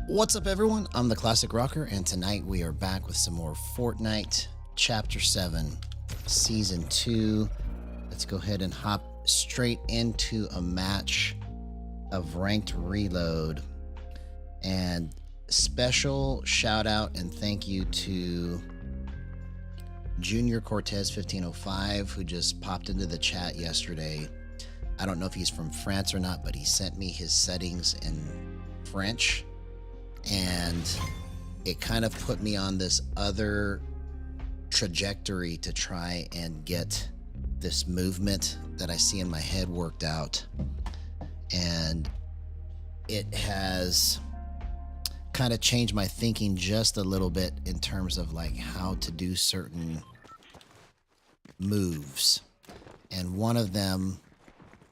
What's up, everyone? I'm the Classic Rocker, and tonight we are back with some more Fortnite Chapter 7, Season 2. Let's go ahead and hop straight into a match of Ranked Reload. And special shout out and thank you to Junior Cortez 1505, who just popped into the chat yesterday. I don't know if he's from France or not, but he sent me his settings in French. And it kind of put me on this other trajectory to try and get this movement that I see in my head worked out. And it has kind of changed my thinking just a little bit in terms of like how to do certain moves. And one of them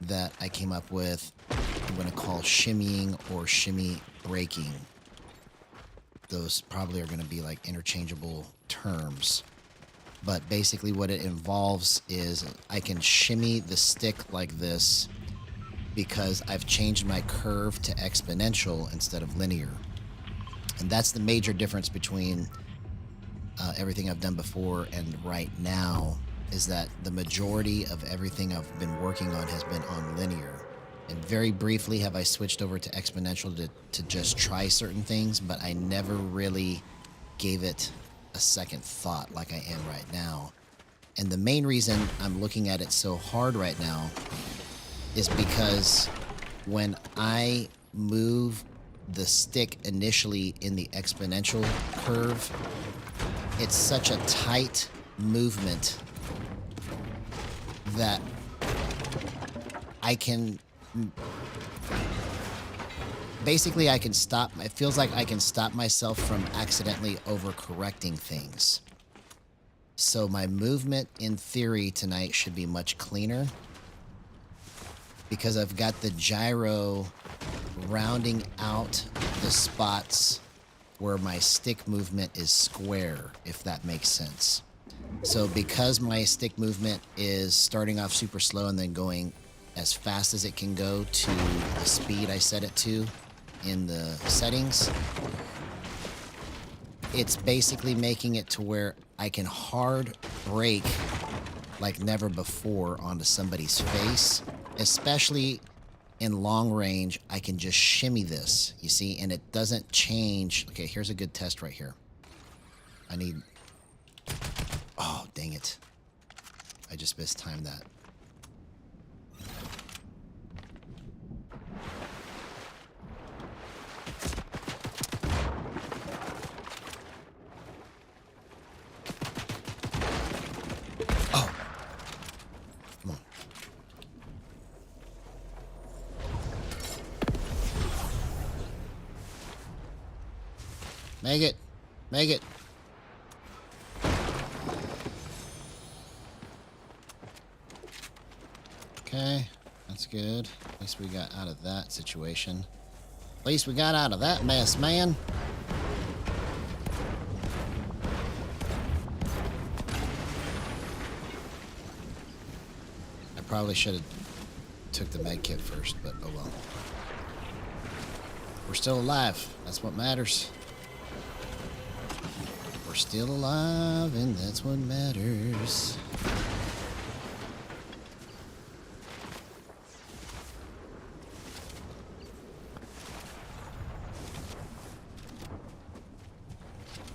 that I came up with, I'm going to call shimmying or shimmy breaking. Those probably are going to be like interchangeable terms. But basically what it involves is I can shimmy the stick like this because I've changed my curve to exponential instead of linear. And that's the major difference between everything I've done before and right now, is that the majority of everything I've been working on has been on linear. And very briefly have I switched over to exponential to just try certain things, but I never really gave it a second thought like I am right now. And the main reason I'm looking at it so hard right now is because when I move the stick initially in the exponential curve, it's such a tight movement that I can basically I can stop. It feels like I can stop myself from accidentally overcorrecting things. So my movement in theory tonight should be much cleaner because I've got the gyro rounding out the spots where my stick movement is square, if that makes sense. So because my stick movement is starting off super slow and then going as fast as it can go to the speed I set it to in the settings, it's basically making it to where I can hard brake like never before onto somebody's face, especially in long range. I can just shimmy this, you see, and it doesn't change. Okay, here's a good test right here. Oh, dang it. I just mistimed that. Oh. Come on. Make it. Make it. Okay, that's good. At least we got out of that situation. At least we got out of that mess, man. I probably should have took the med kit first, but oh well. We're still alive. That's what matters. We're still alive, and that's what matters.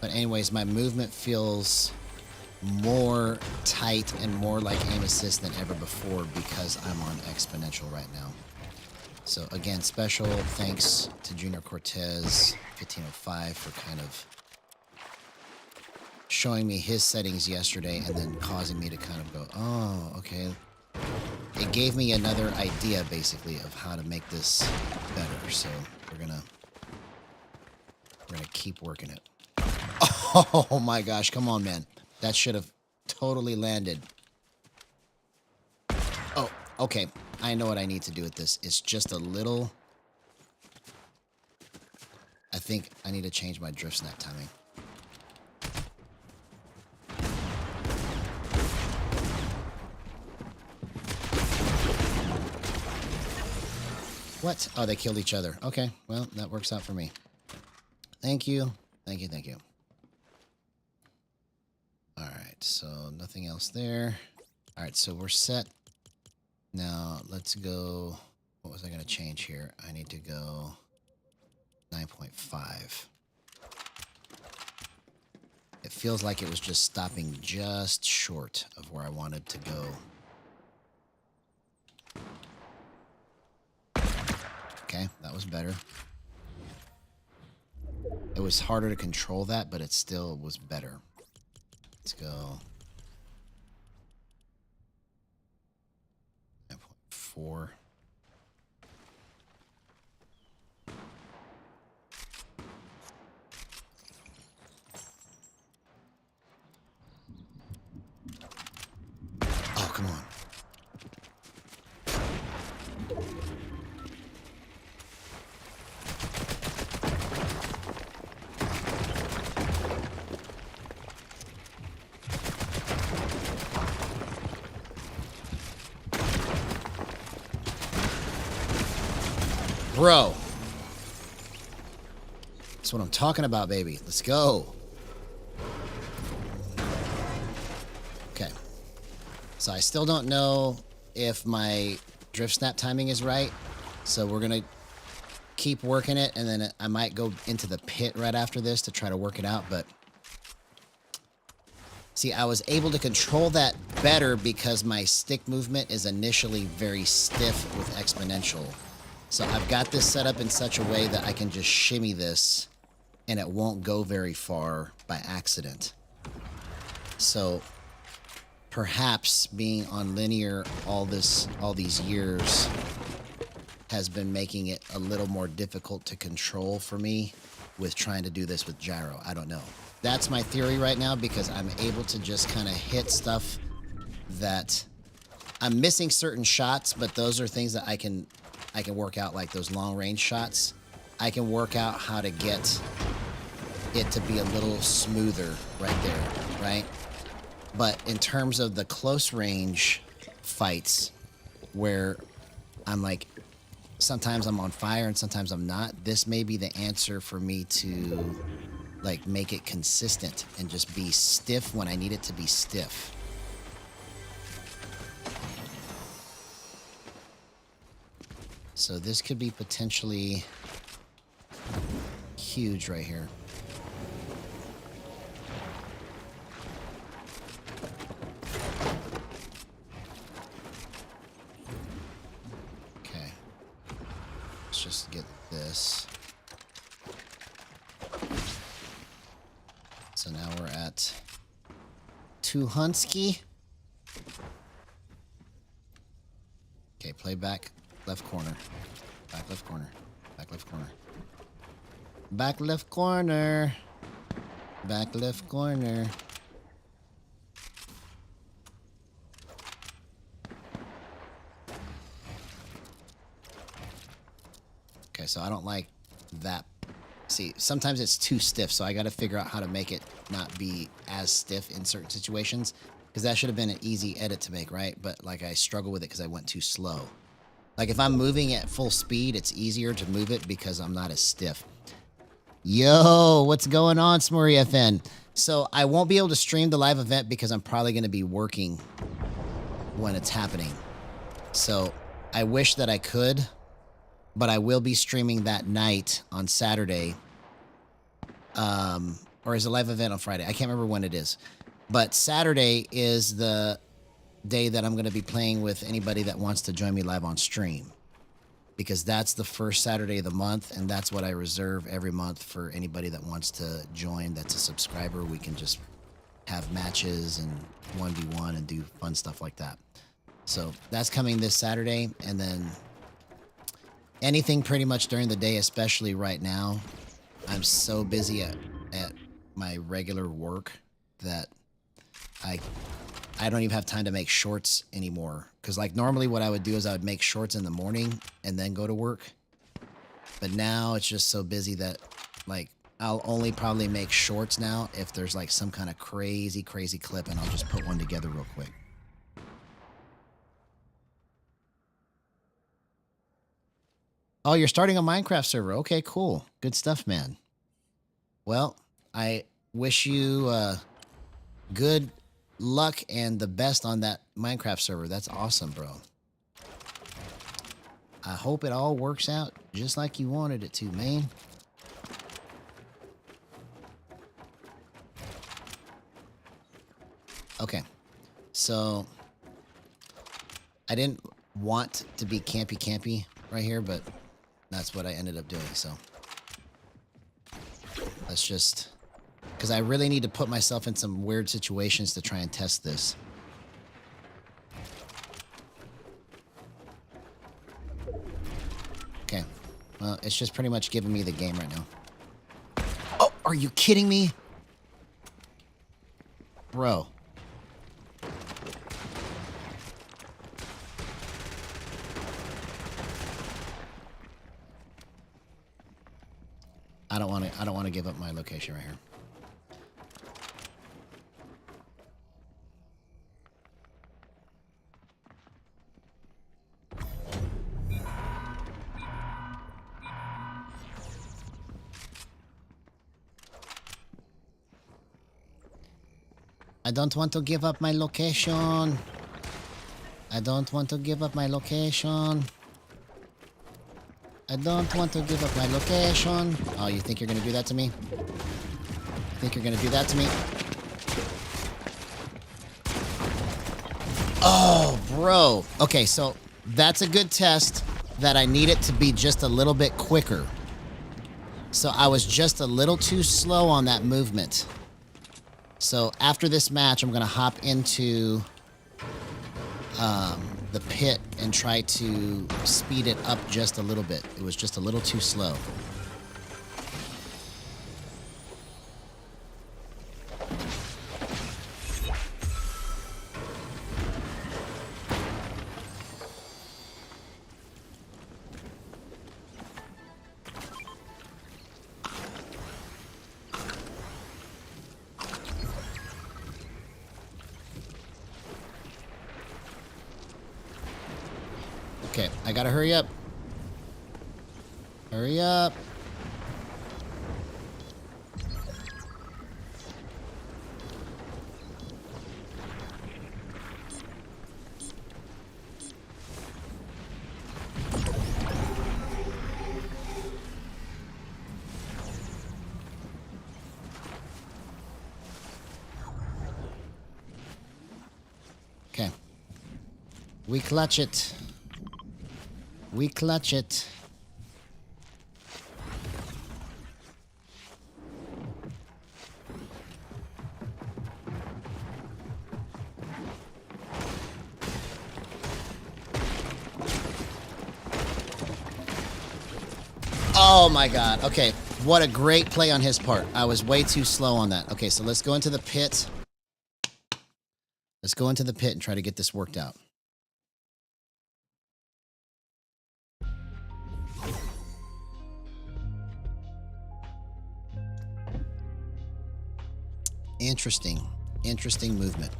But anyways, my movement feels more tight and more like aim assist than ever before because I'm on exponential right now. So again, special thanks to Junior Cortez 1505 for kind of showing me his settings yesterday and then causing me to kind of go, oh, okay. It gave me another idea basically of how to make this better. So we're gonna keep working it. Oh my gosh, come on, man. That should have totally landed. Oh, okay. I know what I need to do with this. It's just a little... I think I need to change my drift snap timing. What? Oh, they killed each other. Okay, well, that works out for me. Thank you. Thank you. Thank you. All right. So nothing else there. All right. So we're set. Now let's go. What was I going to change here? I need to go 9.5. It feels like it was just stopping just short of where I wanted to go. Okay, that was better. It was harder to control that, but it still was better. Let's go 9.4. Oh, come on. Bro. That's what I'm talking about, baby. Let's go. Okay. So I still don't know if my drift snap timing is right. So we're going to keep working it, and then I might go into the pit right after this to try to work it out. But see, I was able to control that better because my stick movement is initially very stiff with exponential. So I've got this set up in such a way that I can just shimmy this and it won't go very far by accident. So perhaps being on linear all these years has been making it a little more difficult to control for me with trying to do this with gyro. I don't know. That's my theory right now, because I'm able to just kind of hit stuff that I'm missing certain shots, but those are things that I can work out, like those long range shots. I can work out how to get it to be a little smoother right there, right? But in terms of the close range fights where I'm like, sometimes I'm on fire and sometimes I'm not, this may be the answer for me to like make it consistent and just be stiff when I need it to be stiff. So this could be potentially huge right here. Okay. Let's just get this. So now we're at 2 Hunsky. Okay, play back. Left corner. Back left corner. Back left corner. Back left corner. Back left corner. Okay, so I don't like that. See, sometimes it's too stiff, so I got to figure out how to make it not be as stiff in certain situations, because that should have been an easy edit to make, right? But like I struggle with it because I went too slow. Like if I'm moving at full speed, it's easier to move it because I'm not as stiff. Yo, what's going on, Smurry FN? So I won't be able to stream the live event because I'm probably going to be working when it's happening. So I wish that I could, but I will be streaming that night on Saturday. Or is a live event on Friday? I can't remember when it is. But Saturday is the day that I'm going to be playing with anybody that wants to join me live on stream, because that's the first Saturday of the month, and that's what I reserve every month for anybody that wants to join that's a subscriber. We can just have matches and 1v1 and do fun stuff like that. So that's coming this Saturday, and then anything pretty much during the day, especially right now. I'm so busy at my regular work that I don't even have time to make shorts anymore. Because like normally what I would do is I would make shorts in the morning and then go to work. But now it's just so busy that like I'll only probably make shorts now if there's like some kind of crazy clip, and I'll just put one together real quick. Oh, you're starting a Minecraft server. Okay, cool. Good stuff, man. Well, I wish you good luck and the best on that Minecraft server. That's awesome, bro. I hope it all works out just like you wanted it to, man. Okay, so I didn't want to be campy right here, but that's what I ended up doing, so let's just... Because I really need to put myself in some weird situations to try and test this. Okay. Well, it's just pretty much giving me the game right now. Oh, are you kidding me? Bro. I don't want to give up my location right here. I don't want to give up my location. I don't want to give up my location. I don't want to give up my location. Oh, you think you're going to do that to me? Think you're going to do that to me? Oh, bro. Okay, so that's a good test that I need it to be just a little bit quicker. So I was just a little too slow on that movement. So after this match, I'm going to hop into the pit and try to speed it up just a little bit. It was just a little too slow. Okay, I gotta hurry up. Hurry up. Okay. We clutch it. We clutch it. Oh my god. Okay. What a great play on his part. I was way too slow on that. Okay, so let's go into the pit. Let's go into the pit and try to get this worked out. Interesting. Interesting movement.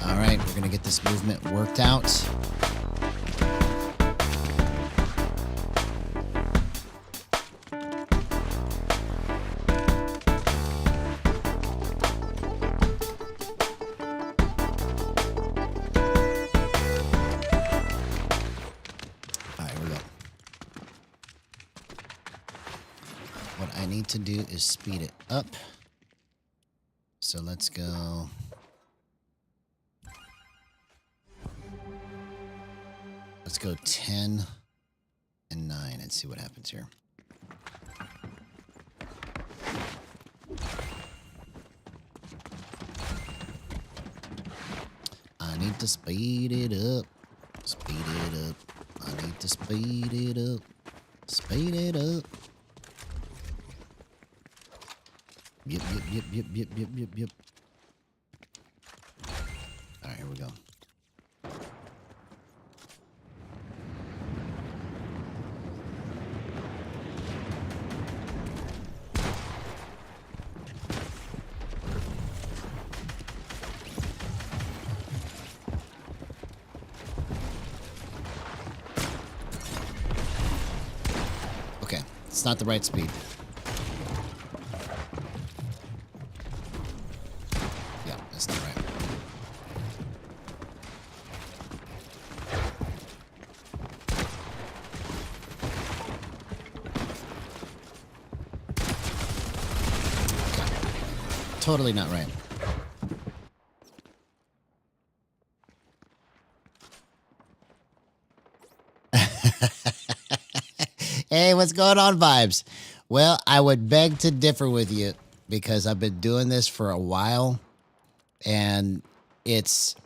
All right, we're going to get this movement worked out. To do is speed it up. So let's go. Let's go 10 and 9 and see what happens here. I need to speed it up. Speed it up. I need to speed it up. Speed it up. Yep. All right, here we go. It's not the right speed. Yeah, it's not right. Okay. Totally not right. Hey, what's going on, Vibes? Well, I would beg to differ with you because I've been doing this for a while, and it's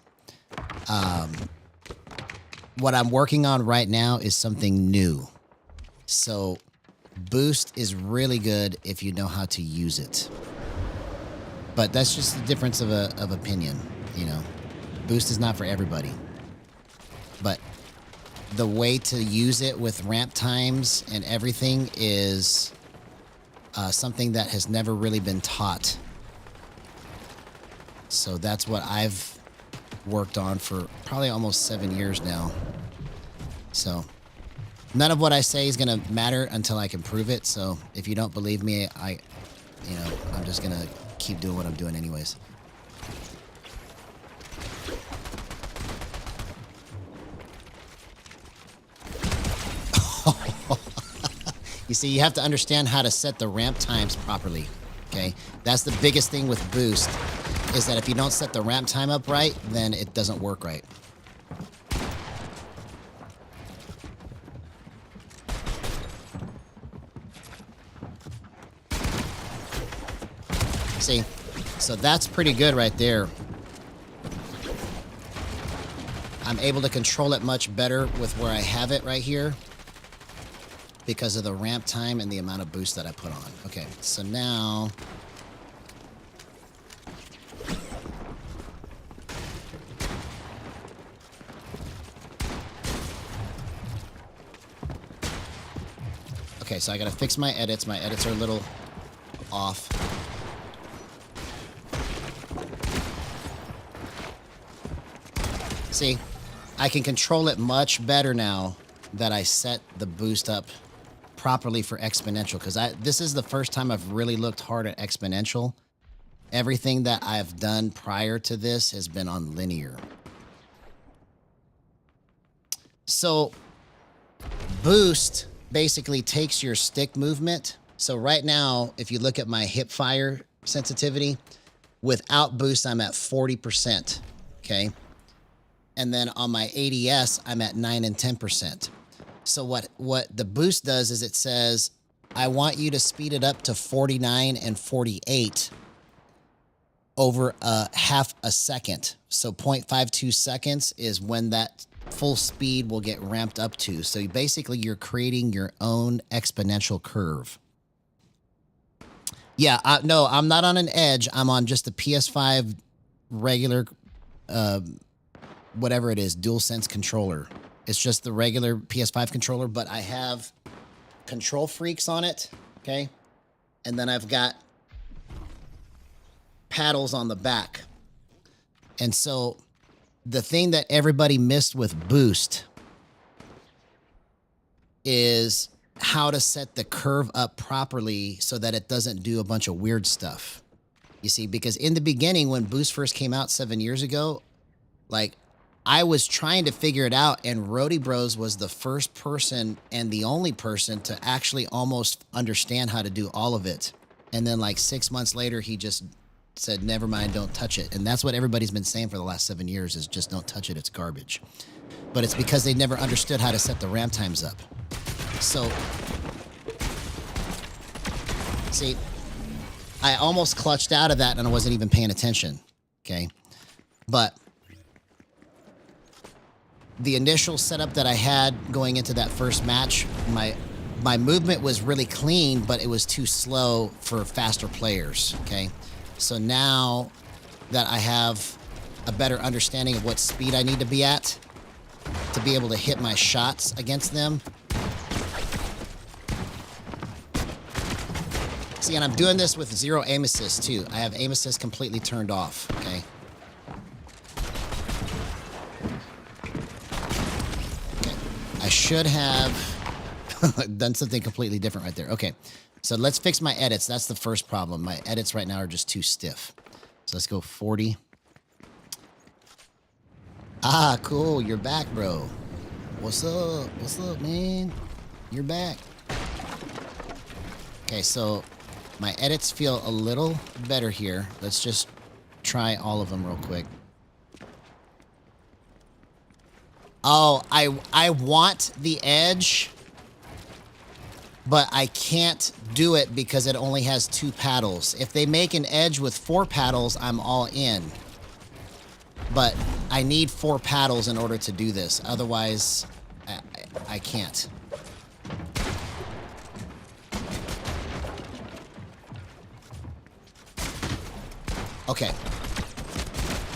what I'm working on right now is something new. So boost is really good if you know how to use it. But that's just the difference of opinion, you know. Boost is not for everybody. But the way to use it with ramp times and everything is something that has never really been taught. So that's what I've worked on for probably almost 7 years now. So none of what I say is going to matter until I can prove it. So if you don't believe me, I'm just going to keep doing what I'm doing anyways. You see, you have to understand how to set the ramp times properly, okay? That's the biggest thing with boost, is that if you don't set the ramp time up right, then it doesn't work right. See, so that's pretty good right there. I'm able to control it much better with where I have it right here, because of the ramp time and the amount of boost that I put on. Okay, so now... Okay, so I gotta fix my edits. My edits are a little off. See, I can control it much better now that I set the boost up properly for exponential, because this is the first time I've really looked hard at exponential. Everything that I've done prior to this has been on linear. So boost basically takes your stick movement. So right now, if you look at my hip fire sensitivity, without boost, I'm at 40%, okay? And then on my ADS, I'm at 9 and 10%. So what the boost does is it says, I want you to speed it up to 49 and 48 over half a second. So 0.52 seconds is when that full speed will get ramped up to. So basically you're creating your own exponential curve. Yeah, no, I'm not on an Edge. I'm on just the PS5 regular, whatever it is, DualSense controller. It's just the regular PS5 controller, but I have control freaks on it, okay? And then I've got paddles on the back. And so the thing that everybody missed with boost is how to set the curve up properly so that it doesn't do a bunch of weird stuff. You see, because in the beginning, when boost first came out 7 years ago, like, I was trying to figure it out, and Rody Bros was the first person and the only person to actually almost understand how to do all of it. And then like 6 months later, he just said, never mind, don't touch it. And that's what everybody's been saying for the last 7 years, is just don't touch it, it's garbage. But it's because they never understood how to set the ramp times up. So, see, I almost clutched out of that and I wasn't even paying attention, okay? But the initial setup that I had going into that first match, my movement was really clean, but it was too slow for faster players, okay? So now that I have a better understanding of what speed I need to be at to be able to hit my shots against them. See, and I'm doing this with 0 aim assist too. I have aim assist completely turned off, okay? I should have Done something completely different right there. Okay, so let's fix my edits. That's the first problem. My edits right now are just too stiff. So let's go 40. Ah, cool. You're back, bro. What's up? What's up, man? You're back. Okay, so my edits feel a little better here. Let's just try all of them real quick. Oh, I want the edge, but I can't do it because it only has 2 paddles. If they make an edge with 4 paddles, I'm all in. But I need 4 paddles in order to do this. Otherwise, I can't. Okay.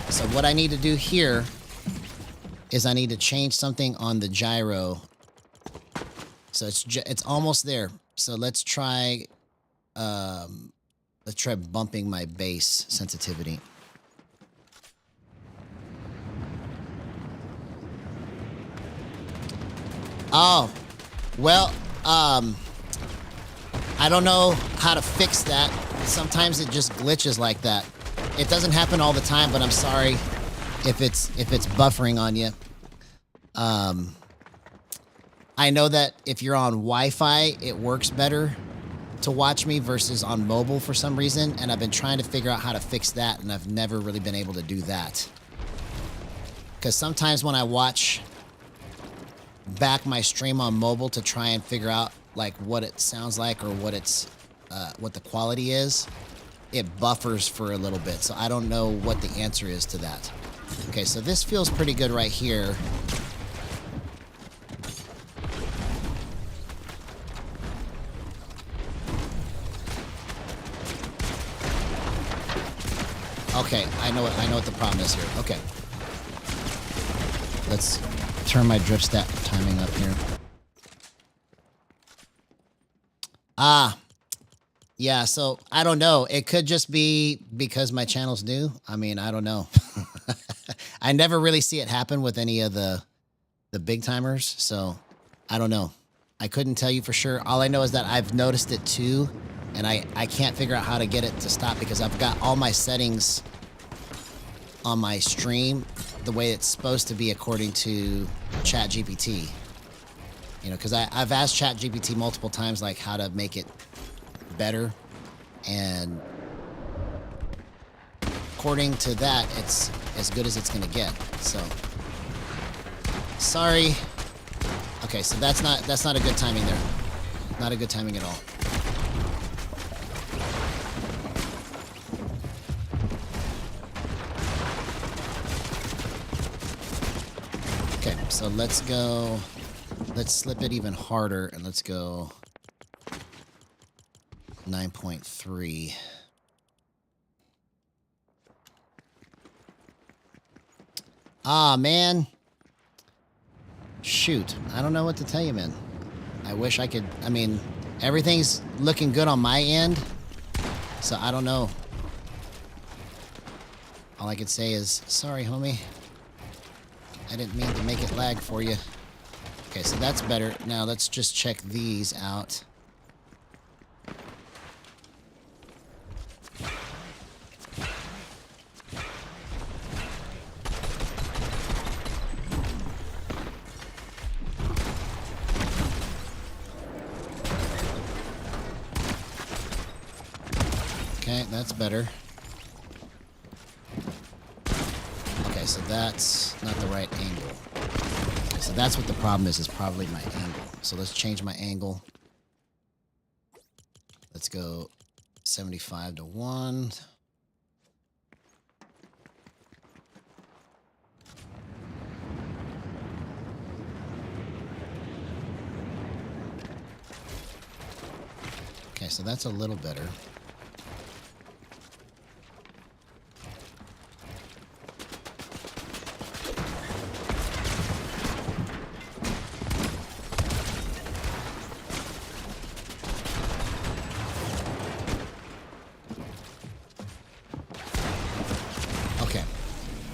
So what I need to do here is I need to change something on the gyro. So it's almost there. So let's try bumping my base sensitivity. Oh, well, I don't know how to fix that. Sometimes it just glitches like that. It doesn't happen all the time, but I'm sorry if it's buffering on you. I know that if you're on Wi-Fi, it works better to watch me versus on mobile for some reason, and I've been trying to figure out how to fix that, and I've never really been able to do that. Because sometimes when I watch back my stream on mobile to try and figure out like what it sounds like or what the quality is, it buffers for a little bit. So I don't know what the answer is to that. Okay, so this feels pretty good right here. Okay, I know what the problem is here. Okay. Let's turn my drift stat timing up here. Yeah, so I don't know. It could just be because my channel's new. I mean, I don't know. I never really see it happen with any of the big timers, so I don't know. I couldn't tell you for sure. All I know is that I've noticed it too, and I can't figure out how to get it to stop because I've got all my settings on my stream the way it's supposed to be according to ChatGPT. You know, because I've asked ChatGPT multiple times like how to make it better, and according to that, it's as good as it's gonna get. So sorry. Okay, so that's not a good timing there. Not a good timing at all. Okay, so let's go. Let's slip it even harder, and let's go 9.3. Ah, man. Shoot. I don't know what to tell you, man. I wish I could. I mean, everything's looking good on my end, so I don't know. All I could say is, sorry, homie. I didn't mean to make it lag for you. Okay, so that's better. Now let's just check these out. Okay, that's better. Okay, so that's not the right angle. Okay, so that's what the problem is probably my angle. So let's change my angle. Let's go 75 to 1. Okay, so that's a little better.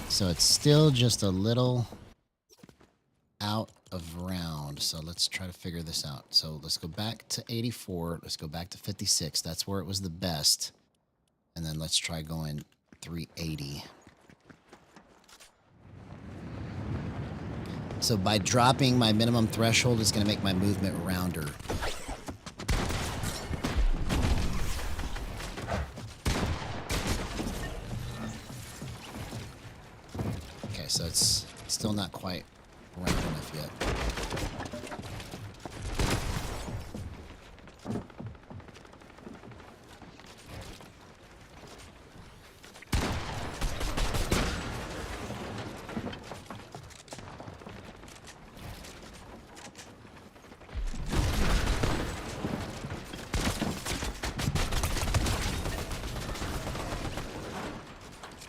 So it's still just a little out of round. So let's try to figure this out. So let's go back to 84. Let's go back to 56. That's where it was the best. And then let's try going 380. So by dropping my minimum threshold, it's going to make my movement rounder. Okay, so it's still not quite round enough yet.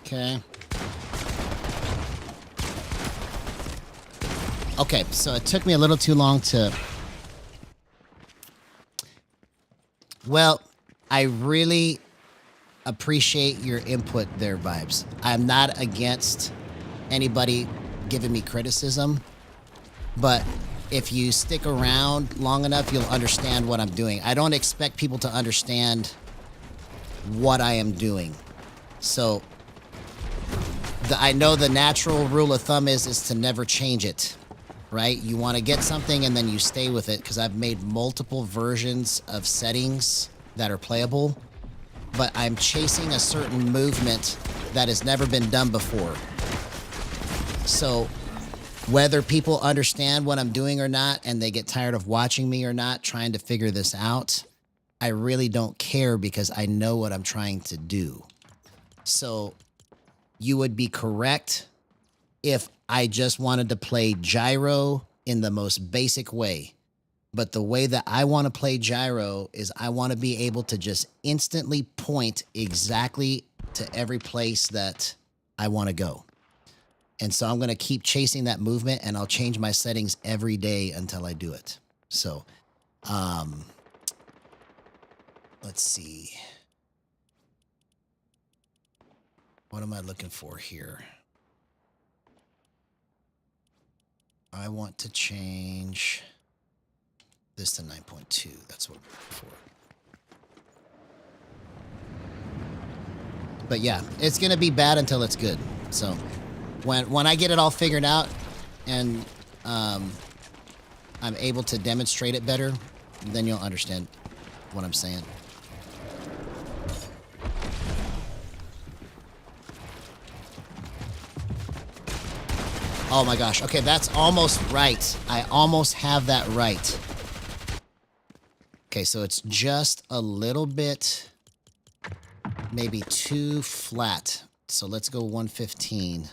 Okay. Okay, so it took me a little too long to... Well, I really appreciate your input there, Vibes. I'm not against anybody giving me criticism, but if you stick around long enough, you'll understand what I'm doing. I don't expect people to understand what I am doing. So... I know the natural rule of thumb is to never change it, right? You want to get something and then you stay with it, because I've made multiple versions of settings that are playable, but I'm chasing a certain movement that has never been done before. So whether people understand what I'm doing or not, and they get tired of watching me or not, trying to figure this out, I really don't care, because I know what I'm trying to do. So... you would be correct if I just wanted to play gyro in the most basic way. But the way that I want to play gyro is I want to be able to just instantly point exactly to every place that I want to go. And so I'm going to keep chasing that movement, and I'll change my settings every day until I do it. So, let's see. What am I looking for here? I want to change this to 9.2. That's what I'm looking for. But yeah, it's going to be bad until it's good. So when I get it all figured out and I'm able to demonstrate it better, then you'll understand what I'm saying. Oh my gosh. Okay, that's almost right. I almost have that right. Okay, so it's just a little bit, maybe too flat. So let's go 115.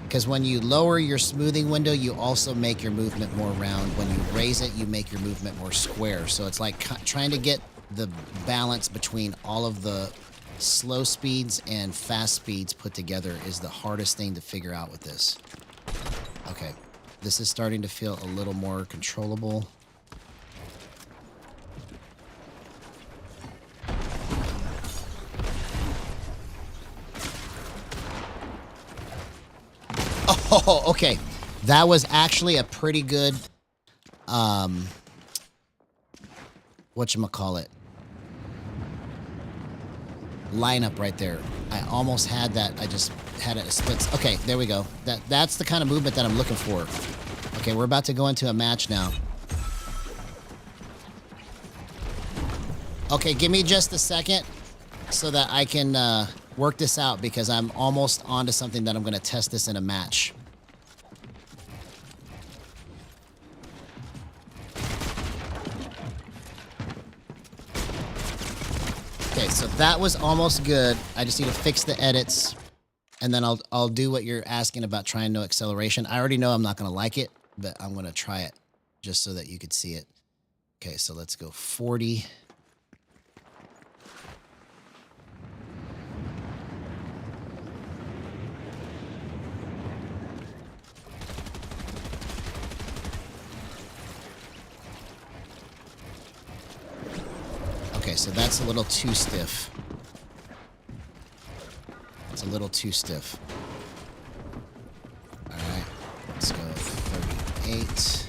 Because when you lower your smoothing window, you also make your movement more round. When you raise it, you make your movement more square. So it's like trying to get the balance between all of the slow speeds and fast speeds put together is the hardest thing to figure out with this. Okay, this is starting to feel a little more controllable. Oh, okay. That was actually a pretty good, whatchamacallit, lineup right there. I almost had that. I just had it a split. Okay, there we go. That's the kind of movement that I'm looking for. Okay, we're about to go into a match now. Okay, give me just a second so that I can work this out, because I'm almost onto something that I'm going to test this in a match. Okay, so that was almost good. I just need to fix the edits, and then I'll do what you're asking about trying no acceleration. I already know I'm not going to like it, but I'm going to try it just so that you could see it. Okay, so let's go 40. Okay, so that's a little too stiff. It's a little too stiff. 8.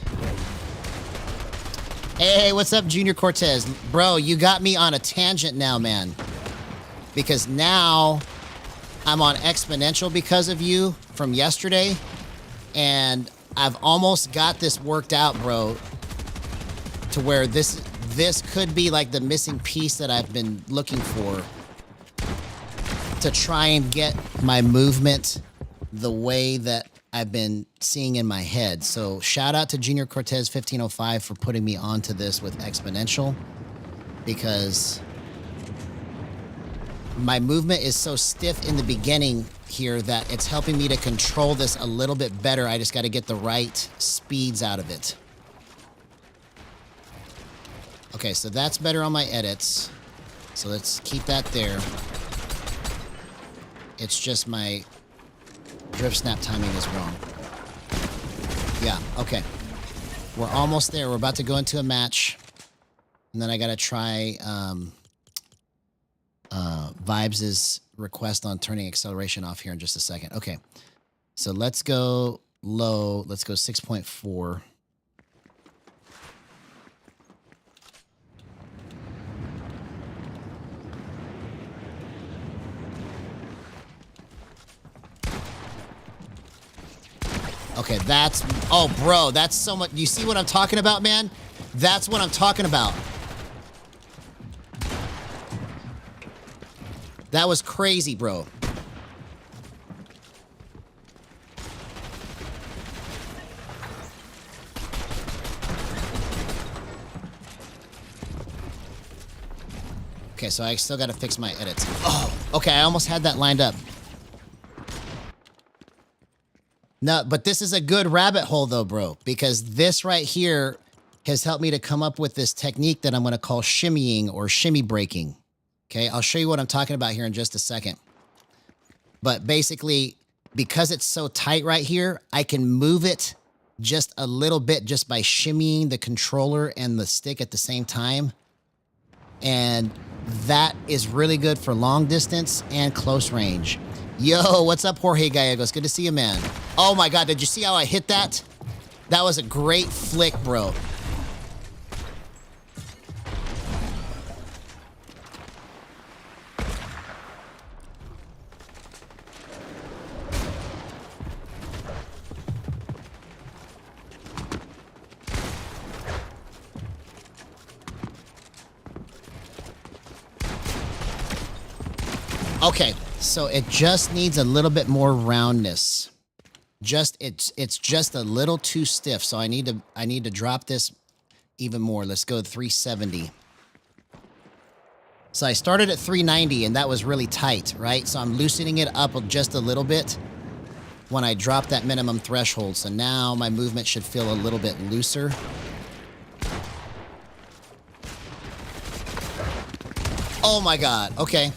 Hey, what's up, Junior Cortez? Bro, you got me on a tangent now, man. Because now I'm on Exponential because of you from yesterday. And I've almost got this worked out, bro, to where this could be like the missing piece that I've been looking for to try and get my movement the way that I've been seeing in my head. So shout out to Junior Cortez 1505 for putting me onto this with Exponential, because my movement is so stiff in the beginning here that it's helping me to control this a little bit better. I just got to get the right speeds out of it. Okay, so that's better on my edits. So let's keep that there. It's just my drift snap timing is wrong. Yeah, okay. We're almost there. We're about to go into a match. And then I got to try Vibes' request on turning acceleration off here in just a second. Okay, so let's go low. Let's go 6.4. Okay, that's, oh, bro, that's so much. You see what I'm talking about, man? That's what I'm talking about. That was crazy, bro. Okay, so I still got to fix my edits. Oh, okay, I almost had that lined up. No, but this is a good rabbit hole though, bro, because this right here has helped me to come up with this technique that I'm going to call shimmying or shimmy breaking. Okay, I'll show you what I'm talking about here in just a second. But basically, because it's so tight right here, I can move it just a little bit just by shimmying the controller and the stick at the same time. And that is really good for long distance and close range. Yo, what's up, Jorge Gallegos? Good to see you, man. Oh my God, did you see how I hit that? That was a great flick, bro. Okay, so it just needs a little bit more roundness. It's just a little too stiff, so I need to drop this even more. Let's go 370. So I started at 390 and that was really tight, right? So I'm loosening it up just a little bit when I drop that minimum threshold. So now my movement should feel a little bit looser. Oh my God, okay.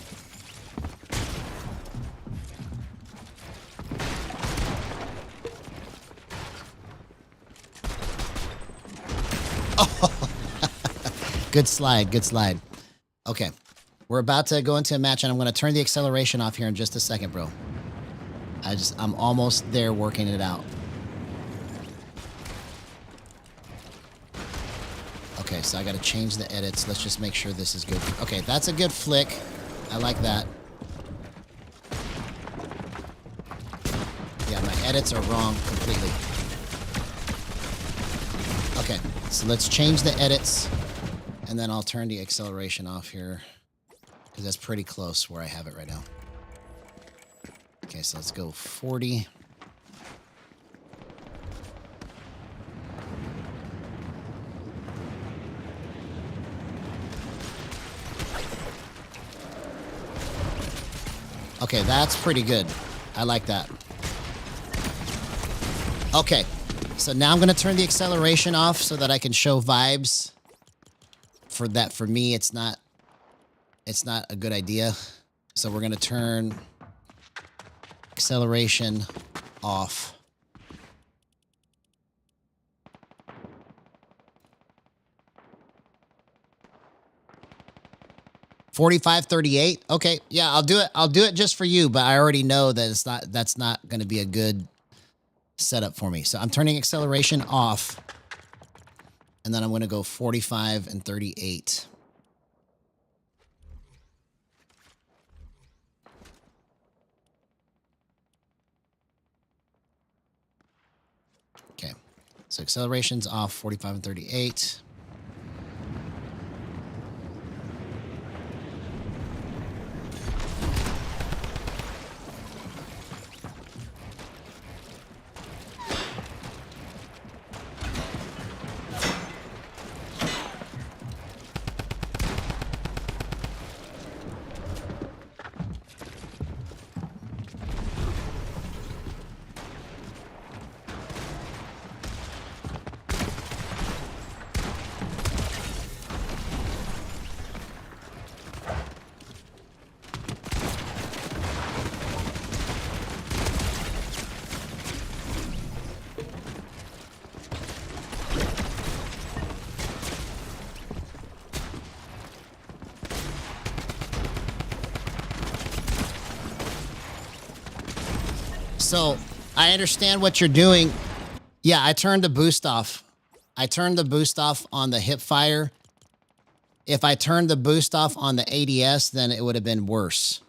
Good slide, good slide. Okay, we're about to go into a match and I'm going to turn the acceleration off here in just a second, bro. I'm almost there working it out. Okay, so I got to change the edits. Let's just make sure this is good. Okay, that's a good flick. I like that. Yeah, my edits are wrong completely. Okay, so let's change the edits. And then I'll turn the acceleration off here because that's pretty close where I have it right now. Okay, so let's go 40. Okay, that's pretty good. I like that. Okay, so now I'm going to turn the acceleration off so that I can show vibes. For me, it's not a good idea. So we're going to turn acceleration off. $45.38. Okay, yeah, I'll do it. I'll do it just for you, but I already know that that's not going to be a good setup for me. So I'm turning acceleration off, and then I'm going to go 45 and 38. Okay, so acceleration's off, 45 and 38. So I understand what you're doing. Yeah, I turned the boost off. I turned the boost off on the hip fire. If I turned the boost off on the ADS, then it would have been worse.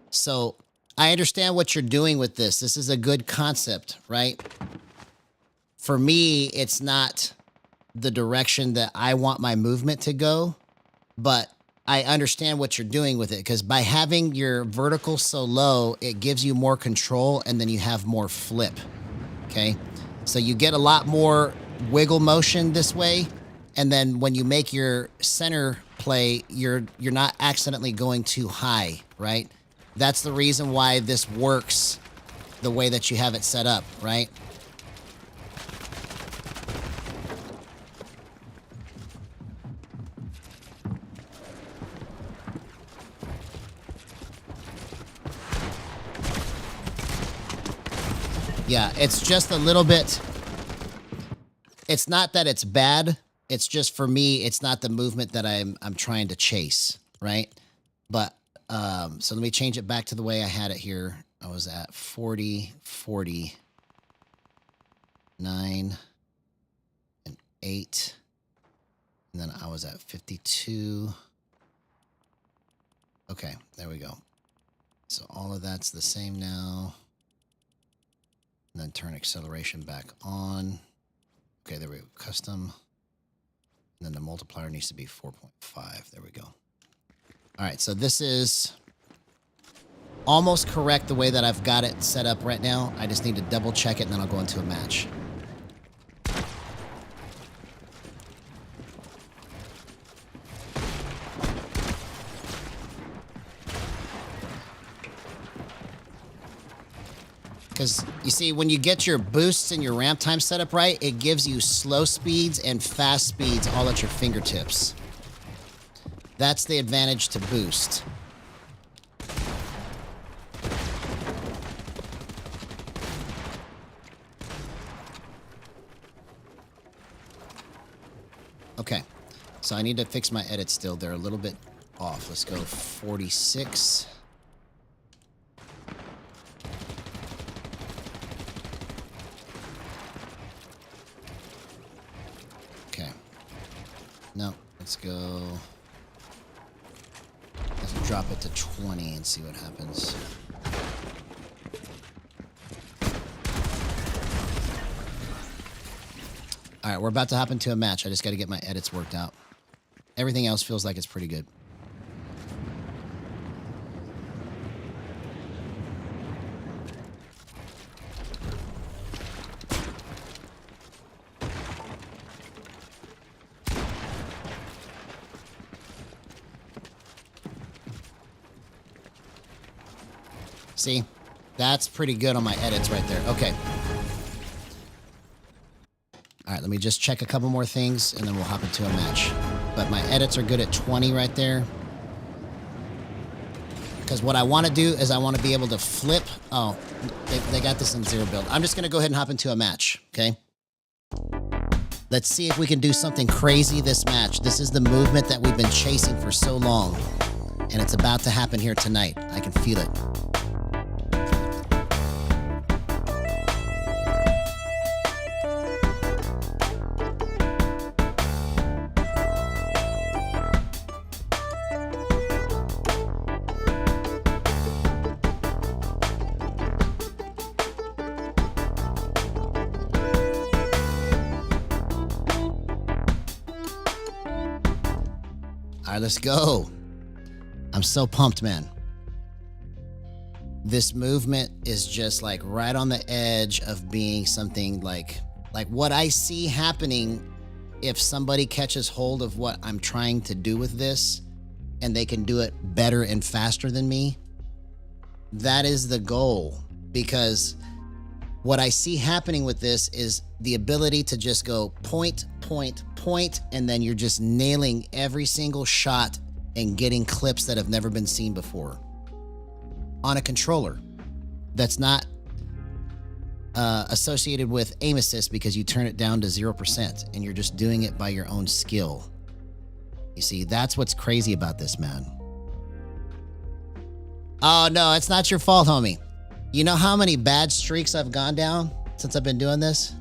So I understand what you're doing with this. This is a good concept, right? For me, it's not the direction that I want my movement to go, but I understand what you're doing with it, because by having your vertical so low, it gives you more control, and then you have more flip. Okay, so you get a lot more wiggle motion this way, and then when you make your center play, you're not accidentally going too high, right? That's the reason why this works the way that you have it set up, right? Yeah, it's just a little bit. It's not that it's bad. It's just, for me, it's not the movement that I'm trying to chase, right? But so let me change it back to the way I had it here. I was at 40, 40, 9, and 8. And then I was at 52. Okay, there we go. So all of that's the same now. And then turn acceleration back on. Okay, there we go. Custom. And then the multiplier needs to be 4.5. There we go. All right, so this is almost correct the way that I've got it set up right now. I just need to double check it, and then I'll go into a match. Because you see, when you get your boosts and your ramp time set up right, it gives you slow speeds and fast speeds all at your fingertips. That's the advantage to boost. Okay, so I need to fix my edits still. They're a little bit off. Let's go 46. No, let's go. Let's drop it to 20 and see what happens. All right, we're about to hop into a match. I just got to get my edits worked out. Everything else feels like it's pretty good. See, that's pretty good on my edits right there. Okay. All right, let me just check a couple more things, and then we'll hop into a match. But my edits are good at 20 right there. Because what I want to do is I want to be able to flip. Oh, they got this in 0 build. I'm just going to go ahead and hop into a match, okay? Let's see if we can do something crazy this match. This is the movement that we've been chasing for so long, and it's about to happen here tonight. I can feel it. right, let's go. I'm so pumped, man. This movement is just like right on the edge of being something like what I see happening if somebody catches hold of what I'm trying to do with this and they can do it better and faster than me. That is the goal, because what I see happening with this is the ability to just go point, point, point, and then you're just nailing every single shot and getting clips that have never been seen before on a controller that's not associated with aim assist, because you turn it down to 0% and you're just doing it by your own skill. You see, that's what's crazy about this, man. Oh, no, it's not your fault, homie. You know how many bad streaks I've gone down since I've been doing this?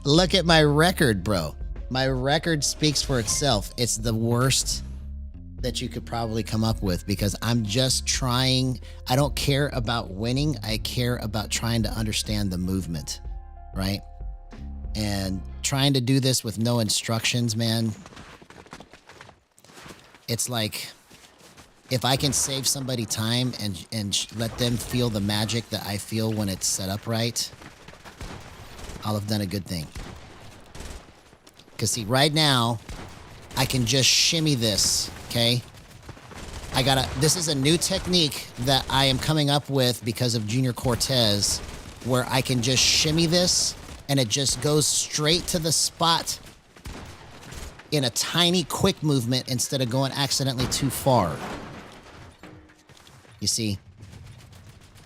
Look at my record, bro. My record speaks for itself. It's the worst that you could probably come up with, because I'm just trying. I don't care about winning. I care about trying to understand the movement, right? And trying to do this with no instructions, man. It's like, if I can save somebody time and let them feel the magic that I feel when it's set up right, I'll have done a good thing. Because see, right now, I can just shimmy this, okay? This is a new technique that I am coming up with because of Junior Cortez, where I can just shimmy this and it just goes straight to the spot in a tiny, quick movement instead of going accidentally too far. You see?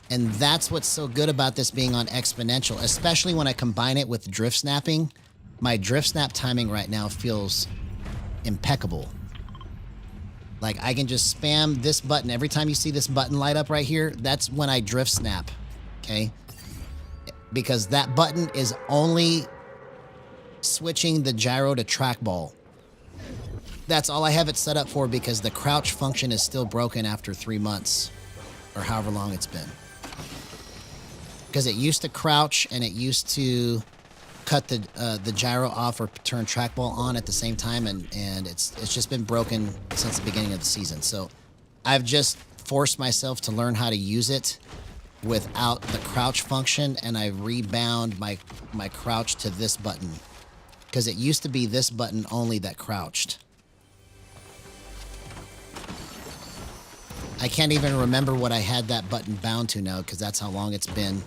And that's what's so good about this being on Exponential, especially when I combine it with drift snapping. My drift snap timing right now feels impeccable. Like, I can just spam this button. Every time you see this button light up right here, that's when I drift snap, okay? Because that button is only switching the gyro to trackball. That's all I have it set up for, because the crouch function is still broken after 3 months. Or however long it's been. Because it used to crouch and it used to cut the gyro off or turn trackball on at the same time, and it's just been broken since the beginning of the season. So I've just forced myself to learn how to use it without the crouch function, and I rebound my crouch to this button. Because it used to be this button only that crouched. I can't even remember what I had that button bound to now, because that's how long it's been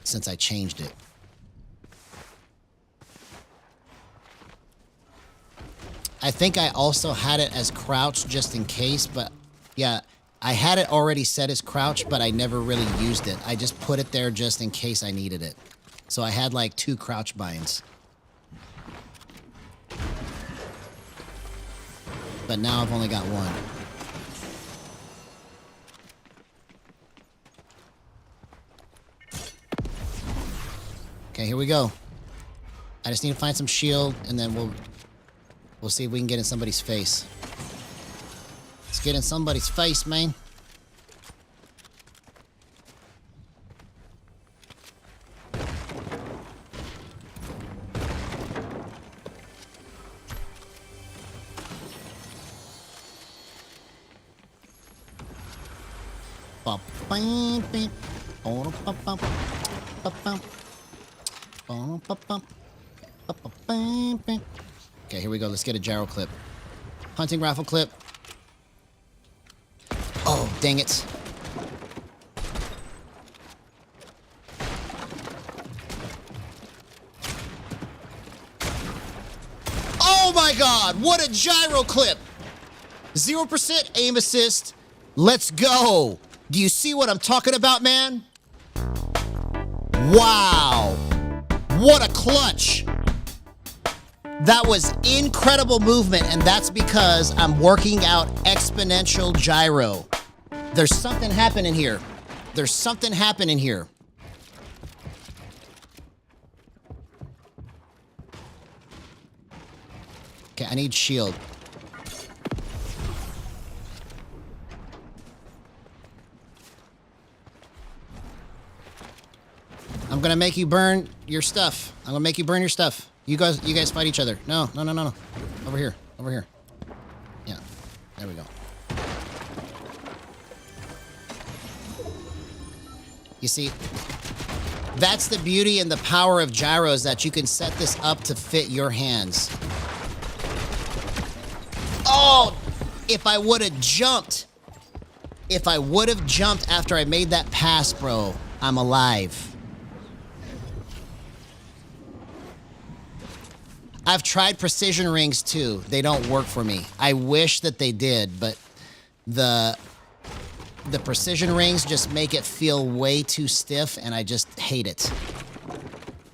since I changed it. I think I also had it as crouch just in case, but yeah, I had it already set as crouch, but I never really used it. I just put it there just in case I needed it. So I had like 2 crouch binds. But now I've only got 1. Okay, here we go. I just need to find some shield, and then we'll see if we can get in somebody's face. Let's get in somebody's face, man. Okay, here we go. Let's get a gyro clip. Hunting rifle clip. Oh, dang it. Oh my God, what a gyro clip. 0% aim assist. Let's go. Do you see what I'm talking about, man? Wow. What a clutch. That was incredible movement, and that's because I'm working out Exponential Gyro. There's something happening here. There's something happening here. Okay, I need shield. I'm gonna make you burn your stuff. I'm gonna make you burn your stuff. You guys fight each other. No. Over here. Yeah. There we go. You see, that's the beauty and the power of gyros, that you can set this up to fit your hands. Oh, if I would have jumped after I made that pass, bro, I'm alive. I've tried precision rings too. They don't work for me. I wish that they did, but the precision rings just make it feel way too stiff, and I just hate it.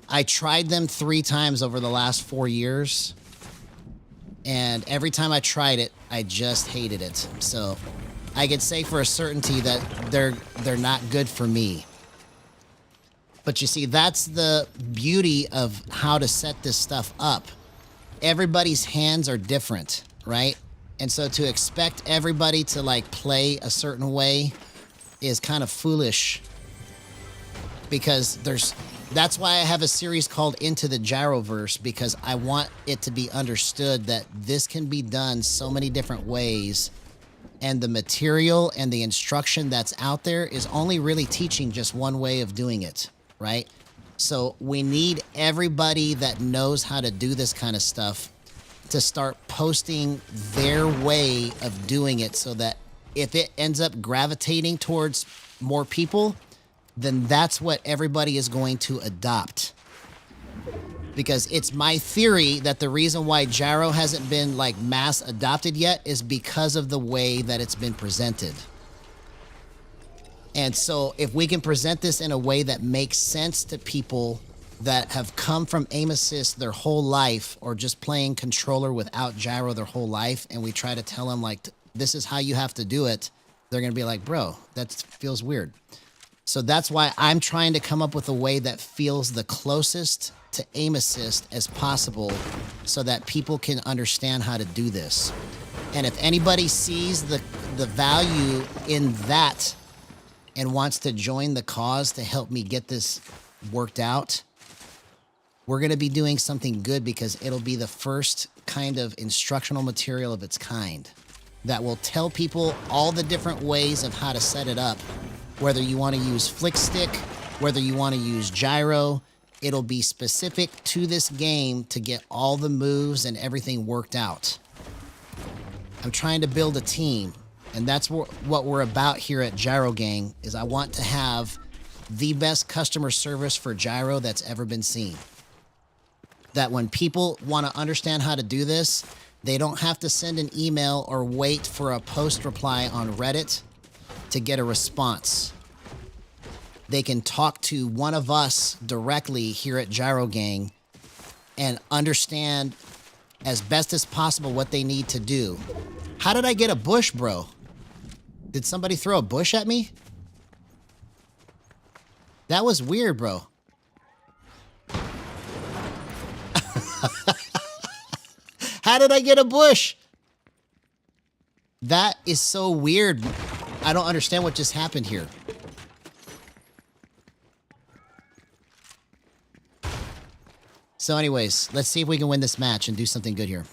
I tried them 3 times over the last 4 years, and every time I tried it, I just hated it. So I could say for a certainty that they're not good for me. But you see, that's the beauty of how to set this stuff up. Everybody's hands are different, right? And so to expect everybody to like play a certain way is kind of foolish, because that's why I have a series called Into the Gyroverse, because I want it to be understood that this can be done so many different ways, and the material and the instruction that's out there is only really teaching just one way of doing it, right? So we need everybody that knows how to do this kind of stuff to start posting their way of doing it, so that if it ends up gravitating towards more people, then that's what everybody is going to adopt. Because it's my theory that the reason why gyro hasn't been like mass adopted yet is because of the way that it's been presented. And so if we can present this in a way that makes sense to people that have come from aim assist their whole life, or just playing controller without gyro their whole life, and we try to tell them like, this is how you have to do it, they're going to be like, bro, that feels weird. So that's why I'm trying to come up with a way that feels the closest to aim assist as possible, so that people can understand how to do this. And if anybody sees the value in that and wants to join the cause to help me get this worked out, we're going to be doing something good, because it'll be the first kind of instructional material of its kind that will tell people all the different ways of how to set it up. Whether you want to use flick stick, whether you want to use gyro, it'll be specific to this game to get all the moves and everything worked out. I'm trying to build a team, and that's what we're about here at Gyro Gang, is I want to have the best customer service for gyro that's ever been seen. That when people want to understand how to do this, they don't have to send an email or wait for a post reply on Reddit to get a response. They can talk to one of us directly here at Gyro Gang and understand as best as possible what they need to do. How did I get a bush, bro? Did somebody throw a bush at me? That was weird, bro. How did I get a bush? That is so weird. I don't understand what just happened here. So anyways, let's see if we can win this match and do something good here.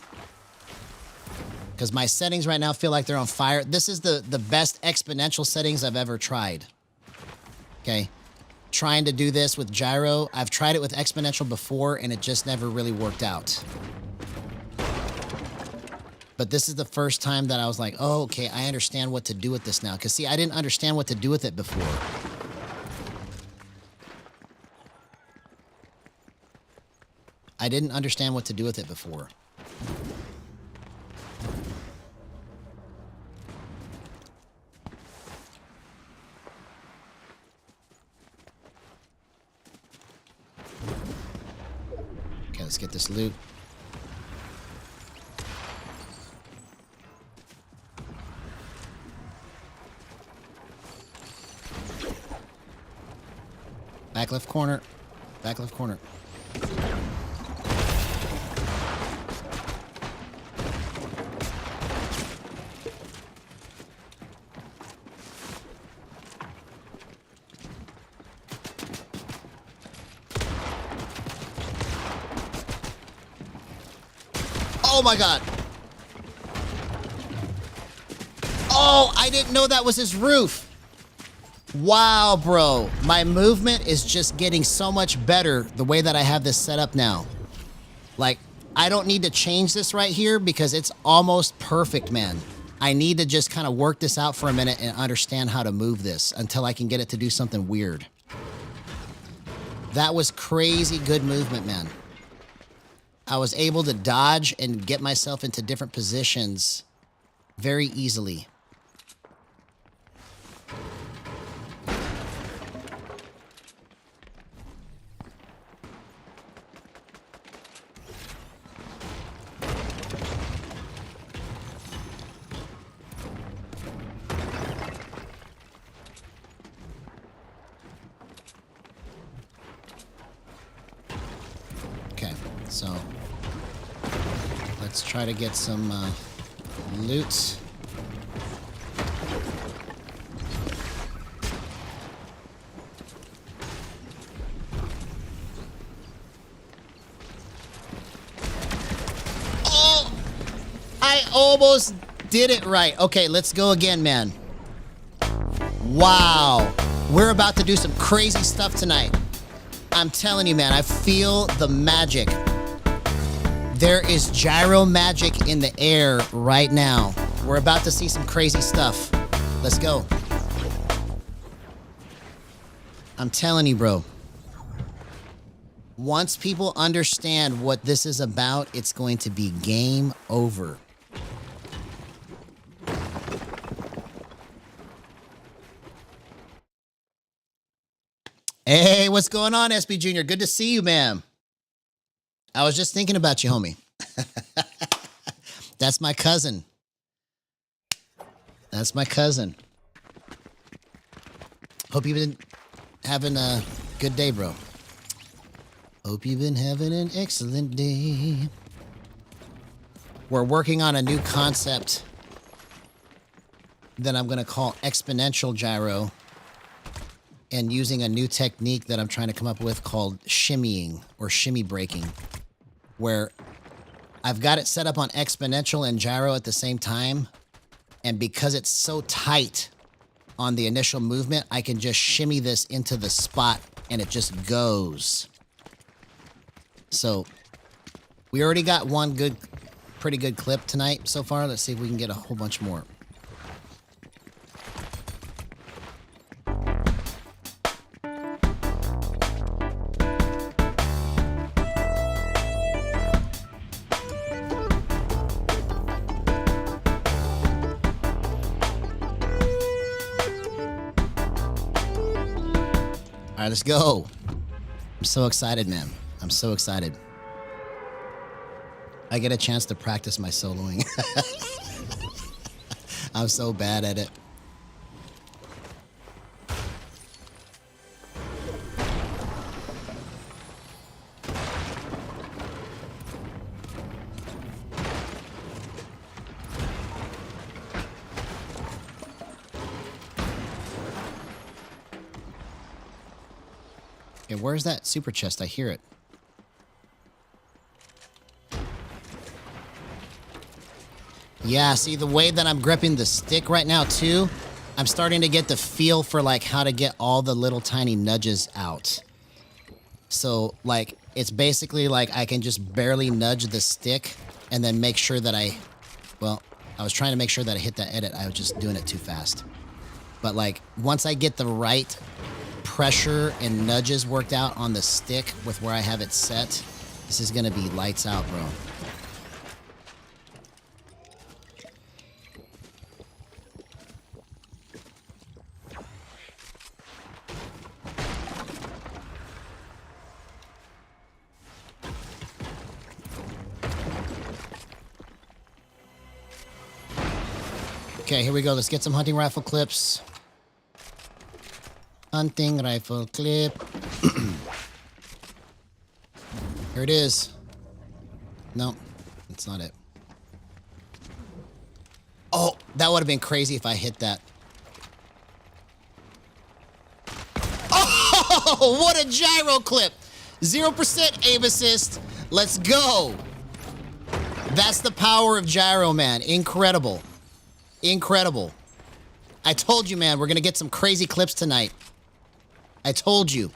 Because my settings right now feel like they're on fire. This is the best exponential settings I've ever tried. Okay. Trying to do this with gyro. I've tried it with exponential before, and it just never really worked out. But this is the first time that I was like, oh, okay, I understand what to do with this now. Because, see, I didn't understand what to do with it before. I didn't understand what to do with it before. Okay, let's get this loot. Back left corner. Back left corner. Oh my God. Oh, I didn't know that was his roof. Wow, bro. My movement is just getting so much better the way that I have this set up now. Like, I don't need to change this right here because it's almost perfect, man. I need to just kind of work this out for a minute and understand how to move this until I can get it to do something weird. That was crazy good movement, man. I was able to dodge and get myself into different positions very easily. So let's try to get some loot. Oh, I almost did it right. Okay, let's go again, man. Wow, we're about to do some crazy stuff tonight. I'm telling you, man, I feel the magic. There is gyro magic in the air right now. We're about to see some crazy stuff. Let's go. I'm telling you, bro. Once people understand what this is about, it's going to be game over. Hey, what's going on, SB Jr.? Good to see you, man. I was just thinking about you, homie. That's my cousin. That's my cousin. Hope you've been having a good day, bro. Hope you've been having an excellent day. We're working on a new concept that I'm going to call Exponential Gyro, and using a new technique that I'm trying to come up with called Shimmying or shimmy breaking, where I've got it set up on exponential and gyro at the same time. And because it's so tight on the initial movement, I can just shimmy this into the spot and it just goes. So we already got one pretty good clip tonight so far. Let's see if we can get a whole bunch more. All right, let's go. I'm so excited, man. I'm so excited. I get a chance to practice my soloing. I'm so bad at it. Okay, where's that super chest? I hear it. Yeah, see the way that I'm gripping the stick right now too, I'm starting to get the feel for like how to get all the little tiny nudges out. So like, it's basically like I can just barely nudge the stick and then make sure that I was trying to make sure that I hit that edit. I was just doing it too fast. But like, once I get the right pressure and nudges worked out on the stick with where I have it set, this is gonna be lights out, bro. Okay, here we go. Let's get some hunting rifle clips. Hunting rifle clip. Here it is. No, that's not it. Oh, that would have been crazy if I hit that. Oh, what a gyro clip. 0% aim assist. Let's go. That's the power of gyro, man. Incredible. Incredible. I told you, man, we're going to get some crazy clips tonight. I told you.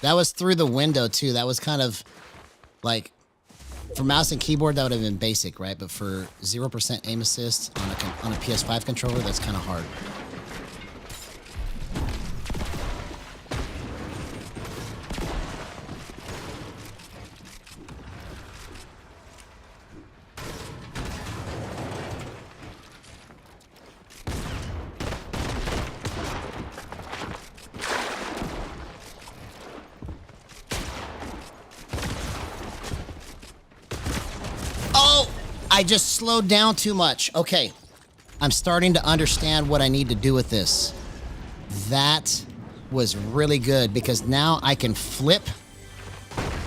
That was through the window, too. That was kind of like, for mouse and keyboard, that would have been basic, right? But for 0% aim assist on a PS5 controller, that's kind of hard. I just slowed down too much. Okay. I'm starting to understand what I need to do with this. That was really good because now I can flip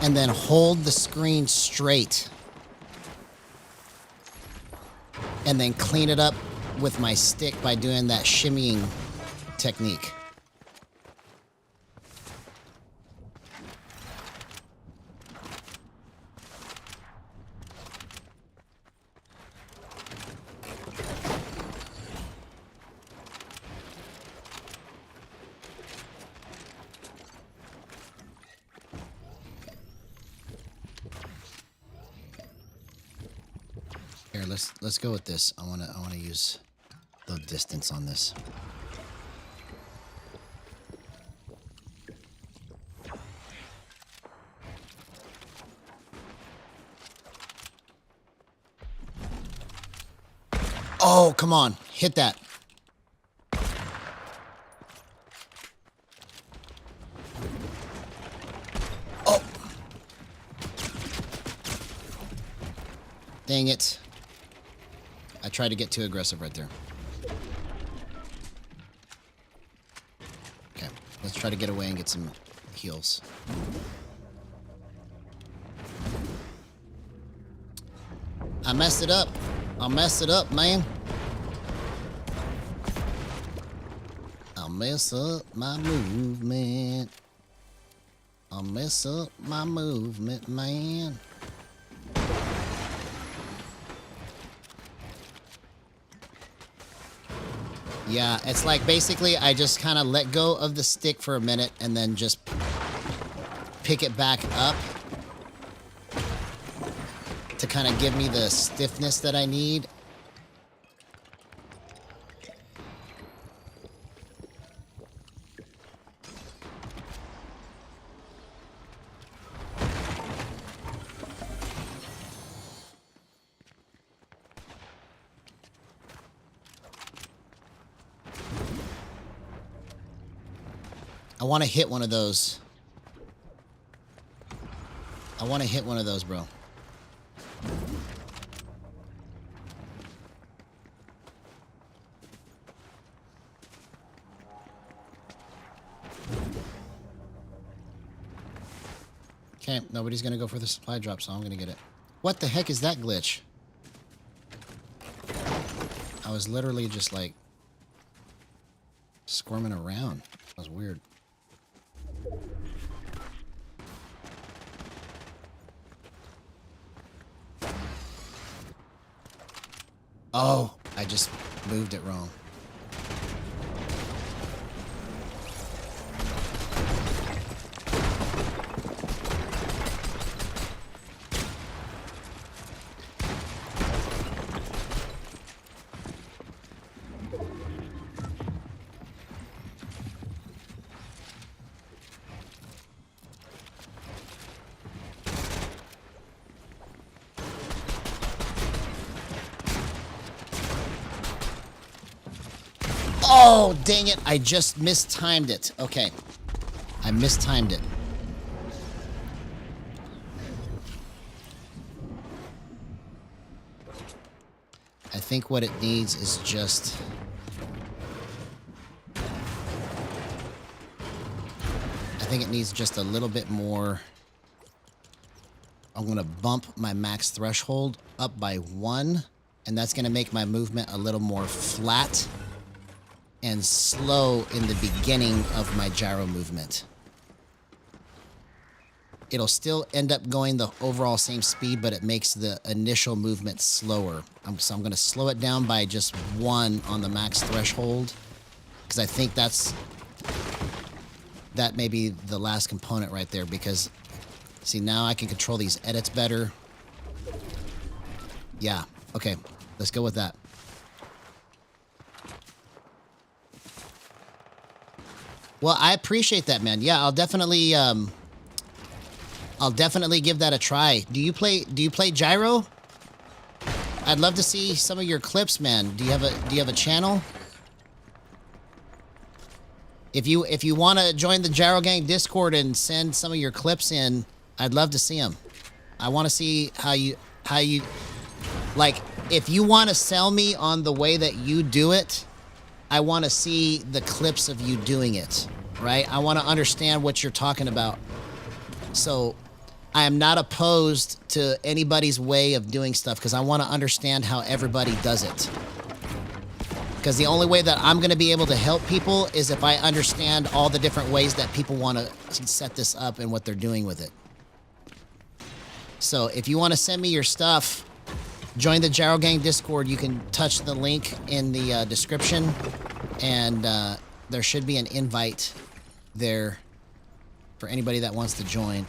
and then hold the screen straight and then clean it up with my stick by doing that shimmying technique. Here, let's go with this. I wanna use the distance on this. Oh, come on. Hit that. Oh. Dang it. I tried to get too aggressive right there. Okay, let's try to get away and get some heals. I messed it up. I messed it up, man. I'll mess up my movement. I'll mess up my movement, man. Yeah, it's like basically I just kind of let go of the stick for a minute and then just pick it back up to kind of give me the stiffness that I need. I want to hit one of those. I want to hit one of those, bro. Okay, nobody's going to go for the supply drop, so I'm going to get it. What the heck is that glitch? I was literally just like squirming around. That was weird. Oh, I just moved it wrong. Oh, dang it. I just mistimed it. Okay. I mistimed it. I think what it needs is just... I think it needs just a little bit more... I'm going to bump my max threshold up by 1, and that's going to make my movement a little more flat. and slow in the beginning of my gyro movement. It'll still end up going the overall same speed, but it makes the initial movement slower. So I'm going to slow it down by just 1 on the max threshold, because I think that may be the last component right there, because see, now I can control these edits better. Yeah, okay, let's go with that. Well, I appreciate that, man. Yeah, I'll definitely give that a try. Do you play gyro? I'd love to see some of your clips, man. Do you have a channel? If you want to join the Gyro Gang Discord and send some of your clips in, I'd love to see them. I want to see how you like, if you want to sell me on the way that you do it, I want to see the clips of you doing it, right? I want to understand what you're talking about. So I am not opposed to anybody's way of doing stuff, because I want to understand how everybody does it. Because the only way that I'm going to be able to help people is if I understand all the different ways that people want to set this up and what they're doing with it. So if you want to send me your stuff, join the Gyro Gang Discord. You can touch the link in the description, and there should be an invite there for anybody that wants to join.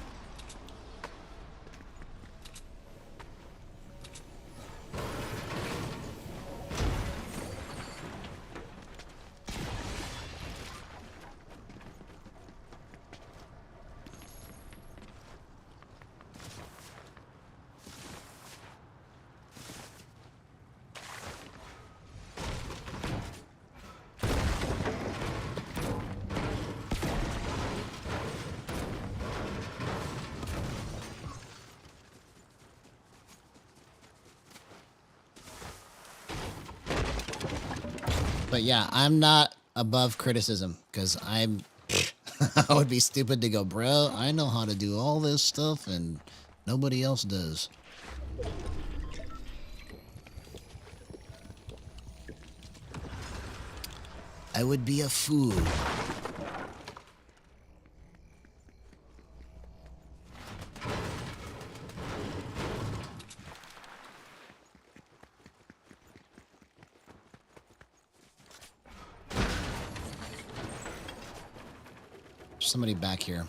But yeah, I'm not above criticism, because I would be stupid to go, bro, I know how to do all this stuff and nobody else does. I would be a fool. Somebody back here.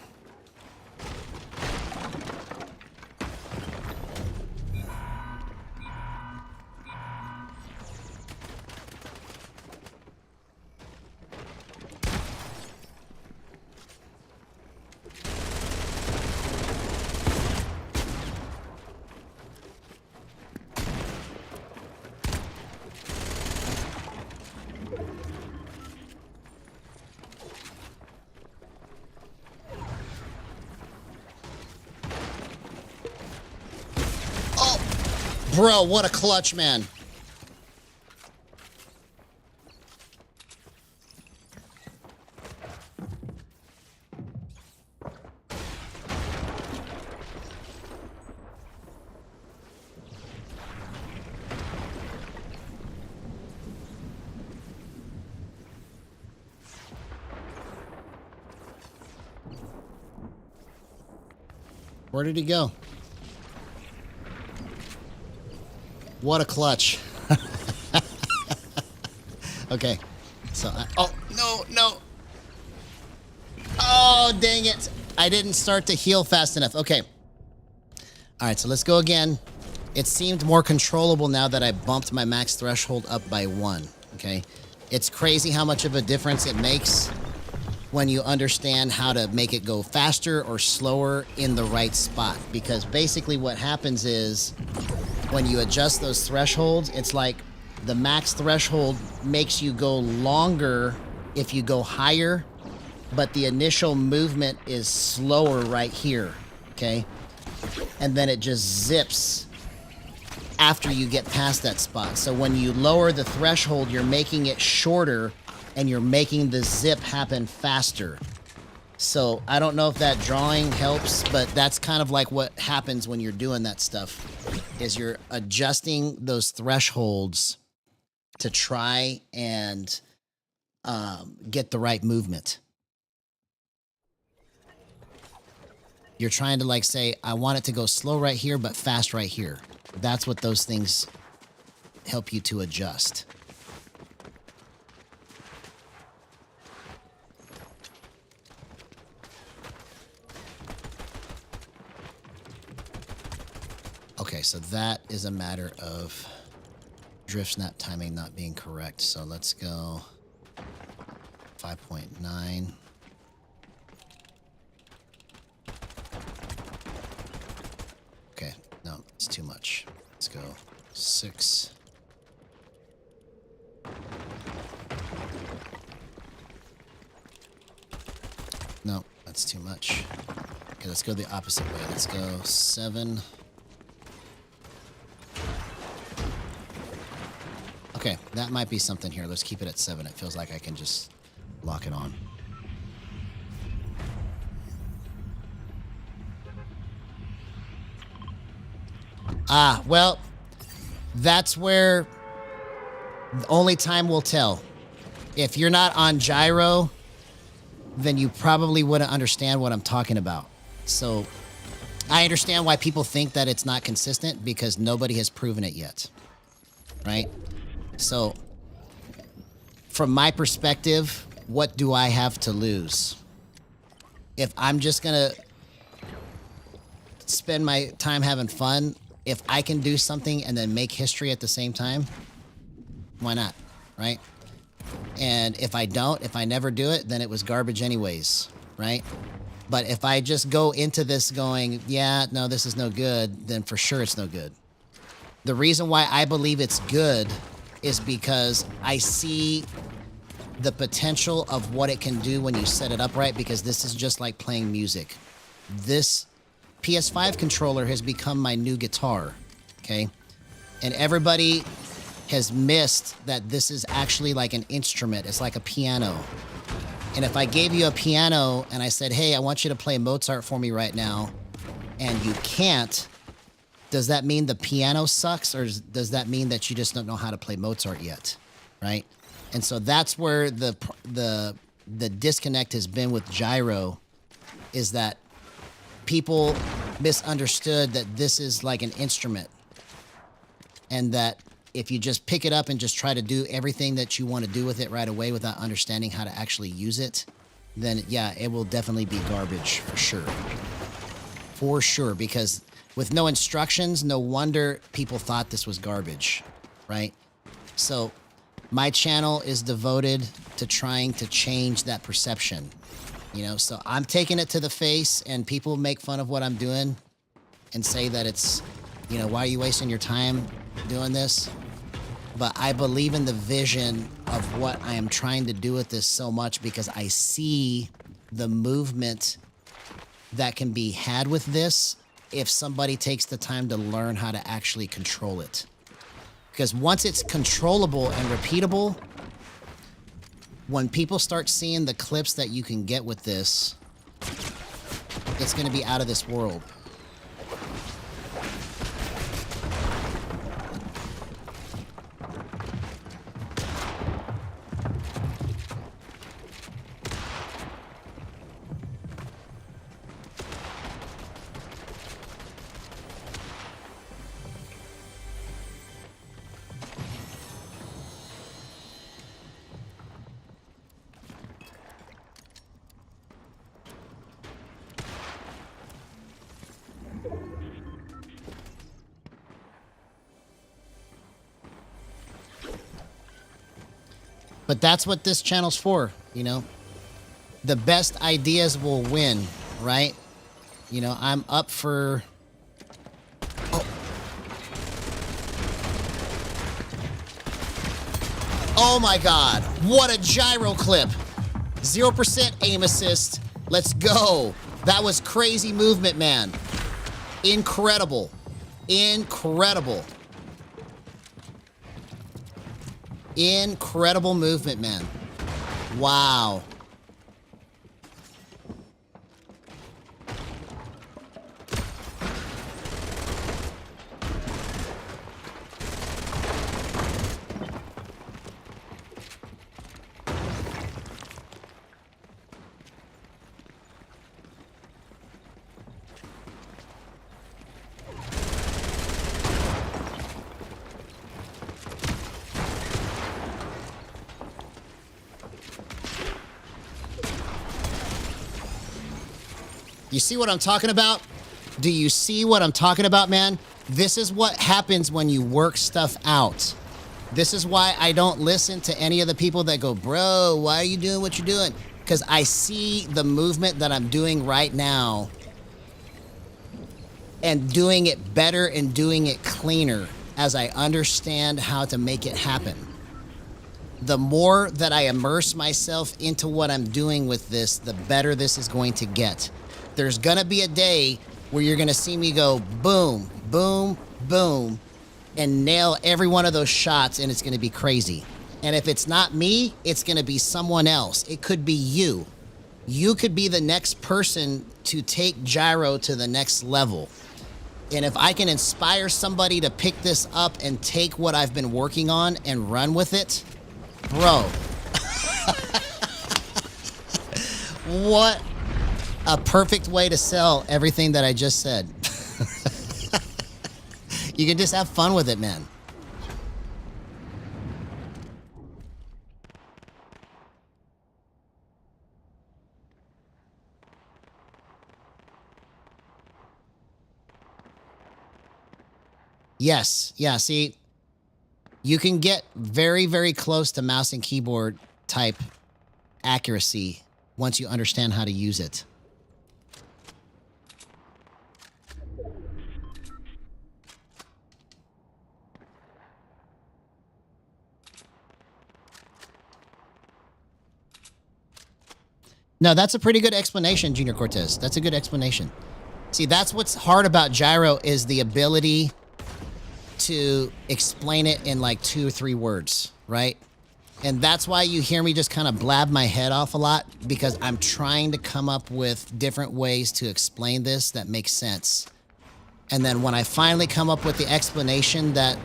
Bro, what a clutch, man. Where did he go? What a clutch. Okay. So, oh, no. Oh, dang it. I didn't start to heal fast enough. Okay. All right, so let's go again. It seemed more controllable now that I bumped my max threshold up by 1. Okay. It's crazy how much of a difference it makes when you understand how to make it go faster or slower in the right spot. Because basically what happens is, when you adjust those thresholds, it's like the max threshold makes you go longer if you go higher, but the initial movement is slower right here, okay? And then it just zips after you get past that spot. So when you lower the threshold, you're making it shorter and you're making the zip happen faster. So I don't know if that drawing helps, but that's kind of like what happens when you're doing that stuff, is you're adjusting those thresholds to try and get the right movement. You're trying to like say, I want it to go slow right here, but fast right here. That's what those things help you to adjust. Okay, so that is a matter of drift snap timing not being correct. So let's go 5.9. Okay, no, it's too much. Let's go 6. No, that's too much. Okay, let's go the opposite way. Let's go 7. Okay, that might be something here. Let's keep it at 7. It feels like I can just lock it on. Well, that's where only time will tell. If you're not on gyro, then you probably wouldn't understand what I'm talking about. So I understand why people think that it's not consistent because nobody has proven it yet, right? So from my perspective, what do I have to lose? If I'm just going to spend my time having fun, if I can do something and then make history at the same time, why not, right? And if I don't, if I never do it, then it was garbage anyways, right? But if I just go into this going, yeah, no, this is no good, then for sure it's no good. The reason why I believe it's good is because I see the potential of what it can do when you set it up right, because this is just like playing music. This PS5 controller has become my new guitar, okay? And everybody has missed that this is actually like an instrument. It's like a piano. And if I gave you a piano and I said, hey, I want you to play Mozart for me right now, and you can't, does that mean the piano sucks, or does that mean that you just don't know how to play Mozart yet, right? And so that's where the disconnect has been with gyro, is that people misunderstood that this is like an instrument, and that if you just pick it up and just try to do everything that you want to do with it right away without understanding how to actually use it, then yeah, it will definitely be garbage for sure. For sure, because with no instructions, no wonder people thought this was garbage, right? So my channel is devoted to trying to change that perception, you know? So I'm taking it to the face, and people make fun of what I'm doing and say that it's, you know, why are you wasting your time doing this? But I believe in the vision of what I am trying to do with this so much, because I see the movement that can be had with this if somebody takes the time to learn how to actually control it. Because once it's controllable and repeatable, when people start seeing the clips that you can get with this, it's going to be out of this world. But that's what this channel's for, you know? The best ideas will win, right? You know, I'm up for... Oh. Oh my God, what a gyro clip. 0% aim assist, let's go. That was crazy movement, man. Incredible, incredible. Incredible movement, man. Wow. You see what I'm talking about? Do you see what I'm talking about, man? This is what happens when you work stuff out. This is why I don't listen to any of the people that go, bro, why are you doing what you're doing? Because I see the movement that I'm doing right now and doing it better and doing it cleaner as I understand how to make it happen. The more that I immerse myself into what I'm doing with this, the better this is going to get. There's going to be a day where you're going to see me go boom, boom, boom, and nail every one of those shots, and it's going to be crazy. And if it's not me, it's going to be someone else. It could be you. You could be the next person to take gyro to the next level. And if I can inspire somebody to pick this up and take what I've been working on and run with it, bro. What a perfect way to sell everything that I just said. You can just have fun with it, man. Yes. Yeah, see, you can get very, very close to mouse and keyboard type accuracy once you understand how to use it. No, that's a pretty good explanation, Junior Cortez. That's a good explanation. See, that's what's hard about gyro is the ability to explain it in like 2 or 3 words, right? And that's why you hear me just kind of blab my head off a lot, because I'm trying to come up with different ways to explain this that make sense. And then when I finally come up with the explanation that,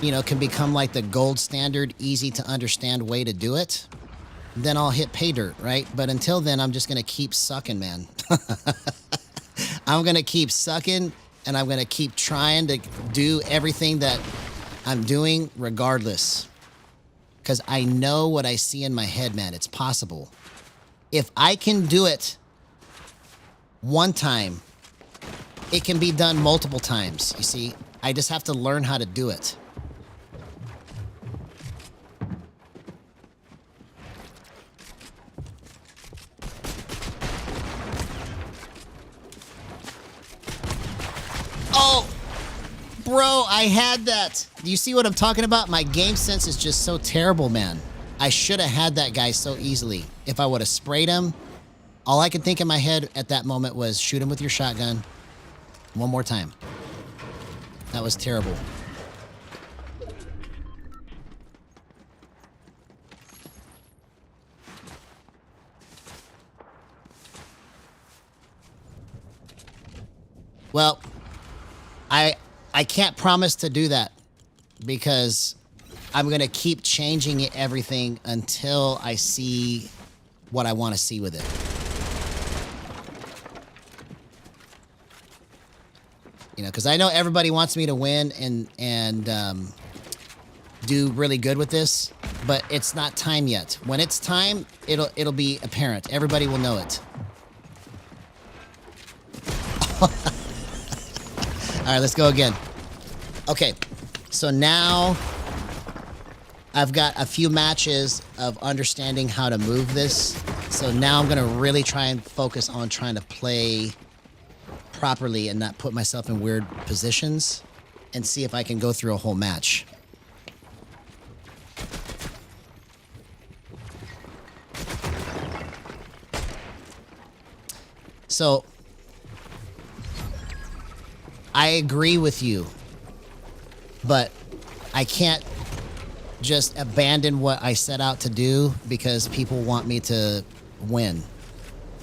you know, can become like the gold standard, easy to understand way to do it, then I'll hit pay dirt, right? But until then, I'm just going to keep sucking, man. I'm going to keep sucking, and I'm going to keep trying to do everything that I'm doing regardless. Because I know what I see in my head, man. It's possible. If I can do it one time, it can be done multiple times, you see? I just have to learn how to do it. Oh, bro, I had that. Do you see what I'm talking about? My game sense is just so terrible, man. I should have had that guy so easily. If I would have sprayed him, all I could think in my head at that moment was shoot him with your shotgun one more time. That was terrible. Well, I can't promise to do that because I'm going to keep changing everything until I see what I want to see with it. You know, because I know everybody wants me to win and do really good with this, but it's not time yet. When it's time, it'll be apparent. Everybody will know it. All right, let's go again. Okay, so now I've got a few matches of understanding how to move this. So now I'm gonna really try and focus on trying to play properly and not put myself in weird positions and see if I can go through a whole match. So I agree with you, but I can't just abandon what I set out to do because people want me to win.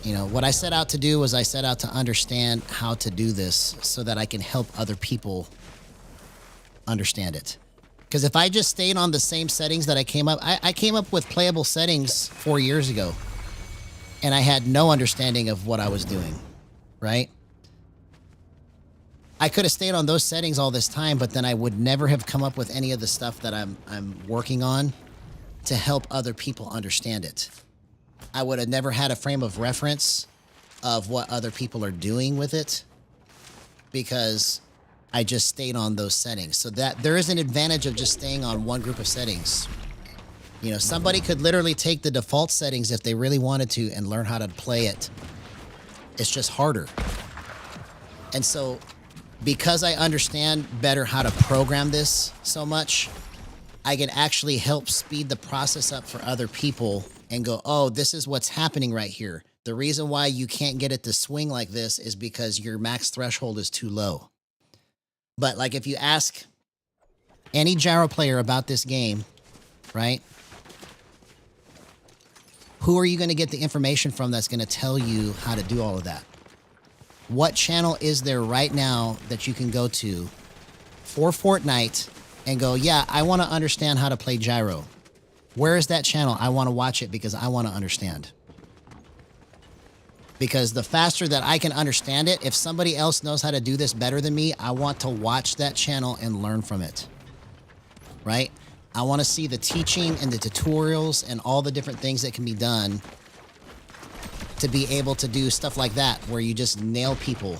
You know, what I set out to do was I set out to understand how to do this so that I can help other people understand it. Because if I just stayed on the same settings that I came up with playable settings 4 years ago, and I had no understanding of what I was doing, right? I could have stayed on those settings all this time, but then I would never have come up with any of the stuff that I'm working on to help other people understand it. I would have never had a frame of reference of what other people are doing with it because I just stayed on those settings. So that there is an advantage of just staying on one group of settings. You know, somebody could literally take the default settings if they really wanted to and learn how to play it. It's just harder. And so because I understand better how to program this so much, I can actually help speed the process up for other people and go, oh, this is what's happening right here. The reason why you can't get it to swing like this is because your max threshold is too low. But like if you ask any gyro player about this game, right? Who are you going to get the information from that's going to tell you how to do all of that? What channel is there right now that you can go to for Fortnite and go, yeah, I want to understand how to play gyro. Where is that channel? I want to watch it because I want to understand. Because the faster that I can understand it, if somebody else knows how to do this better than me, I want to watch that channel and learn from it, right? I want to see the teaching and the tutorials and all the different things that can be done to be able to do stuff like that, where you just nail people.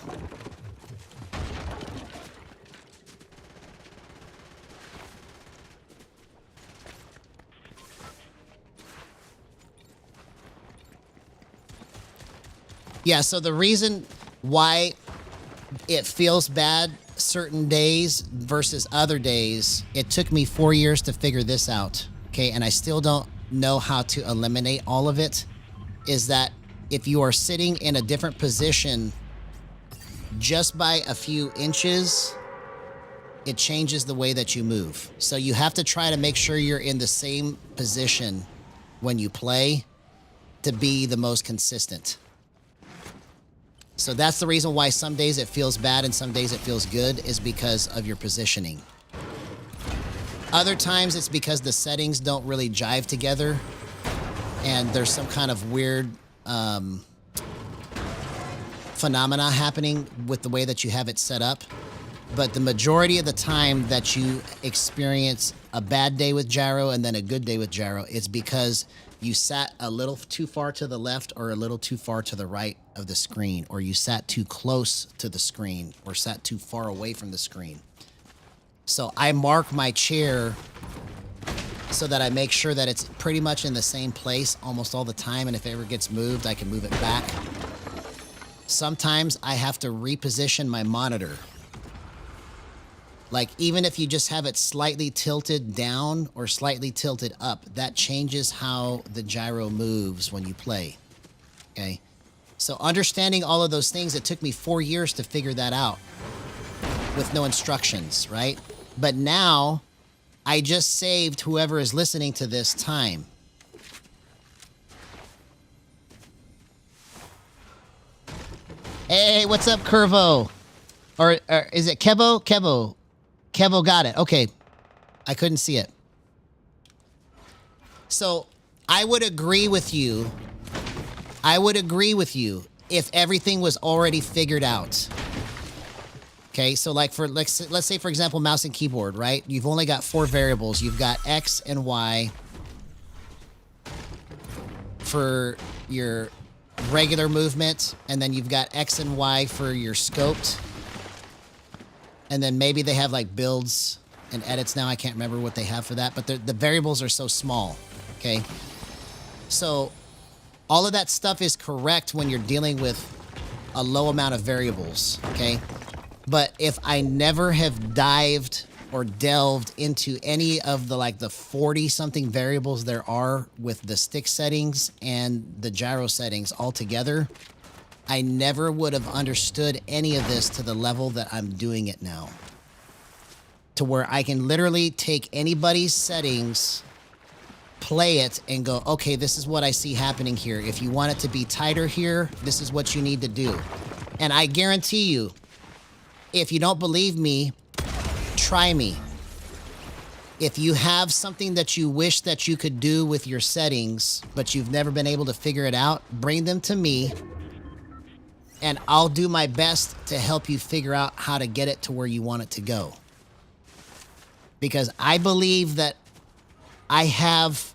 Yeah, so the reason why it feels bad certain days versus other days, it took me 4 years to figure this out, okay? And I still don't know how to eliminate all of it, is that if you are sitting in a different position just by a few inches, it changes the way that you move. So you have to try to make sure you're in the same position when you play to be the most consistent. So that's the reason why some days it feels bad and some days it feels good, is because of your positioning. Other times it's because the settings don't really jive together and there's some kind of weird phenomena happening with the way that you have it set up. But the majority of the time that you experience a bad day with gyro and then a good day with gyro, it's because you sat a little too far to the left or a little too far to the right of the screen, or you sat too close to the screen or sat too far away from the screen. So I mark my chair so that I make sure that it's pretty much in the same place almost all the time, and if it ever gets moved, I can move it back. Sometimes I have to reposition my monitor. Like, even if you just have it slightly tilted down or slightly tilted up, that changes how the gyro moves when you play, okay? So understanding all of those things, it took me 4 years to figure that out with no instructions, right? But now, I just saved whoever is listening to this time. Hey, what's up, Curvo? Or is it Kevo? Kevo. Kevo got it. Okay. I couldn't see it. So I would agree with you. I would agree with you if everything was already figured out. Okay, so like for let's say for example mouse and keyboard, right? You've only got 4 variables. You've got X and Y for your regular movement, and then you've got X and Y for your scoped. And then maybe they have like builds and edits now. I can't remember what they have for that, but the variables are so small, okay? So all of that stuff is correct when you're dealing with a low amount of variables, okay? But if I never have dived or delved into any of the like the 40-something variables there are with the stick settings and the gyro settings all together, I never would have understood any of this to the level that I'm doing it now. To where I can literally take anybody's settings, play it, and go, okay, this is what I see happening here. If you want it to be tighter here, this is what you need to do. And I guarantee you, if you don't believe me, try me. If you have something that you wish that you could do with your settings, but you've never been able to figure it out, bring them to me, and I'll do my best to help you figure out how to get it to where you want it to go. Because I believe that I have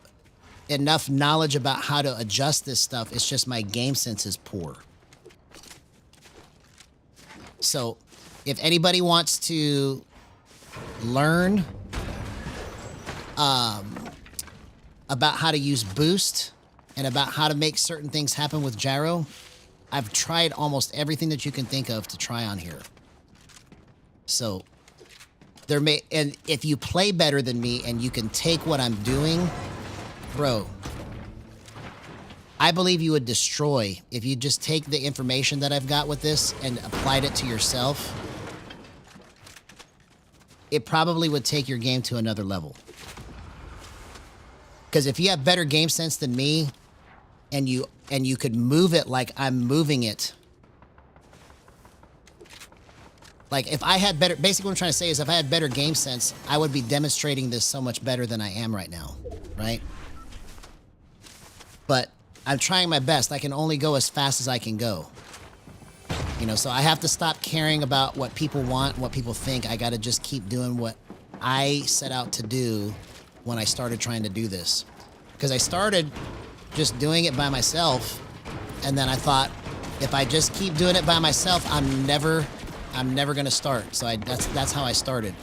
enough knowledge about how to adjust this stuff. It's just my game sense is poor. So if anybody wants to learn about how to use boost and about how to make certain things happen with gyro, I've tried almost everything that you can think of to try on here. So and if you play better than me and you can take what I'm doing, bro, I believe you would destroy if you just take the information that I've got with this and applied it to yourself. It probably would take your game to another level. Because if you have better game sense than me and you could move it like I'm moving it, like if I had better, basically what I'm trying to say is if I had better game sense, I would be demonstrating this so much better than I am right now, right? But I'm trying my best. I can only go as fast as I can go. You know, so I have to stop caring about what people want, what people think. I got to just keep doing what I set out to do when I started trying to do this. Because I started just doing it by myself, and then I thought, if I just keep doing it by myself, I'm never going to start. So that's how I started.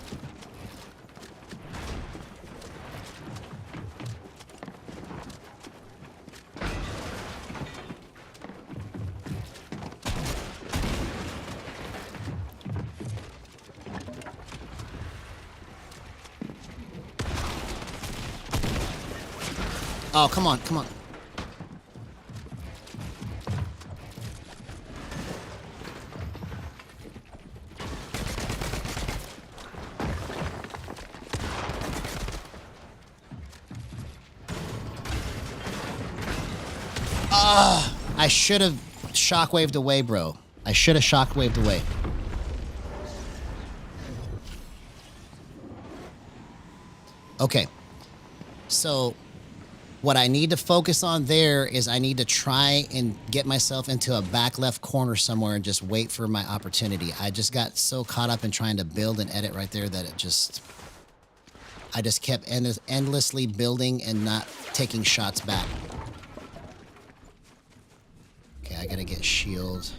Oh, come on, come on. I should have shockwaved away, bro. I should have shockwaved away. Okay. So what I need to focus on there is I need to try and get myself into a back left corner somewhere and just wait for my opportunity. I just got so caught up in trying to build and edit right there that I just kept endlessly building and not taking shots back. Okay, I gotta get shield.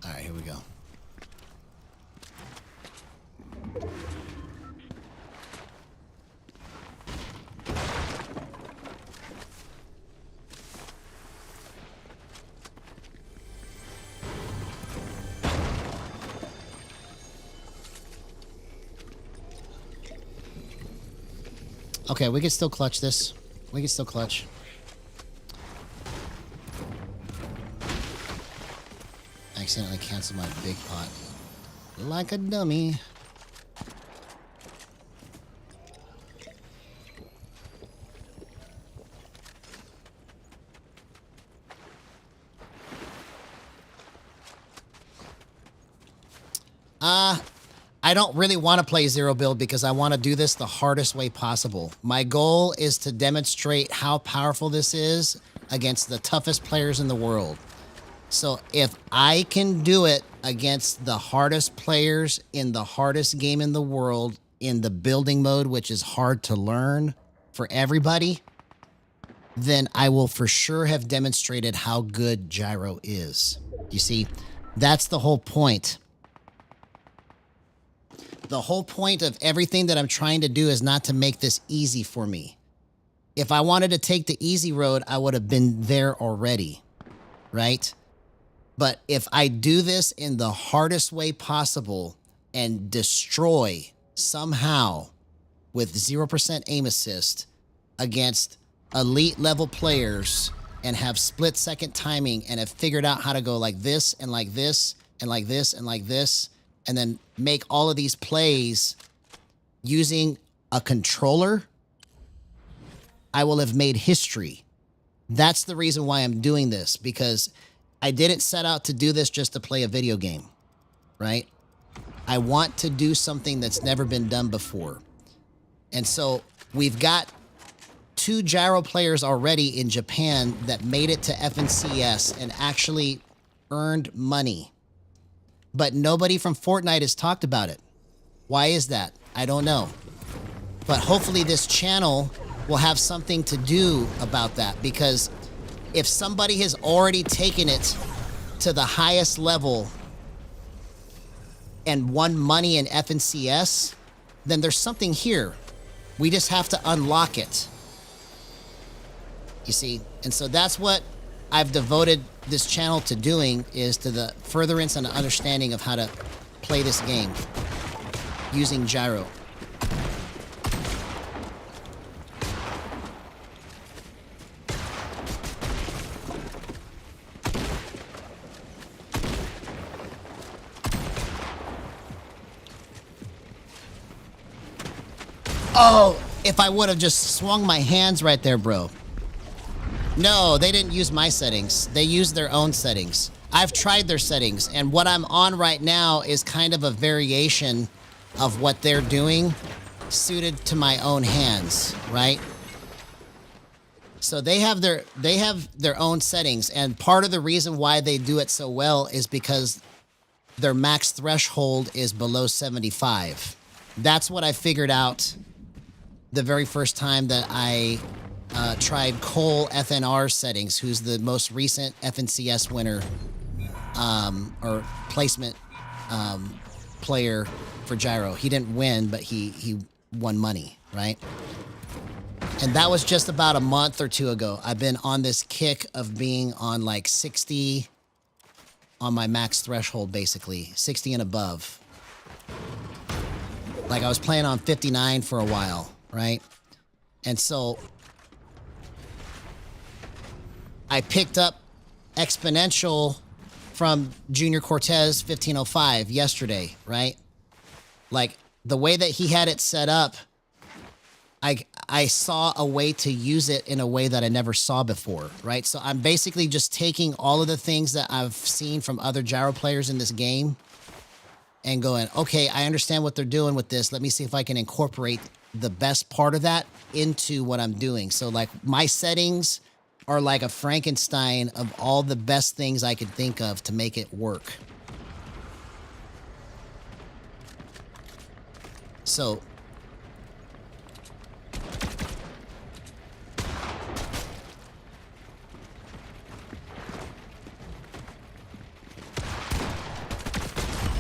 All right, here we go. Okay, we can still clutch this. We can still clutch. I accidentally canceled my big pot. Like a dummy. I don't really want to play zero build because I want to do this the hardest way possible. My goal is to demonstrate how powerful this is against the toughest players in the world. So if I can do it against the hardest players in the hardest game in the world in the building mode, which is hard to learn for everybody, then I will for sure have demonstrated how good gyro is. You see, that's the whole point. The whole point of everything that I'm trying to do is not to make this easy for me. If I wanted to take the easy road, I would have been there already, right? But if I do this in the hardest way possible and destroy somehow with 0% aim assist against elite level players and have split second timing and have figured out how to go like this and like this and like this and like this, and then make all of these plays using a controller, I will have made history. That's the reason why I'm doing this, because I didn't set out to do this just to play a video game, right? I want to do something that's never been done before. And so we've got 2 gyro players already in Japan that made it to FNCS and actually earned money. But nobody from Fortnite has talked about it. Why is that? I don't know. But hopefully this channel will have something to do about that, because if somebody has already taken it to the highest level and won money in FNCS, then there's something here. We just have to unlock it. You see? And so that's what I've devoted this channel to doing, is to the furtherance and understanding of how to play this game using gyro. Oh, if I would have just swung my hands right there, bro. No, they didn't use my settings. They used their own settings. I've tried their settings, and what I'm on right now is kind of a variation of what they're doing, suited to my own hands, right? So they have their own settings, and part of the reason why they do it so well is because their max threshold is below 75. That's what I figured out the very first time that I tried Cole FNR settings, who's the most recent FNCS winner or placement player for gyro. He didn't win, but he won money, right? And that was just about a month or two ago. I've been on this kick of being on like 60 on my max threshold, basically 60 and above. Like I was playing on 59 for a while, right? And so I picked up Exponential from Junior Cortez 1505 yesterday, right? Like the way that he had it set up, I saw a way to use it in a way that I never saw before, right? So I'm basically just taking all of the things that I've seen from other gyro players in this game and going, okay, I understand what they're doing with this. Let me see if I can incorporate the best part of that into what I'm doing. So like my settings are like a Frankenstein of all the best things I could think of to make it work. So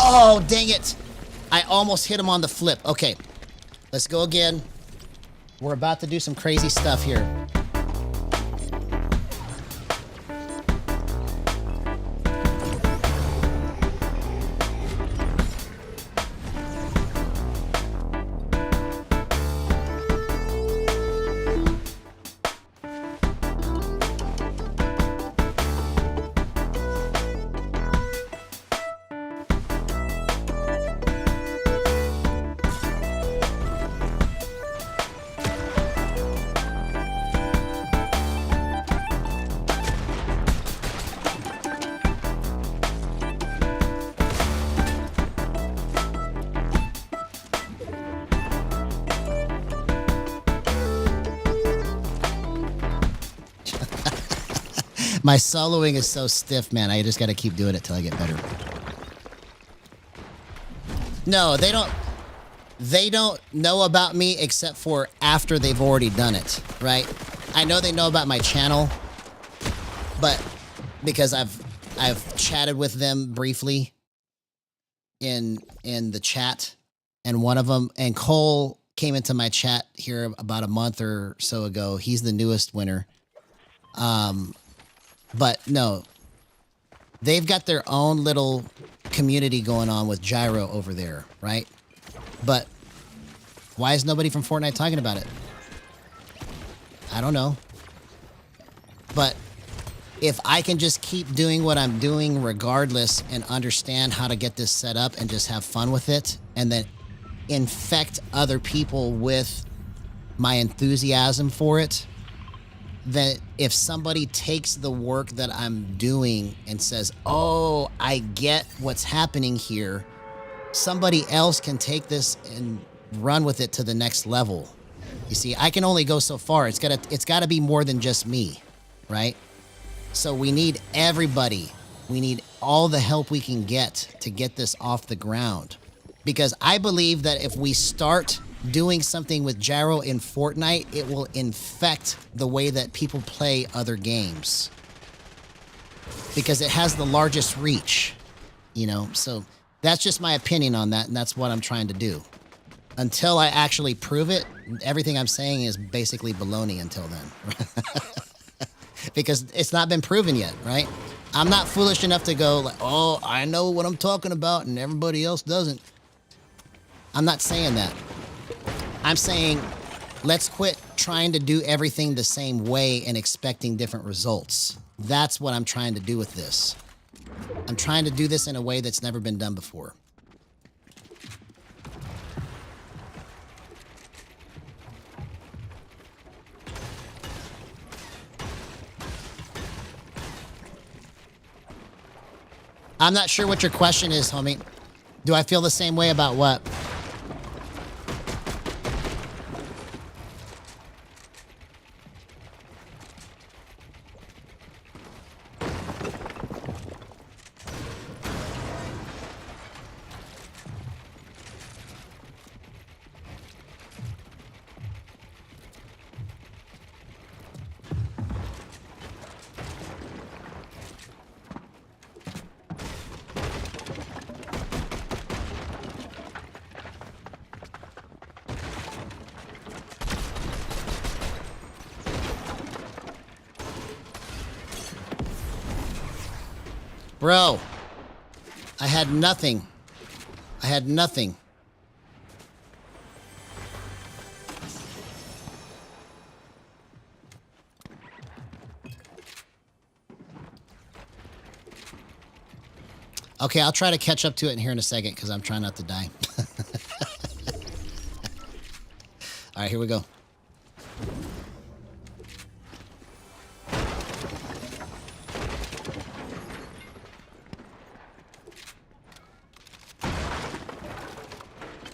oh, dang it. I almost hit him on the flip. Okay, let's go again. We're about to do some crazy stuff here. My soloing is so stiff, man. I just got to keep doing it till I get better. No, they don't know about me except for after they've already done it, right? I know they know about my channel, but because I've chatted with them briefly in the chat, and one of them, and Cole came into my chat here about a month or so ago. He's the newest winner. But no, they've got their own little community going on with gyro over there, right? But why is nobody from Fortnite talking about it? I don't know. But if I can just keep doing what I'm doing regardless and understand how to get this set up and just have fun with it, and then infect other people with my enthusiasm for it, that if somebody takes the work that I'm doing and says, oh, I get what's happening here, somebody else can take this and run with it to the next level. You see, I can only go so far. It's gotta be more than just me, right? So we need everybody. We need all the help we can get to get this off the ground. Because I believe that if we start doing something with gyro in Fortnite, it will infect the way that people play other games. Because it has the largest reach, you know? So that's just my opinion on that, and that's what I'm trying to do. Until I actually prove it, everything I'm saying is basically baloney until then. Because it's not been proven yet, right? I'm not foolish enough to go like, oh, I know what I'm talking about and everybody else doesn't. I'm not saying that. I'm saying let's quit trying to do everything the same way and expecting different results. That's what I'm trying to do with this. I'm trying to do this in a way that's never been done before. I'm not sure what your question is, homie. Do I feel the same way about what? Bro, I had nothing. I had nothing. Okay, I'll try to catch up to it in here in a second because I'm trying not to die. All right, here we go.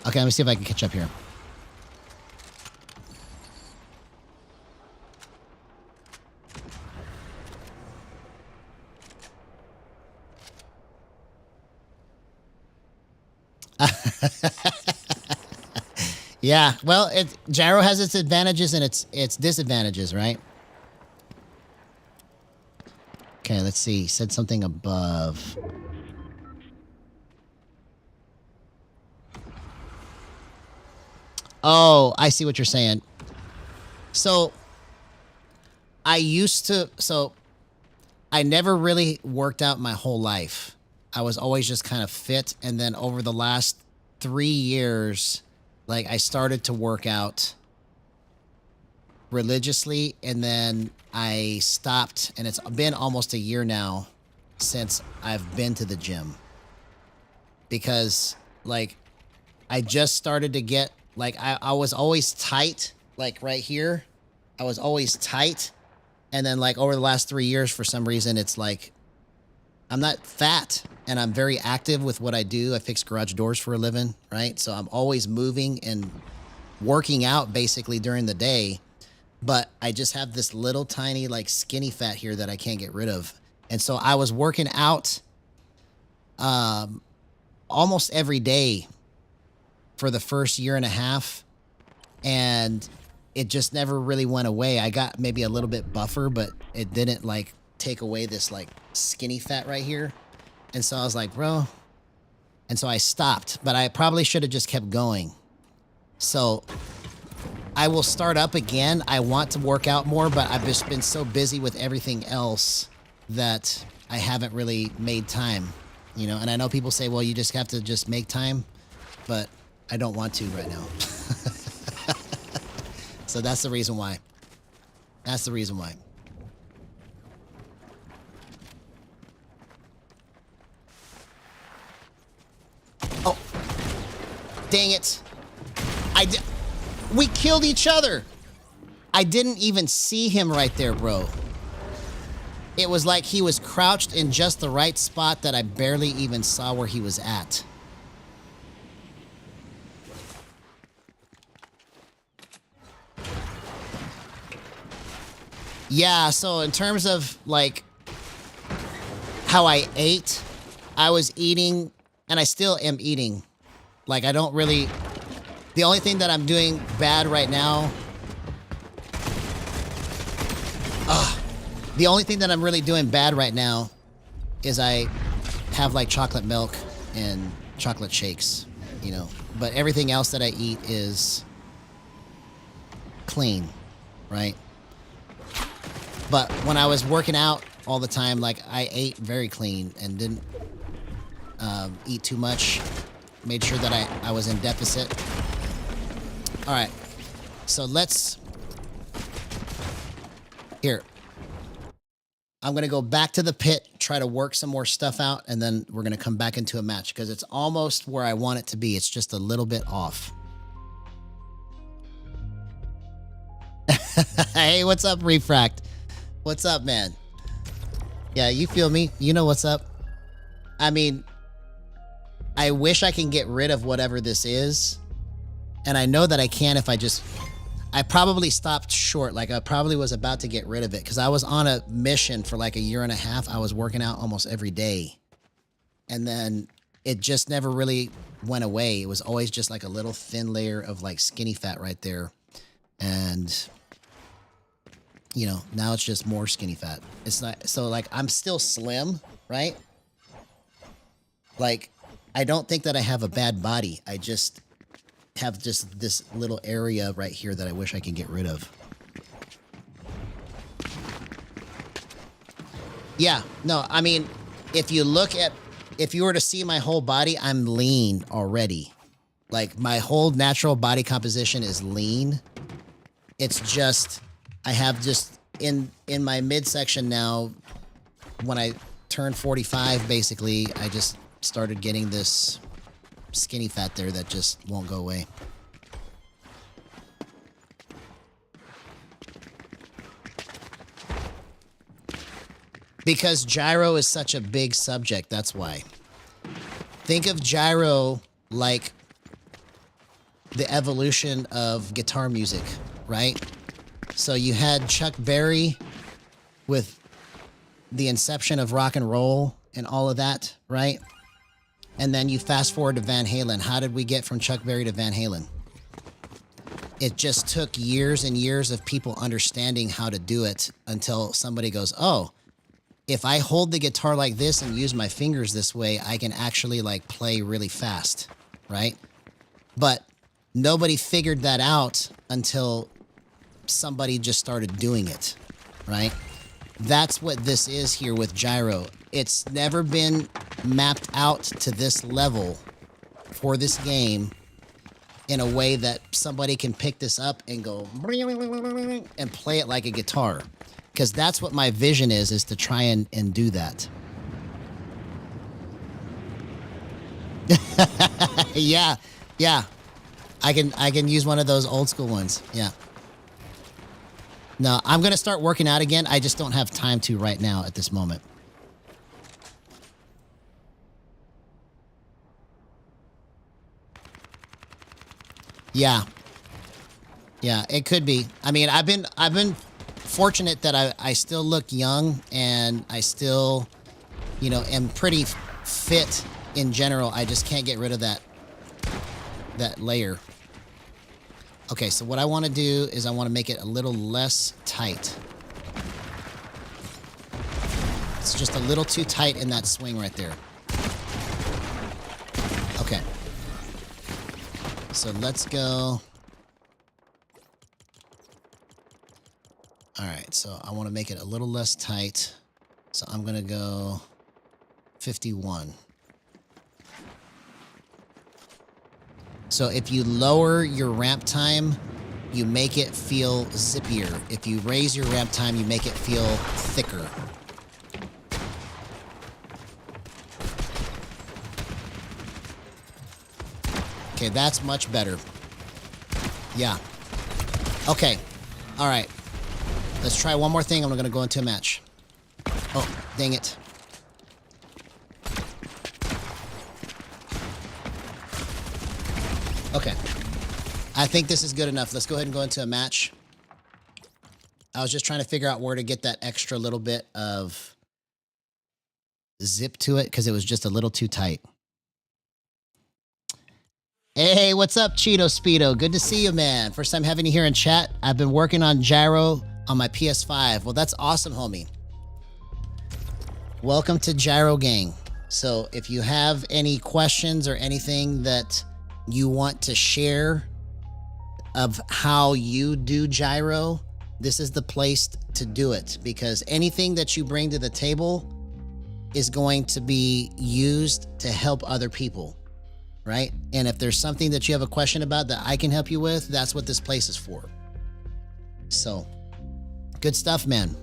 Okay, let me see if I can catch up here. Yeah, well, gyro has its advantages and its disadvantages, right? Okay, let's see. He said something above. Oh, I see what you're saying. So, I never really worked out my whole life. I was always just kind of fit. And then over the last 3 years, like I started to work out religiously and then I stopped. And it's been almost a year now since I've been to the gym. Because like I just started to get, like I was always tight, like right here. I was always tight. And then like over the last 3 years, for some reason, it's like I'm not fat and I'm very active with what I do. I fix garage doors for a living, right? So I'm always moving and working out basically during the day. But I just have this little tiny like skinny fat here that I can't get rid of. And so I was working out almost every day for the first year and a half. And it just never really went away. I got maybe a little bit buffer, but it didn't like take away this like skinny fat right here. And so I was like, bro. And so I stopped, but I probably should have just kept going. So I will start up again. I want to work out more, but I've just been so busy with everything else that I haven't really made time, you know? And I know people say, well, you just have to just make time, but I don't want to right now. So that's the reason why. That's the reason why. Oh, dang it. We killed each other. I didn't even see him right there, bro. It was like he was crouched in just the right spot that I barely even saw where he was at. Yeah, so in terms of like how I ate, I was eating, and I still am eating. Like I don't really, the only thing that I'm doing bad right now, the only thing that I'm really doing bad right now is I have like chocolate milk and chocolate shakes, you know, but everything else that I eat is clean, right? But when I was working out all the time, like I ate very clean and didn't eat too much. Made sure that I was in deficit. All right, so let's, here. I'm going to go back to the pit, try to work some more stuff out, and then we're going to come back into a match because it's almost where I want it to be. It's just a little bit off. Hey, what's up, Refract? What's up, man? Yeah, you feel me? You know what's up? I mean, I wish I can get rid of whatever this is. And I know that I can if I probably stopped short. Like I probably was about to get rid of it because I was on a mission for like a year and a half. I was working out almost every day. And then it just never really went away. It was always just like a little thin layer of like skinny fat right there. And you know, now it's just more skinny fat. It's not, so like I'm still slim, right? Like I don't think that I have a bad body. I just have just this little area right here that I wish I could get rid of. Yeah, no, I mean, if you were to see my whole body, I'm lean already. Like my whole natural body composition is lean. It's just, I have just in my midsection now, when I turned 45, basically, I just started getting this skinny fat there that just won't go away. Because gyro is such a big subject, that's why. Think of gyro like the evolution of guitar music, right? So you had Chuck Berry with the inception of rock and roll and all of that, right? And then you fast forward to Van Halen. How did we get from Chuck Berry to Van Halen? It just took years and years of people understanding how to do it until somebody goes, oh, if I hold the guitar like this and use my fingers this way, I can actually like play really fast, right? But nobody figured that out until somebody just started doing it, right? That's what this is here with gyro. It's never been mapped out to this level for this game in a way that somebody can pick this up and go and play it like a guitar. Because that's what my vision is to try and do that. Yeah, yeah. I can use one of those old school ones. Yeah. No, I'm going to start working out again. I just don't have time to right now at this moment. Yeah. Yeah, it could be. I mean, I've been fortunate that I still look young and I still, you know, am pretty fit in general. I just can't get rid of that layer. Okay, so what I want to do is I want to make it a little less tight. It's just a little too tight in that swing right there. Okay. So let's go. All right, so I want to make it a little less tight. So I'm going to go 51. So if you lower your ramp time, you make it feel zippier. If you raise your ramp time, you make it feel thicker. Okay, that's much better. Yeah. Okay. All right. Let's try one more thing. I'm going to go into a match. Oh, dang it. Okay. I think this is good enough. Let's go ahead and go into a match. I was just trying to figure out where to get that extra little bit of zip to it because it was just a little too tight. Hey, what's up, Cheeto Speedo? Good to see you, man. First time having you here in chat. I've been working on Gyro on my PS5. Well, that's awesome, homie. Welcome to Gyro Gang. So if you have any questions or anything that you want to share of how you do Gyro, this is the place to do it, because anything that you bring to the table is going to be used to help other people, right? And if there's something that you have a question about that I can help you with, that's what this place is for. So, good stuff, man.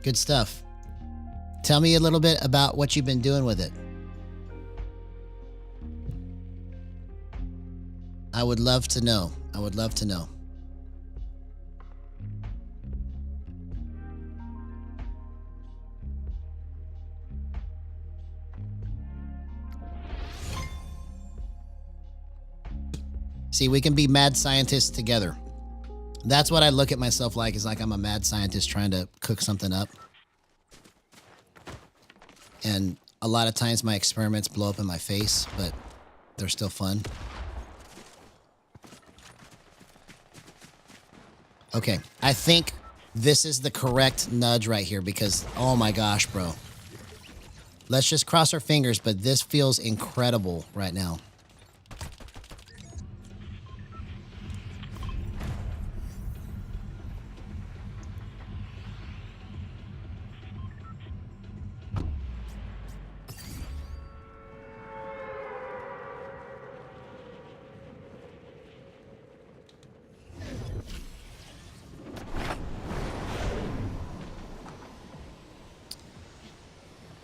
Good stuff. Tell me a little bit about what you've been doing with it. I would love to know. I would love to know. See, we can be mad scientists together. That's what I look at myself like, is like I'm a mad scientist trying to cook something up. And a lot of times my experiments blow up in my face, but they're still fun. Okay, I think this is the correct nudge right here because, oh my gosh, bro. Let's just cross our fingers, but this feels incredible right now.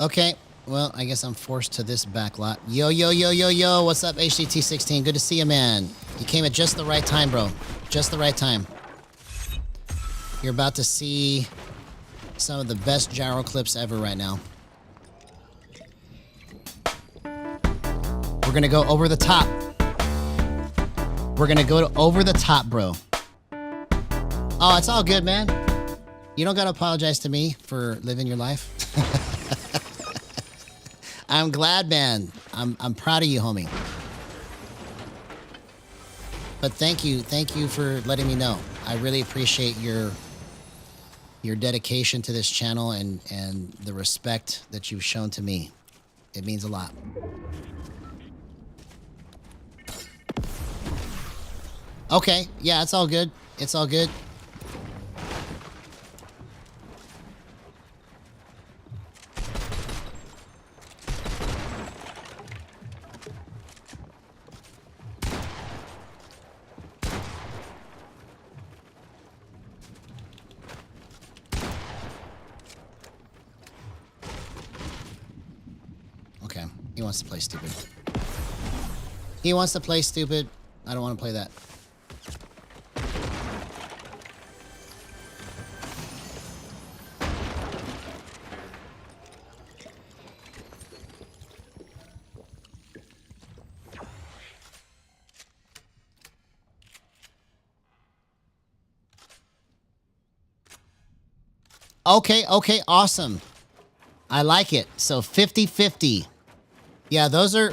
Okay, well, I guess I'm forced to this back lot. Yo, yo, yo, yo, yo, what's up, HDT16? Good to see you, man. You came at just the right time, bro. Just the right time. You're about to see some of the best gyro clips ever right now. We're gonna go over the top. We're gonna go over the top, bro. Oh, it's all good, man. You don't gotta apologize to me for living your life. I'm glad, man. I'm proud of you, homie. But thank you for letting me know. I really appreciate your dedication to this channel and the respect that you've shown to me. It means a lot. Okay, yeah, it's all good. It's all good. Okay, he wants to play stupid. He wants to play stupid. I don't want to play that. Okay, okay, awesome. I like it. So 50-50. Yeah, those are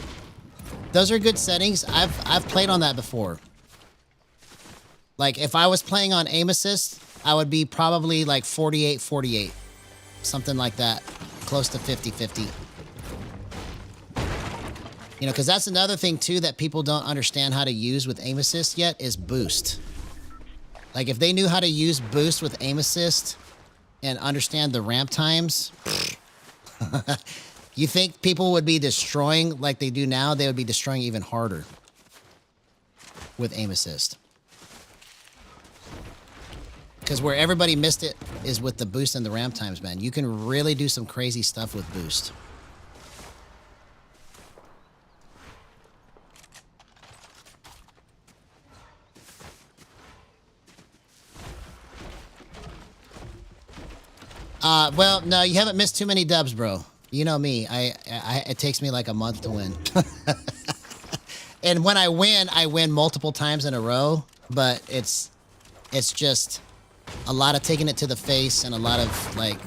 good settings. I've played on that before. Like if I was playing on aim assist, I would be probably like 48-48. Something like that. Close to 50-50. You know, because that's another thing too that people don't understand how to use with aim assist yet is boost. Like if they knew how to use boost with aim assist and understand the ramp times, you think people would be destroying like they do now? They would be destroying even harder with aim assist. Because where everybody missed it is with the boost and the ramp times, man. You can really do some crazy stuff with boost. Well, no, you haven't missed too many dubs, bro. You know me. It takes me like a month to win. And when I win multiple times in a row, but it's just, a lot of taking it to the face and a lot of like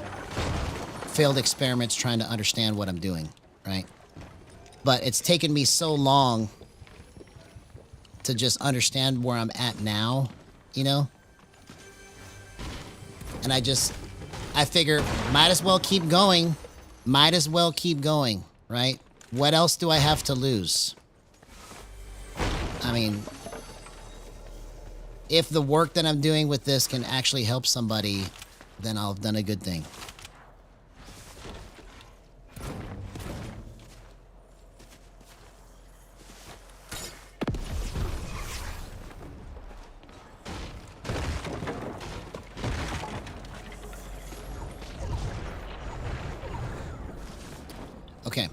failed experiments trying to understand what I'm doing, right? But it's taken me so long to just understand where I'm at now, you know? And I figure might as well keep going. Might as well keep going, right? What else do I have to lose? I mean, if the work that I'm doing with this can actually help somebody, then I'll have done a good thing. Okay.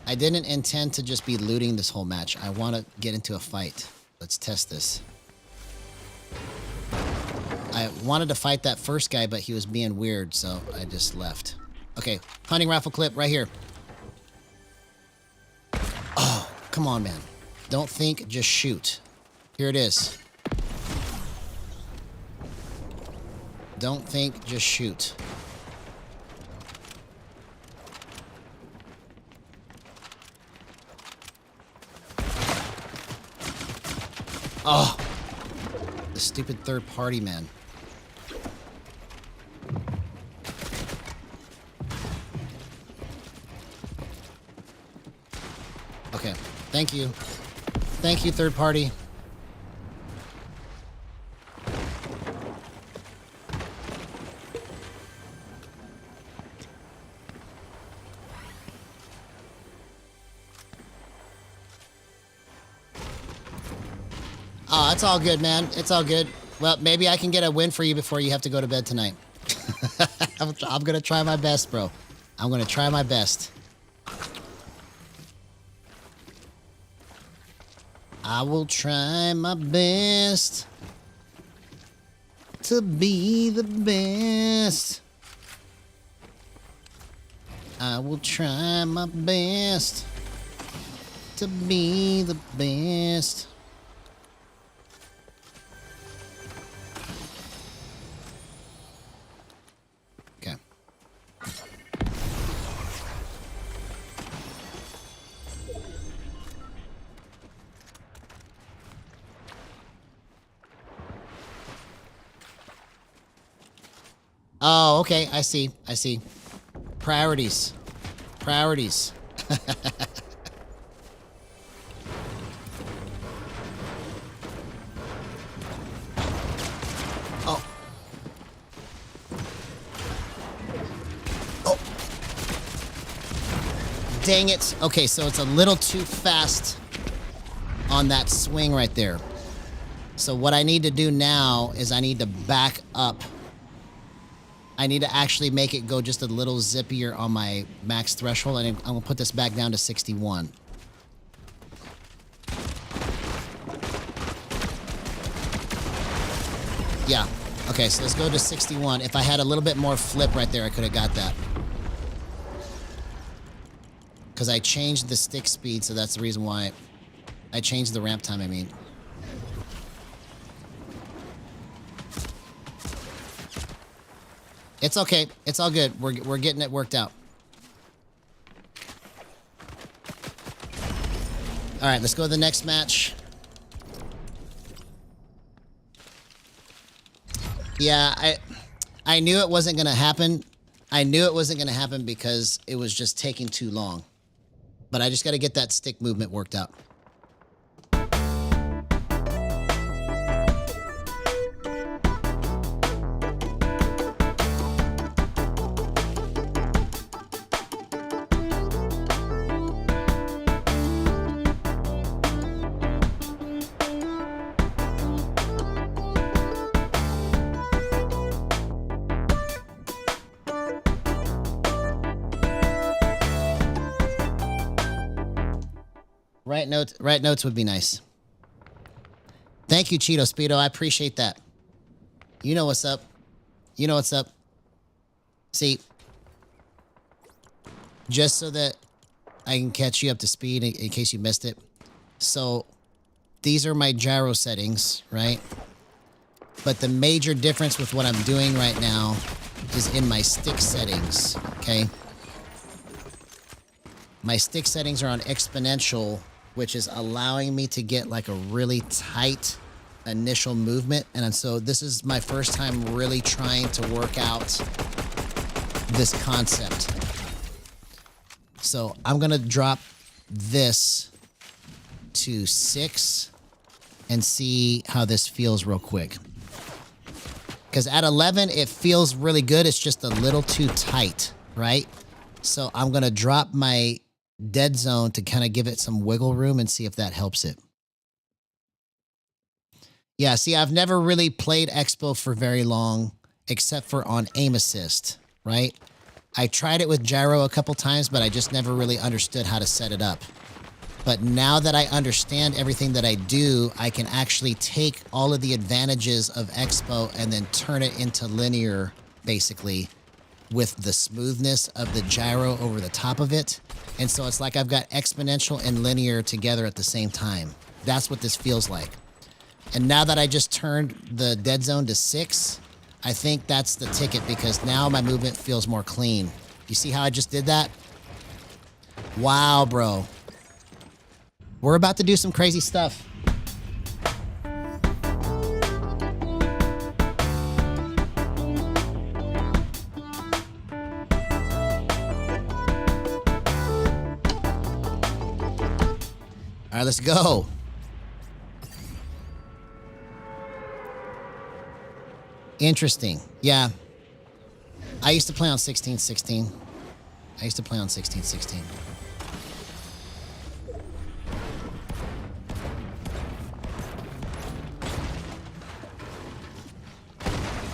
I didn't intend to just be looting this whole match. I want to get into a fight. Let's test this. I wanted to fight that first guy, but he was being weird, so I just left. Okay, hunting rifle clip right here. Oh, come on, man. Don't think, just shoot. Here it is. Don't think, just shoot. Oh, the stupid third party, man. Okay, thank you. Thank you, third party. Oh, it's all good, man. It's all good. Well, maybe I can get a win for you before you have to go to bed tonight. I'm going to try my best, bro. I'm going to try my best. I will try my best to be the best. I will try my best to be the best. Okay. Oh, okay. I see. I see. Priorities. Priorities. Oh. Oh. Dang it. Okay, so it's a little too fast on that swing right there. So what I need to do now is I need to back up. I need to actually make it go just a little zippier on my max threshold, and I'm going to put this back down to 61. Yeah. Okay, so let's go to 61. If I had a little bit more flip right there, I could have got that. Because I changed the stick speed, so that's the reason why. I changed the ramp time, I mean. It's okay. It's all good. We're getting it worked out. All right, let's go to the next match. Yeah, I knew it wasn't going to happen. I knew it wasn't going to happen because it was just taking too long. But I just got to get that stick movement worked out. Write notes would be nice. Thank you, Cheeto Speedo. I appreciate that. You know what's up. You know what's up. See, just so that I can catch you up to speed in case you missed it. So these are my gyro settings, right? But the major difference with what I'm doing right now is in my stick settings, okay? My stick settings are on exponential, which is allowing me to get like a really tight initial movement. And so this is my first time really trying to work out this concept. So I'm going to drop this to 6 and see how this feels real quick. Because at 11, it feels really good. It's just a little too tight, right? So I'm going to drop my dead zone to kind of give it some wiggle room and see if that helps it. Yeah, see, I've never really played Expo for very long, except for on aim assist, right? I tried it with gyro a couple times, but I just never really understood how to set it up. But now that I understand everything that I do, I can actually take all of the advantages of Expo and then turn it into linear, basically, with the smoothness of the gyro over the top of it. And so it's like I've got exponential and linear together at the same time. That's what this feels like. And now that I just turned the dead zone to 6, I think that's the ticket because now my movement feels more clean. You see how I just did that? Wow, bro. We're about to do some crazy stuff. All right, let's go. Interesting. Yeah. I used to play on 16-16. I used to play on 16-16.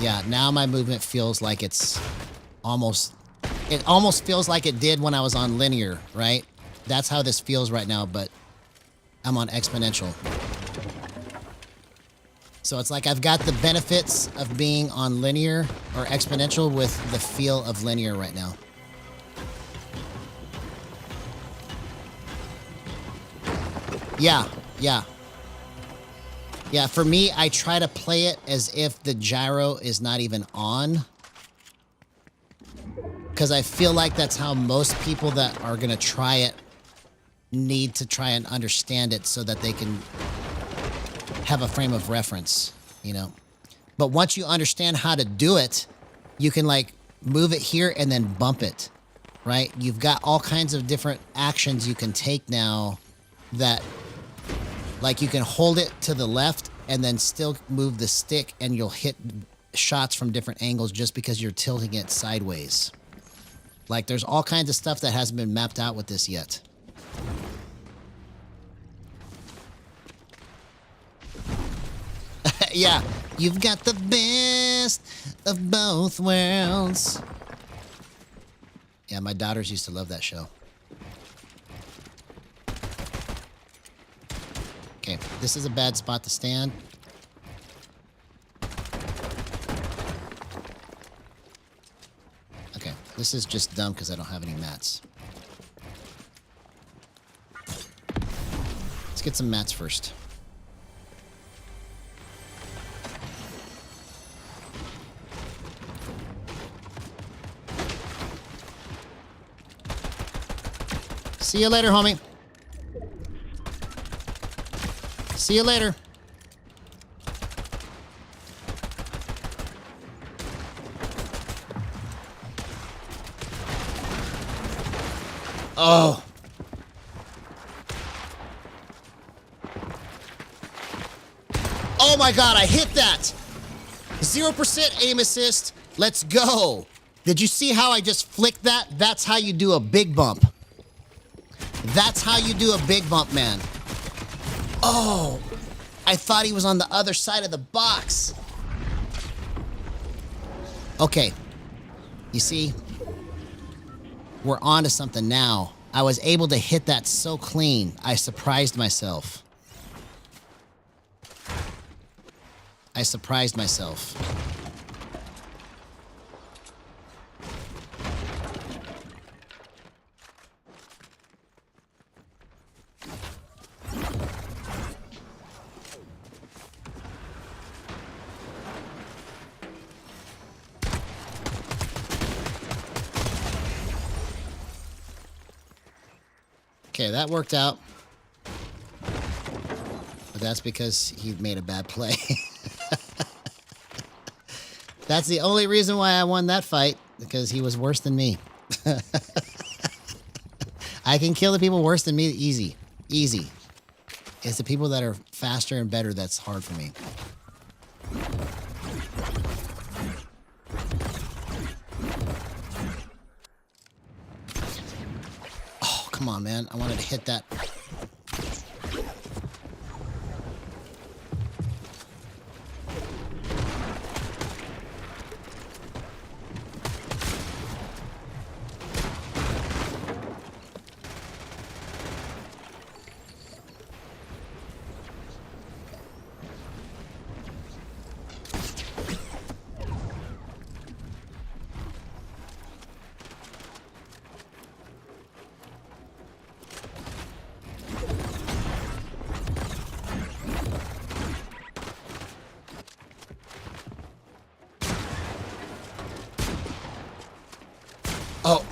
Yeah, now my movement feels like it's almost... It almost feels like it did when I was on linear, right? That's how this feels right now, but I'm on exponential. So it's like I've got the benefits of being on linear or exponential with the feel of linear right now. Yeah, yeah. Yeah, for me, I try to play it as if the gyro is not even on. Because I feel like that's how most people that are going to try it need to try and understand it so that they can have a frame of reference, you know. But once you understand how to do it, you can like move it here and then bump it, right? You've got all kinds of different actions you can take now that like you can hold it to the left and then still move the stick and you'll hit shots from different angles just because you're tilting it sideways. Like there's all kinds of stuff that hasn't been mapped out with this yet. Yeah, you've got the best of both worlds. Yeah, my daughters used to love that show. Okay, this is a bad spot to stand. Okay, this is just dumb because I don't have any mats. Let's get some mats first. See you later, homie. See you later. Oh. Oh my God, I hit that. 0% aim assist. Let's go. Did you see how I just flicked that? That's how you do a big bump. That's how you do a big bump, man. Oh, I thought he was on the other side of the box. Okay, you see, we're on to something now. I was able to hit that so clean. I surprised myself. I surprised myself. Okay, that worked out. But that's because he made a bad play. That's the only reason why I won that fight, because he was worse than me. I can kill the people worse than me easy. Easy. It's the people that are faster and better that's hard for me. Oh, come on, man. I wanted to hit that. Oh.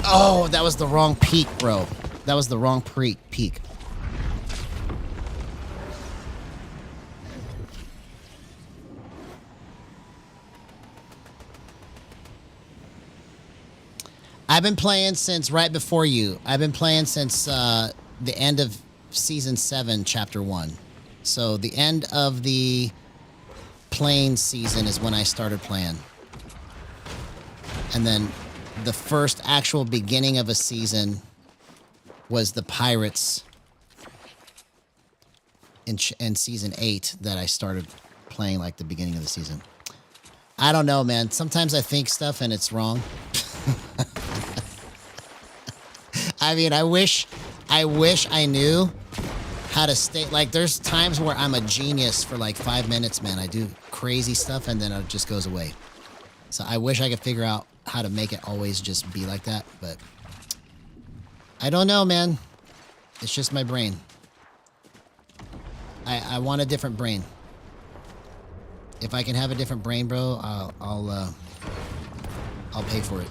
Oh, that was the wrong peak, bro. That was the wrong peak. I've been playing since right before you. I've been playing since the end of Season 7, Chapter 1. So the end of the Plains season is when I started playing. And then the first actual beginning of a season was the Pirates in Season 8 that I started playing like the beginning of the season. I don't know, man. Sometimes I think stuff and it's wrong. I mean, I wish I knew how to stay. Like, there's times where I'm a genius for like 5 minutes, man. I do crazy stuff and then it just goes away. So I wish I could figure out how to make it always just be like that, but I don't know, man. It's just my brain. I want a different brain. If I can have a different brain, bro, I'll pay for it.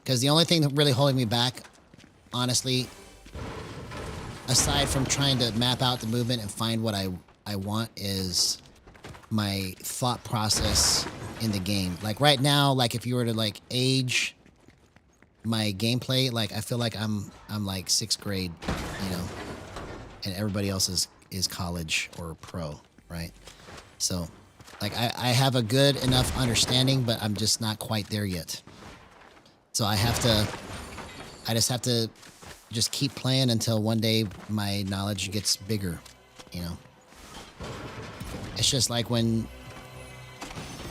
Because the only thing that really holding me back, honestly, aside from trying to map out the movement and find what I want, is my thought process in the game. Like right now, like if you were to like age my gameplay, like I feel like I'm like 6th grade, you know, and everybody else is college or pro, right? So like I have a good enough understanding, but I'm just not quite there yet. So I just have to just keep playing until one day my knowledge gets bigger, you know. It's just like when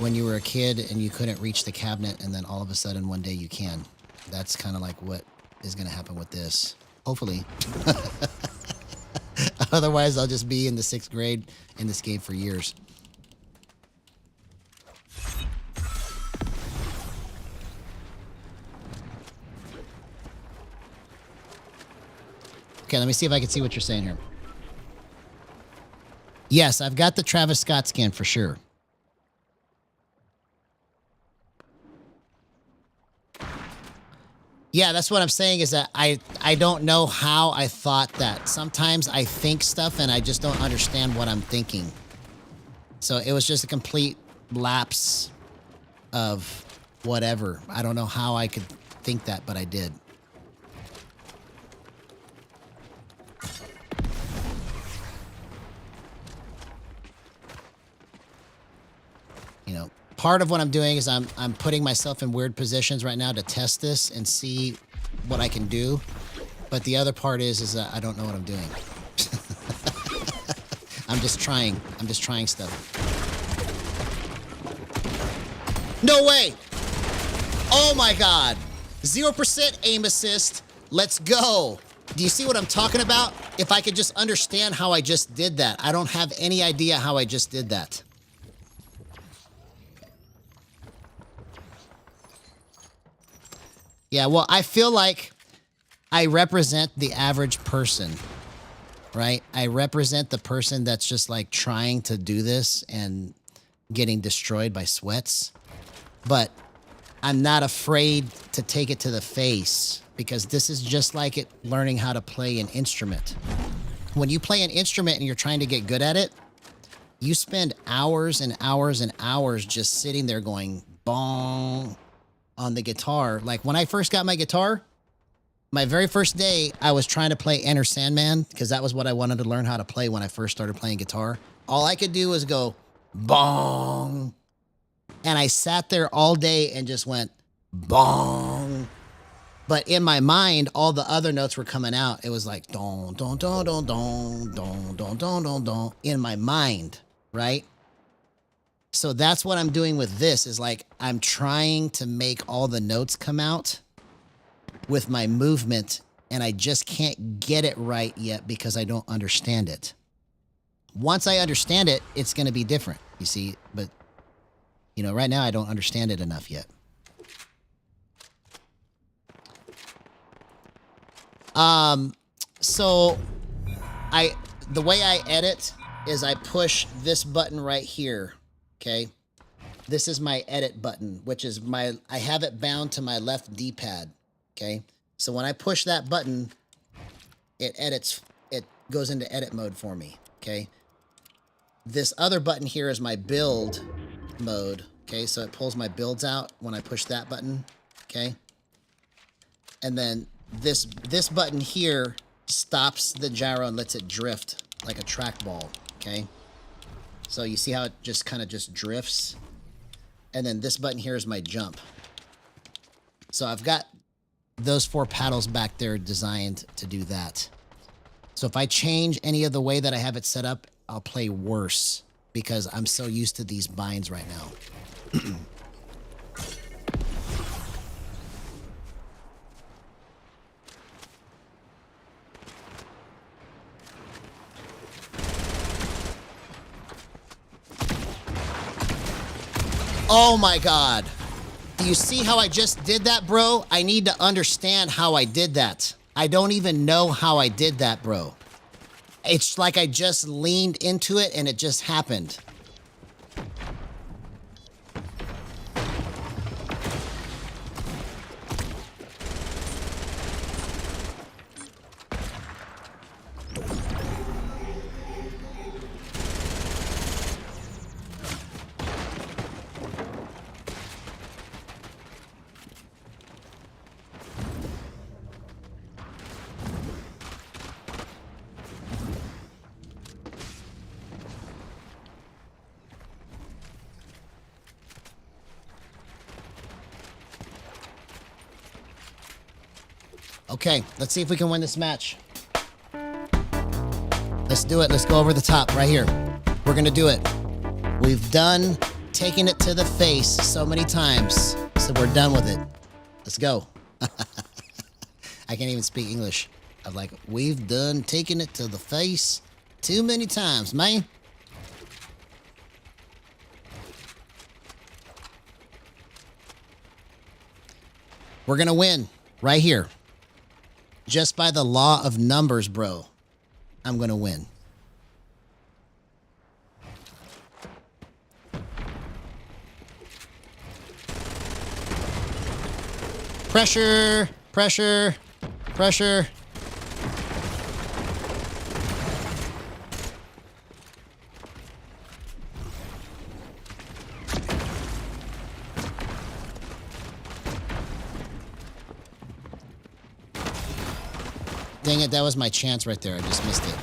you were a kid and you couldn't reach the cabinet and then all of a sudden one day you can. That's kind of like what is going to happen with this. Hopefully. Otherwise, I'll just be in the 6th grade in this game for years. Okay, let me see if I can see what you're saying here. Yes, I've got the Travis Scott skin for sure. Yeah, that's what I'm saying is that I don't know how I thought that. Sometimes I think stuff and I just don't understand what I'm thinking. So it was just a complete lapse of whatever. I don't know how I could think that, but I did. You know, part of what I'm doing is I'm putting myself in weird positions right now to test this and see what I can do. But the other part is that I don't know what I'm doing. I'm just trying stuff. No way! Oh my God! 0% aim assist. Let's go. Do you see what I'm talking about? If I could just understand how I just did that. I don't have any idea how I just did that. Yeah, well, I feel like I represent the average person, right? I represent the person that's just like trying to do this and getting destroyed by sweats. But I'm not afraid to take it to the face because this is just like it learning how to play an instrument. When you play an instrument and you're trying to get good at it, you spend hours and hours and hours just sitting there going bong on the guitar. Like when I first got my guitar, my very first day, I was trying to play Enter Sandman because that was what I wanted to learn how to play when I first started playing guitar. All I could do was go bong. And I sat there all day and just went bong. But in my mind, all the other notes were coming out. It was like don, don, don, don, don, don, don, don, don, don, in my mind, right? So that's what I'm doing with this is like I'm trying to make all the notes come out with my movement, and I just can't get it right yet because I don't understand it. Once I understand it, it's going to be different, you see? But, you know, right now I don't understand it enough yet. So the way I edit is I push this button right here, okay? This is my edit button, which is I have it bound to my left D-pad, okay? So when I push that button, it goes into edit mode for me, okay? This other button here is my build mode, okay? So it pulls my builds out when I push that button, okay? And then this button here stops the gyro and lets it drift like a trackball, okay? So you see how it just kind of just drifts? And then this button here is my jump. So I've got those 4 paddles back there designed to do that. So if I change any of the way that I have it set up, I'll play worse because I'm so used to these binds right now. Oh my God. Do you see how I just did that, bro? I need to understand how I did that. I don't even know how I did that, bro. It's like I just leaned into it and it just happened. Okay, let's see if we can win this match. Let's do it. Let's go over the top right here. We're going to do it. We've done taking it to the face so many times, so we're done with it. Let's go. I can't even speak English. I'm like, we've done taking it to the face too many times, man. We're going to win right here. Just by the law of numbers, bro. I'm going to win. Pressure, pressure, pressure. Dang it, that was my chance right there. I just missed it.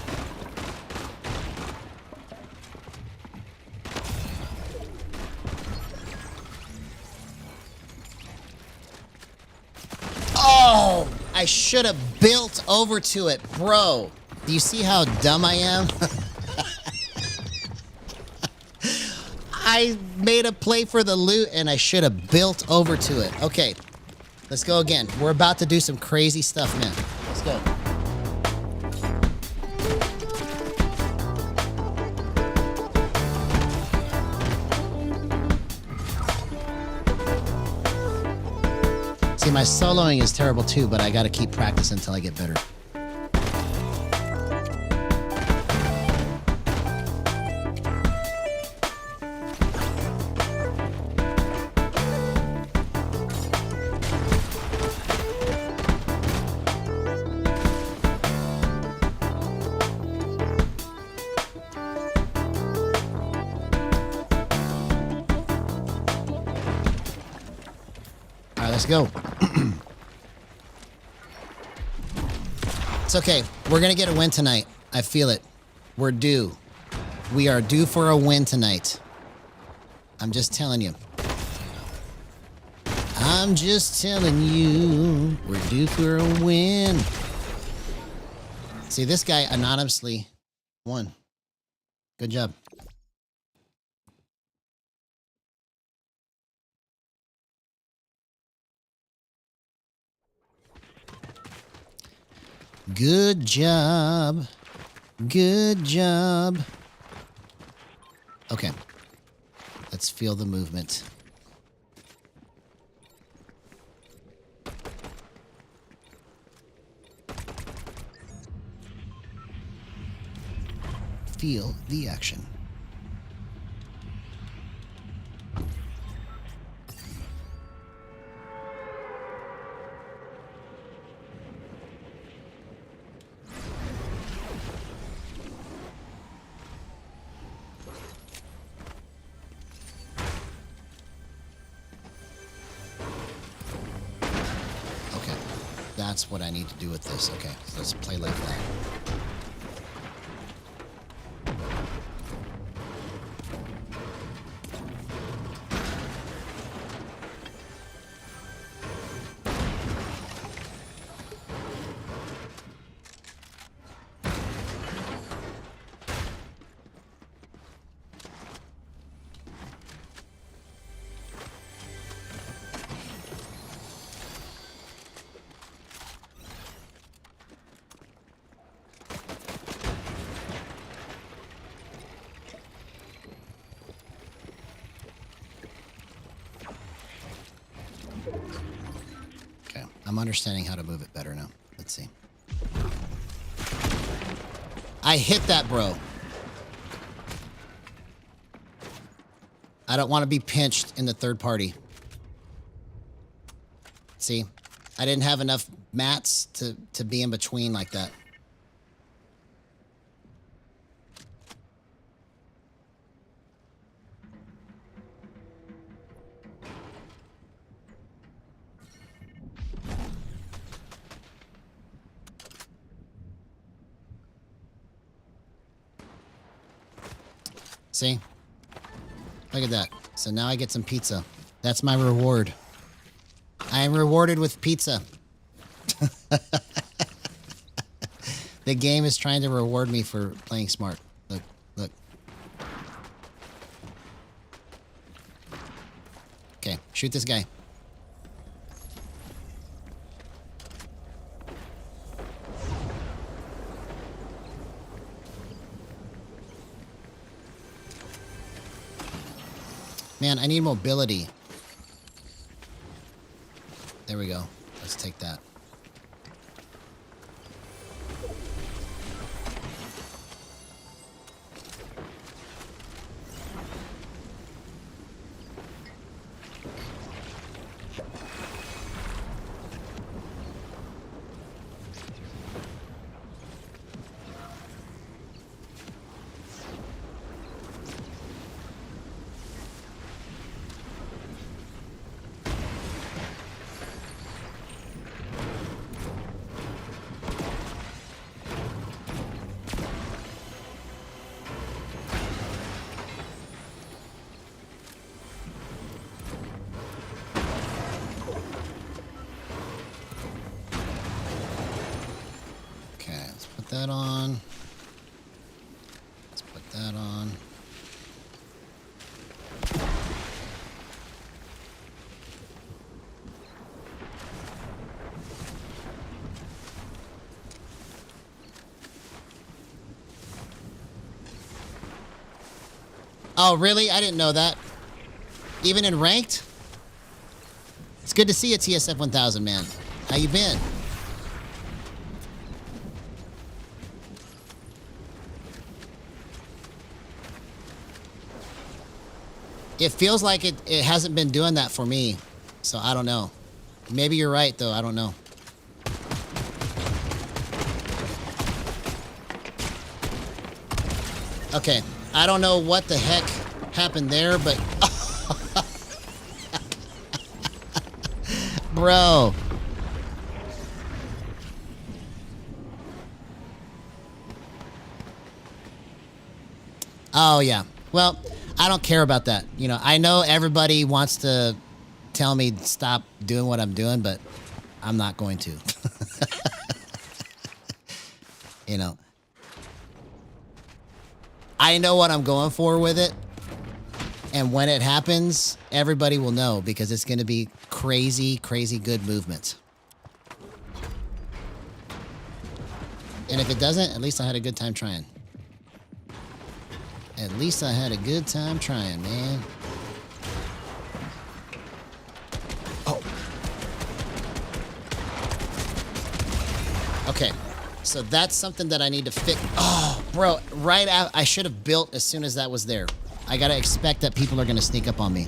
Oh, I should have built over to it, bro. Do you see how dumb I am? I made a play for the loot and I should have built over to it. Okay, let's go again. We're about to do some crazy stuff, man. Let's go. See, my soloing is terrible too, but I gotta keep practicing until I get better. Let's go. It's okay. We're going to get a win tonight. I feel it. We're due. We are due for a win tonight. I'm just telling you. I'm just telling you. We're due for a win. See, this guy anonymously won. Good job. Good job. Good job. Okay. Let's feel the movement. Feel the action. That's what I need to do with this. Okay, so let's play like that. I'm understanding how to move it better now. Let's see. I hit that, bro. I don't want to be pinched in the third party. See? I didn't have enough mats to be in between like that. See? Look at that. So now I get some pizza. That's my reward. I am rewarded with pizza. The game is trying to reward me for playing smart. Look, look. Okay, shoot this guy. Man, I need mobility. There we go. Let's take that. That on. Let's put that on. Oh, really? I didn't know that. Even in ranked? It's good to see you, TSF 1000, man. How you been? It feels like it hasn't been doing that for me. So I don't know. Maybe you're right, though. I don't know. Okay. I don't know what the heck happened there, but... Bro. Oh, yeah. Well, I don't care about that. You know, I know everybody wants to tell me stop doing what I'm doing, but I'm not going to. You know. I know what I'm going for with it. And when it happens, everybody will know because it's going to be crazy, crazy good movement. And if it doesn't, at least I had a good time trying. At least I had a good time trying, man. Oh. Okay. So that's something that I need to fix. Oh, bro, right out. I should have built as soon as that was there. I got to expect that people are going to sneak up on me.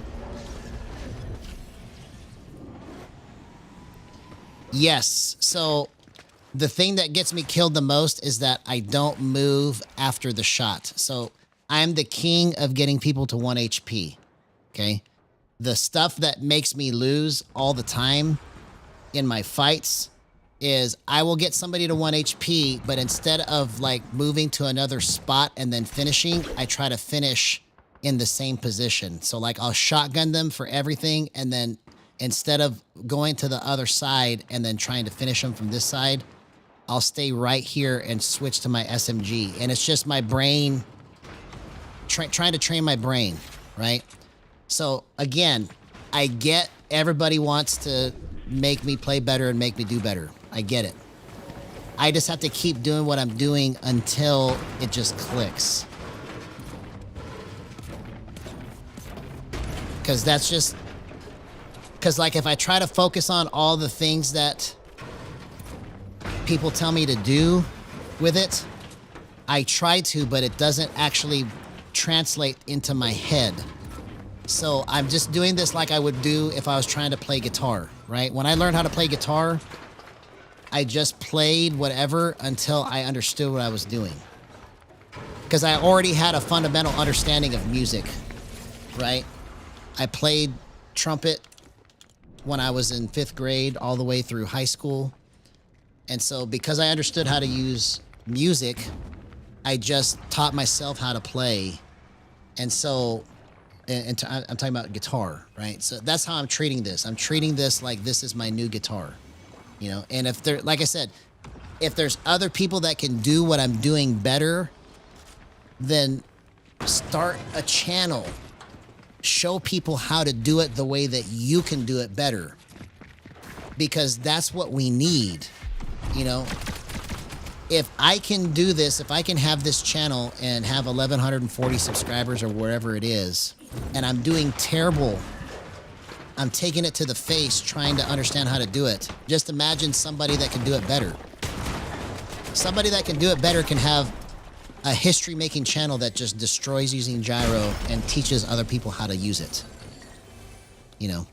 Yes. So the thing that gets me killed the most is that I don't move after the shot. So I'm the king of getting people to 1 HP. Okay. The stuff that makes me lose all the time in my fights is I will get somebody to 1 HP, but instead of like moving to another spot and then finishing, I try to finish in the same position. So like I'll shotgun them for everything, and then instead of going to the other side and then trying to finish them from this side, I'll stay right here and switch to my SMG. And it's just my brain, trying to train my brain, right? So again, I get everybody wants to make me play better and make me do better. I get it. I just have to keep doing what I'm doing until it just clicks. Because that's just... Because, like, if I try to focus on all the things that people tell me to do with it, I try to, but it doesn't actually translate into my head. So I'm just doing this like I would do if I was trying to play guitar, right? When I learned how to play guitar, I just played whatever until I understood what I was doing. Because I already had a fundamental understanding of music, right? I played trumpet when I was in 5th grade all the way through high school. And so because I understood how to use music, I just taught myself how to play. And so, I'm talking about guitar, right? So that's how I'm treating this. I'm treating this like this is my new guitar, you know? And if there, like I said, if there's other people that can do what I'm doing better, then start a channel. Show people how to do it the way that you can do it better. Because that's what we need, you know? If I can do this, if I can have this channel and have 1,140 subscribers or wherever it is, and I'm doing terrible, I'm taking it to the face trying to understand how to do it. Just imagine somebody that can do it better. Somebody that can do it better can have a history-making channel that just destroys using gyro and teaches other people how to use it. You know?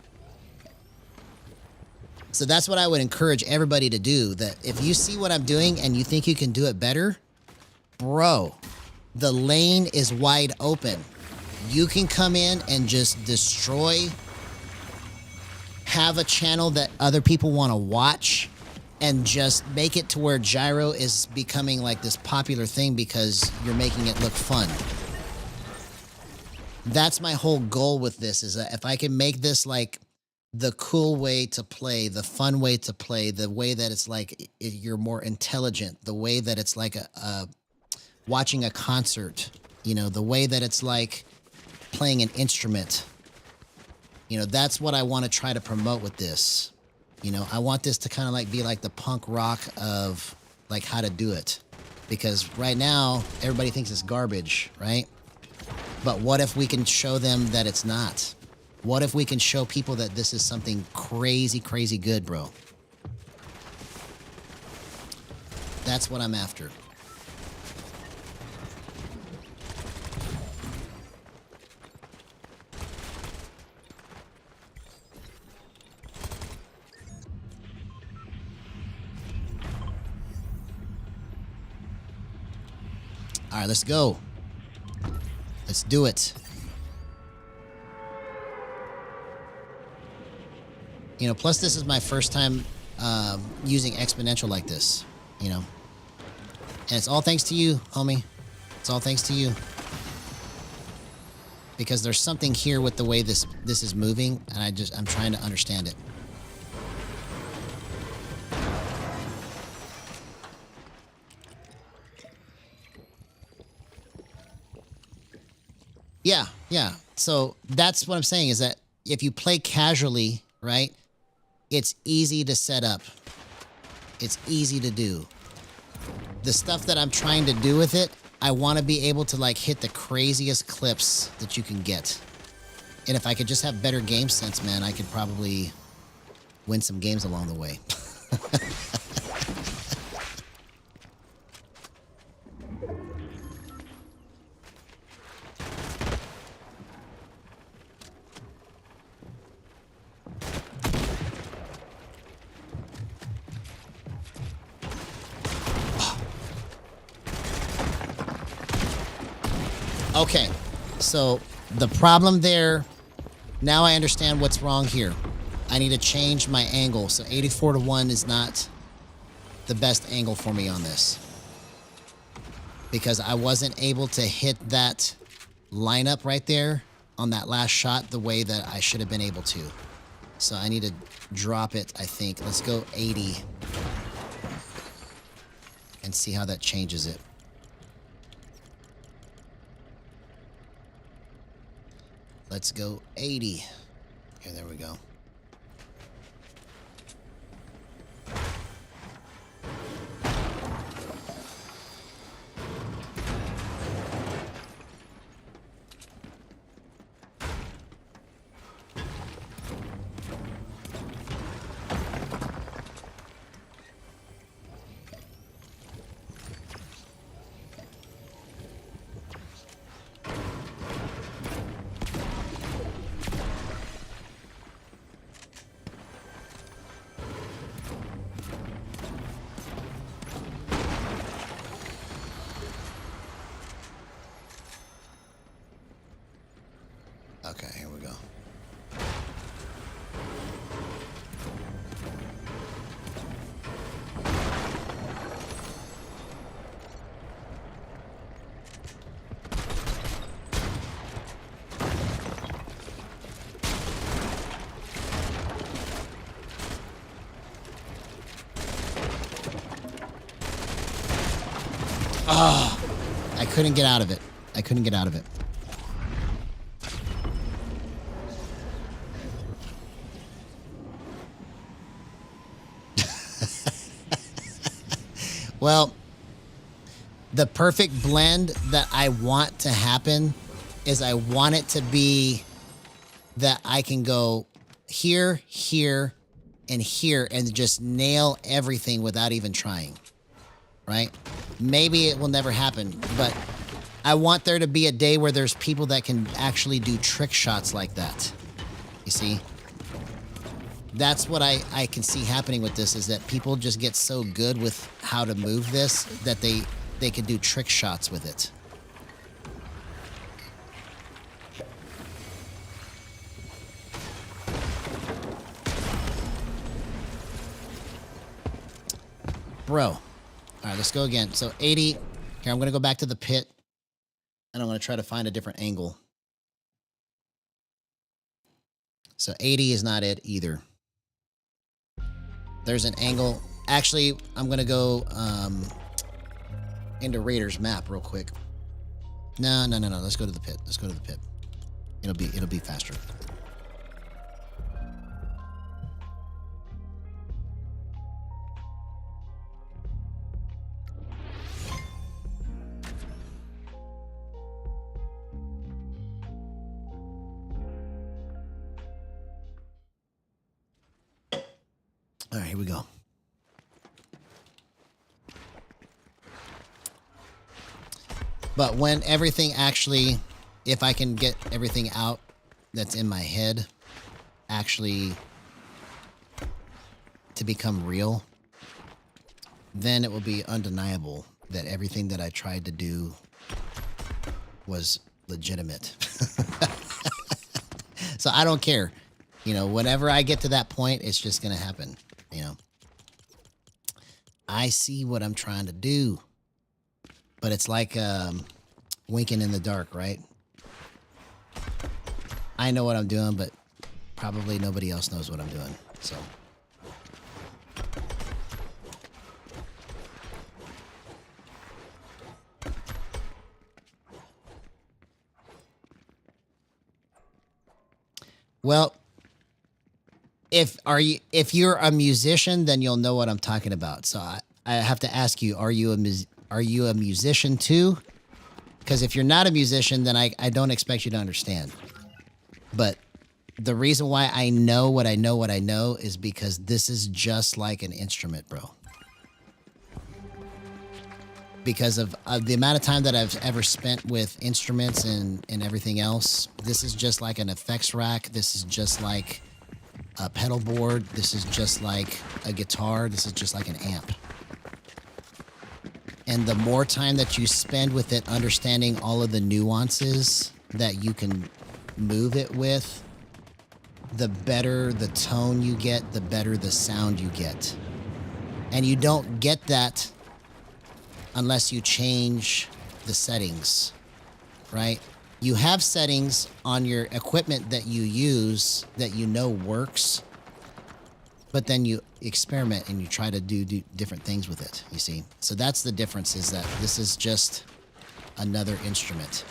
So that's what I would encourage everybody to do. That if you see what I'm doing and you think you can do it better, bro, the lane is wide open. You can come in and just destroy, have a channel that other people want to watch, and just make it to where gyro is becoming like this popular thing because you're making it look fun. That's my whole goal with this, is that if I can make this like the cool way to play, the fun way to play, the way that it's like you're more intelligent, the way that it's like watching a concert, you know, the way that it's like playing an instrument. You know, that's what I want to try to promote with this. You know, I want this to kind of like be like the punk rock of like how to do it. Because right now, everybody thinks it's garbage, right? But what if we can show them that it's not? What if we can show people that this is something crazy, crazy good, bro? That's what I'm after. All right, let's go. Let's do it. You know, plus this is my first time using Exponential like this, you know. And it's all thanks to you, homie. It's all thanks to you. Because there's something here with the way this is moving, and I'm trying to understand it. Yeah, yeah. So that's what I'm saying is that if you play casually, right, it's easy to set up. It's easy to do. The stuff that I'm trying to do with it, I want to be able to like hit the craziest clips that you can get. And if I could just have better game sense, man, I could probably win some games along the way. Okay, so the problem there, now I understand what's wrong here. I need to change my angle. So 84-1 is not the best angle for me on this. Because I wasn't able to hit that lineup right there on that last shot the way that I should have been able to. So I need to drop it, I think. Let's go 80. And see how that changes it. Let's go 80. Okay, there we go. Okay, here we go. Oh, I couldn't get out of it. I couldn't get out of it. Well, the perfect blend that I want to happen is I want it to be that I can go here, here, and here and just nail everything without even trying, right? Maybe it will never happen, but I want there to be a day where there's people that can actually do trick shots like that. You see? That's what I can see happening with this, is that people just get so good with how to move this that they can do trick shots with it. Bro. All right, let's go again. So 80. Here, I'm going to go back to the pit, and I'm going to try to find a different angle. So 80 is not it either. There's an angle. Actually, I'm going to go into Raiders map real quick. No. Let's go to the pit. Let's go to the pit. It'll be faster. All right, here we go. But when everything actually, if I can get everything out that's in my head actually to become real, then it will be undeniable that everything that I tried to do was legitimate. So I don't care. You know, whenever I get to that point, it's just going to happen. You know, I see what I'm trying to do, but it's like winking in the dark, right? I know what I'm doing, but probably nobody else knows what I'm doing. So. Well, if you're a musician, then you'll know what I'm talking about. So I have to ask you, are you a musician too? Because if you're not a musician, then I don't expect you to understand. But the reason why I know what I know is because this is just like an instrument, bro. Because of the amount of time that I've ever spent with instruments and everything else, this is just like an effects rack. This is just like a pedal board. This is just like a guitar. This is just like an amp. And the more time that you spend with it, understanding all of the nuances that you can move it with, the better the tone you get, the better the sound you get. And you don't get that unless you change the settings, right? You have settings on your equipment that you use that you know works, but then you experiment and you try to do different things with it, you see? So that's the difference, is that this is just another instrument.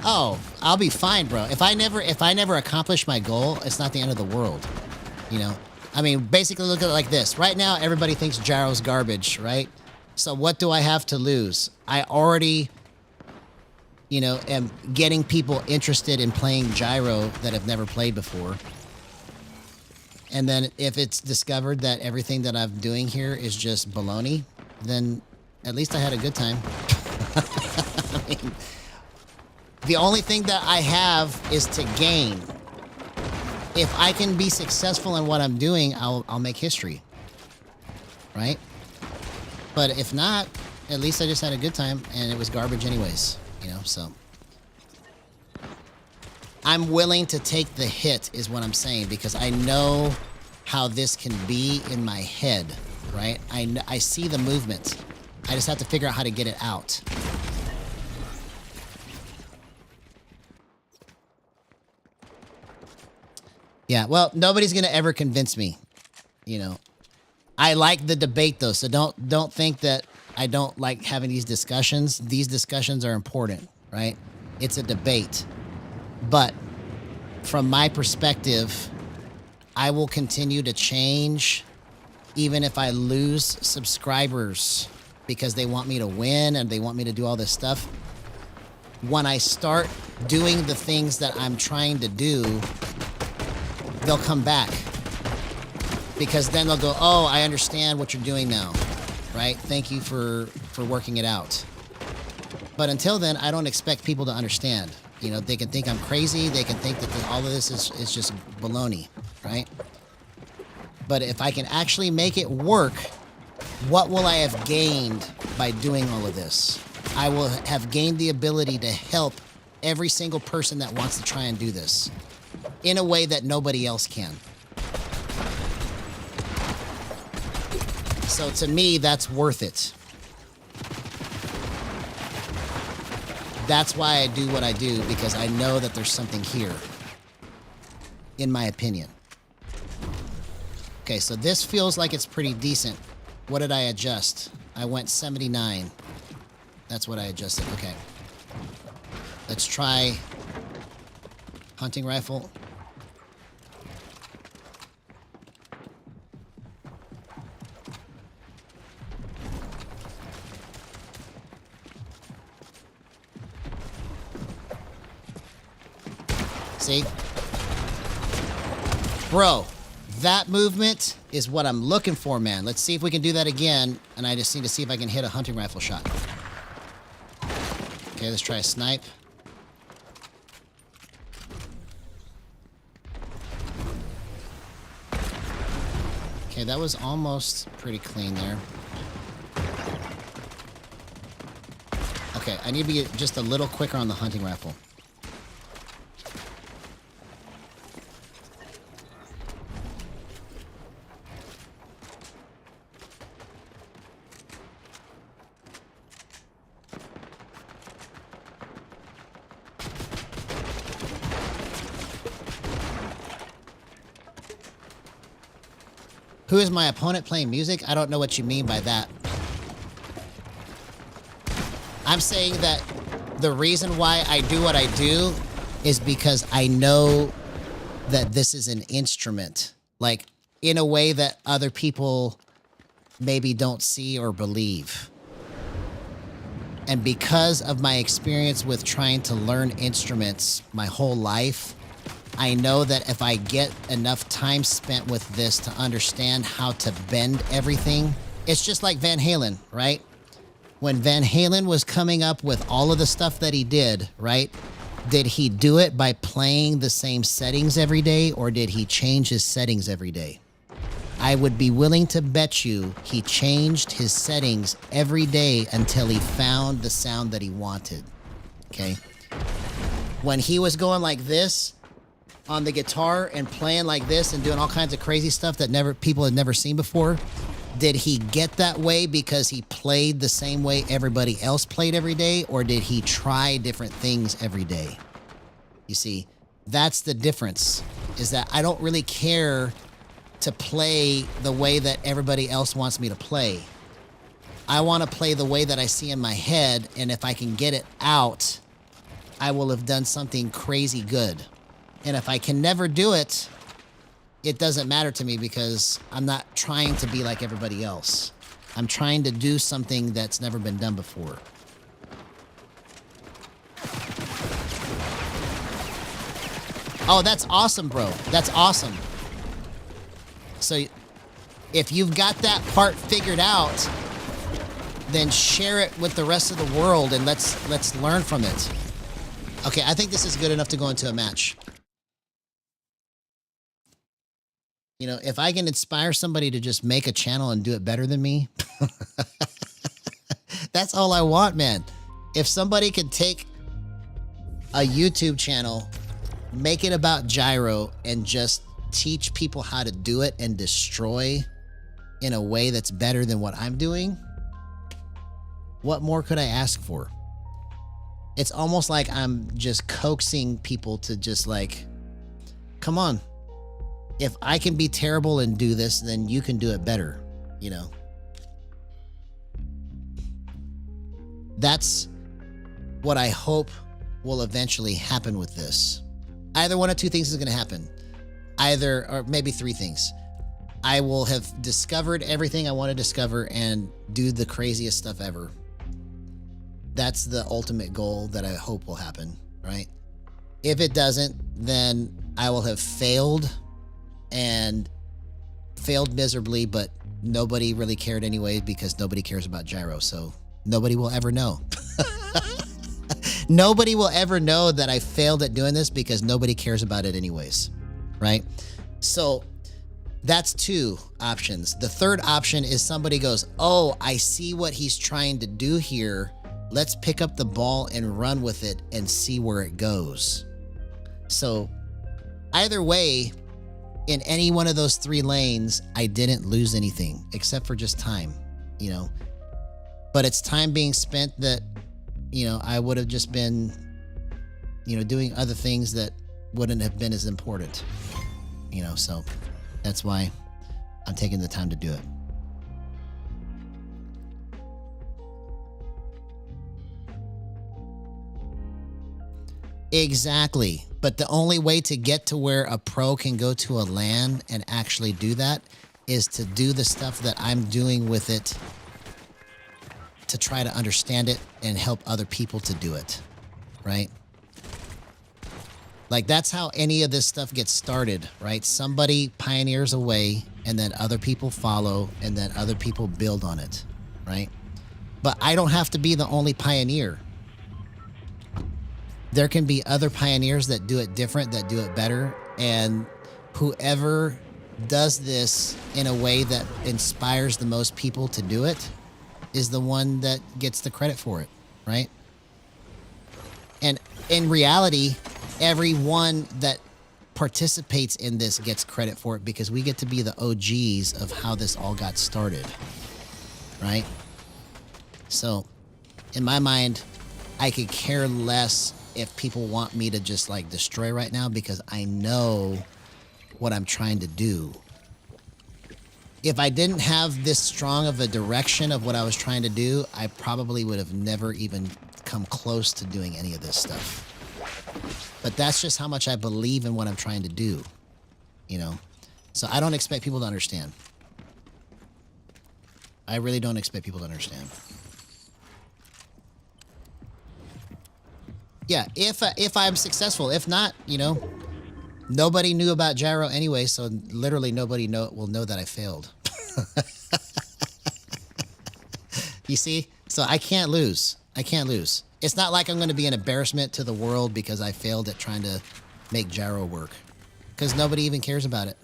Oh, I'll be fine, bro. If I never accomplish my goal, it's not the end of the world. You know? I mean, basically look at it like this. Right now, everybody thinks gyro's garbage, right? So what do I have to lose? I already, you know, am getting people interested in playing gyro that have never played before. And then if it's discovered that everything that I'm doing here is just baloney, then at least I had a good time. I mean, the only thing that I have is to gain. If I can be successful in what I'm doing, I'll make history, right? But if not, at least I just had a good time, and it was garbage anyways, you know, so. I'm willing to take the hit is what I'm saying, because I know how this can be in my head, right? I see the movement. I just have to figure out how to get it out. Yeah, well, nobody's going to ever convince me, you know. I like the debate, though, so don't think that I don't like having these discussions. These discussions are important, right? It's a debate. But from my perspective, I will continue to change even if I lose subscribers because they want me to win and they want me to do all this stuff. When I start doing the things that I'm trying to do, they'll come back, because then they'll go, oh, I understand what you're doing now, right? Thank you for working it out. But until then, I don't expect people to understand. You know, they can think I'm crazy. They can think that all of this is just baloney, right? But if I can actually make it work, what will I have gained by doing all of this? I will have gained the ability to help every single person that wants to try and do this in a way that nobody else can. So to me, that's worth it. That's why I do what I do, because I know that there's something here, in my opinion. Okay, so this feels like it's pretty decent. What did I adjust? I went 79. That's what I adjusted. Okay. Let's try hunting rifle. See? Bro, that movement is what I'm looking for, man. Let's see if we can do that again. And I just need to see if I can hit a hunting rifle shot. Okay, let's try a snipe. Okay, that was almost pretty clean there. Okay, I need to be just a little quicker on the hunting rifle. Who is my opponent playing music? I don't know what you mean by that. I'm saying that the reason why I do what I do is because I know that this is an instrument, like in a way that other people maybe don't see or believe. And because of my experience with trying to learn instruments my whole life, I know that if I get enough time spent with this to understand how to bend everything, it's just like Van Halen, right? When Van Halen was coming up with all of the stuff that he did, right? Did he do it by playing the same settings every day, or did he change his settings every day? I would be willing to bet you he changed his settings every day until he found the sound that he wanted, okay? When he was going like this on the guitar and playing like this and doing all kinds of crazy stuff that people had never seen before, did he get that way because he played the same way everybody else played every day, or did he try different things every day? You see, that's the difference, is that I don't really care to play the way that everybody else wants me to play. I want to play the way that I see in my head, and if I can get it out, I will have done something crazy good. And if I can never do it, it doesn't matter to me because I'm not trying to be like everybody else. I'm trying to do something that's never been done before. Oh, that's awesome, bro. That's awesome. So if you've got that part figured out, then share it with the rest of the world and let's learn from it. Okay, I think this is good enough to go into a match. You know, if I can inspire somebody to just make a channel and do it better than me, that's all I want, man. If somebody could take a YouTube channel, make it about gyro, and just teach people how to do it and destroy in a way that's better than what I'm doing, what more could I ask for? It's almost like I'm just coaxing people to just like, come on. If I can be terrible and do this, then you can do it better, you know? That's what I hope will eventually happen with this. Either one of two things is going to happen. Either, or maybe three things. I will have discovered everything I want to discover and do the craziest stuff ever. That's the ultimate goal that I hope will happen, right? If it doesn't, then I will have failed and failed miserably, but nobody really cared anyway because nobody cares about gyro, so nobody will ever know. Nobody will ever know that I failed at doing this because nobody cares about it anyways, right? So that's two options. The third option is somebody goes, oh, I see what he's trying to do here. Let's pick up the ball and run with it and see where it goes. So either way, in any one of those three lanes, I didn't lose anything except for just time, you know. But it's time being spent that, you know, I would have just been, you know, doing other things that wouldn't have been as important, you know. So that's why I'm taking the time to do it. Exactly. But the only way to get to where a pro can go to a LAN and actually do that is to do the stuff that I'm doing with it, to try to understand it and help other people to do it, right? Like, that's how any of this stuff gets started, right? Somebody pioneers a way, and then other people follow, and then other people build on it, right? But I don't have to be the only pioneer. There can be other pioneers that do it different, that do it better, and whoever does this in a way that inspires the most people to do it is the one that gets the credit for it, right? And in reality, everyone that participates in this gets credit for it because we get to be the OGs of how this all got started, right? So, in my mind, I could care less if people want me to just like destroy right now because I know what I'm trying to do. If I didn't have this strong of a direction of what I was trying to do, I probably would have never even come close to doing any of this stuff. But that's just how much I believe in what I'm trying to do, you know? So I don't expect people to understand. I really don't expect people to understand. Yeah, if I'm successful. If not, you know, nobody knew about gyro anyway, so literally nobody will know that I failed. You see? So I can't lose. I can't lose. It's not like I'm going to be an embarrassment to the world because I failed at trying to make gyro work. Because nobody even cares about it.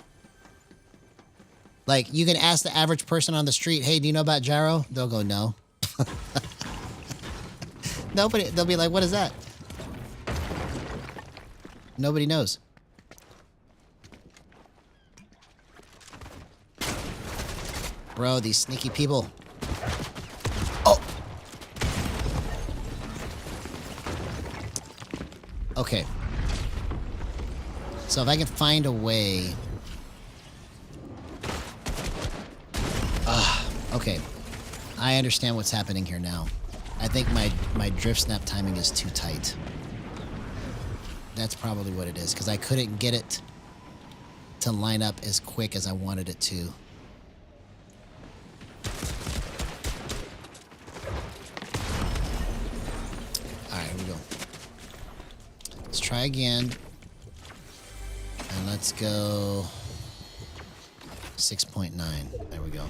Like, you can ask the average person on the street, hey, do you know about gyro? They'll go, no. Nobody, they'll be like, what is that? Nobody knows. Bro, these sneaky people. Oh! Okay. So if I can find a way... okay. I understand what's happening here now. I think my drift snap timing is too tight. That's probably what it is, because I couldn't get it to line up as quick as I wanted it to. Alright, here we go. Let's try again. And let's go 6.9. There we go.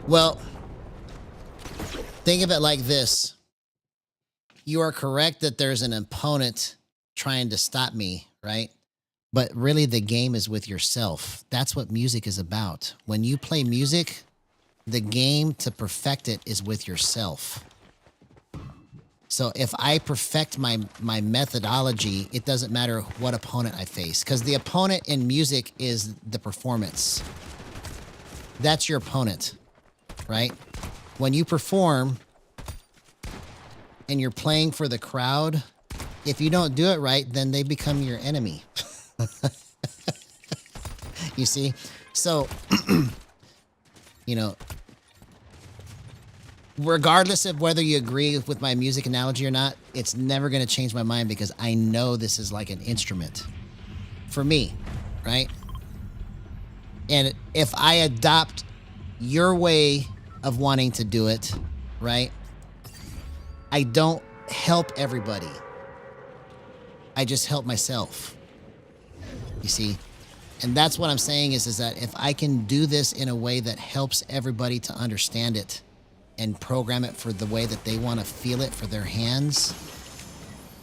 Well, think of it like this. You are correct that there's an opponent trying to stop me, right? But really the game is with yourself. That's what music is about. When you play music, the game to perfect it is with yourself. So if I perfect my methodology, it doesn't matter what opponent I face, because the opponent in music is the performance. That's your opponent. Right? When you perform and you're playing for the crowd, if you don't do it right, then they become your enemy. You see? So, you know, regardless of whether you agree with my music analogy or not, it's never going to change my mind because I know this is like an instrument for me, right? And if I adopt your way of wanting to do it, right? I don't help everybody. I just help myself. You see? And that's what I'm saying is that if I can do this in a way that helps everybody to understand it and program it for the way that they want to feel it for their hands,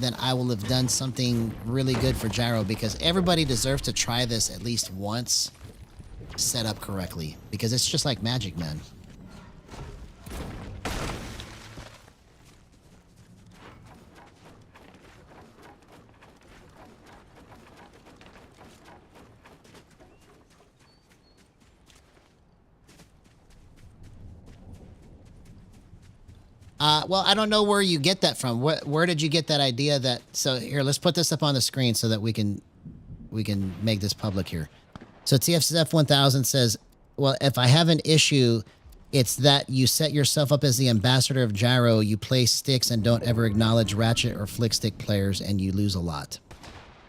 then I will have done something really good for gyro, because everybody deserves to try this at least once set up correctly, because it's just like magic, man. Well, I don't know where you get that from. Where did you get that idea that... So here, let's put this up on the screen so that we can make this public here. So TFSF 1000 says, well, if I have an issue, It's that you set yourself up as the ambassador of gyro, you play sticks and don't ever acknowledge ratchet or flick stick players, and you lose a lot.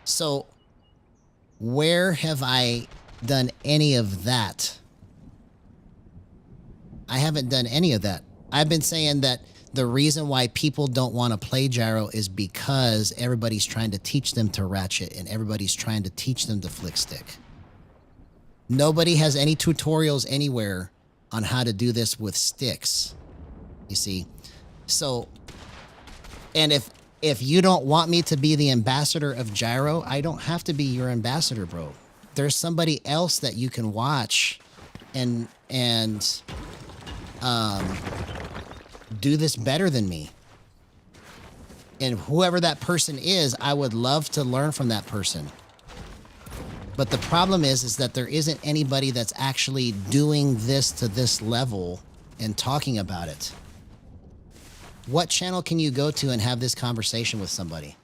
So where have I done any of that? I haven't done any of that. I've been saying that the reason why people don't want to play gyro is because everybody's trying to teach them to ratchet and everybody's trying to teach them to flick stick. Nobody has any tutorials anywhere on how to do this with sticks, you see. So, and if you don't want me to be the ambassador of gyro, I don't have to be your ambassador, bro. There's somebody else that you can watch and do this better than me. And whoever that person is, I would love to learn from that person. But the problem is that there isn't anybody that's actually doing this to this level and talking about it. What channel can you go to and have this conversation with somebody?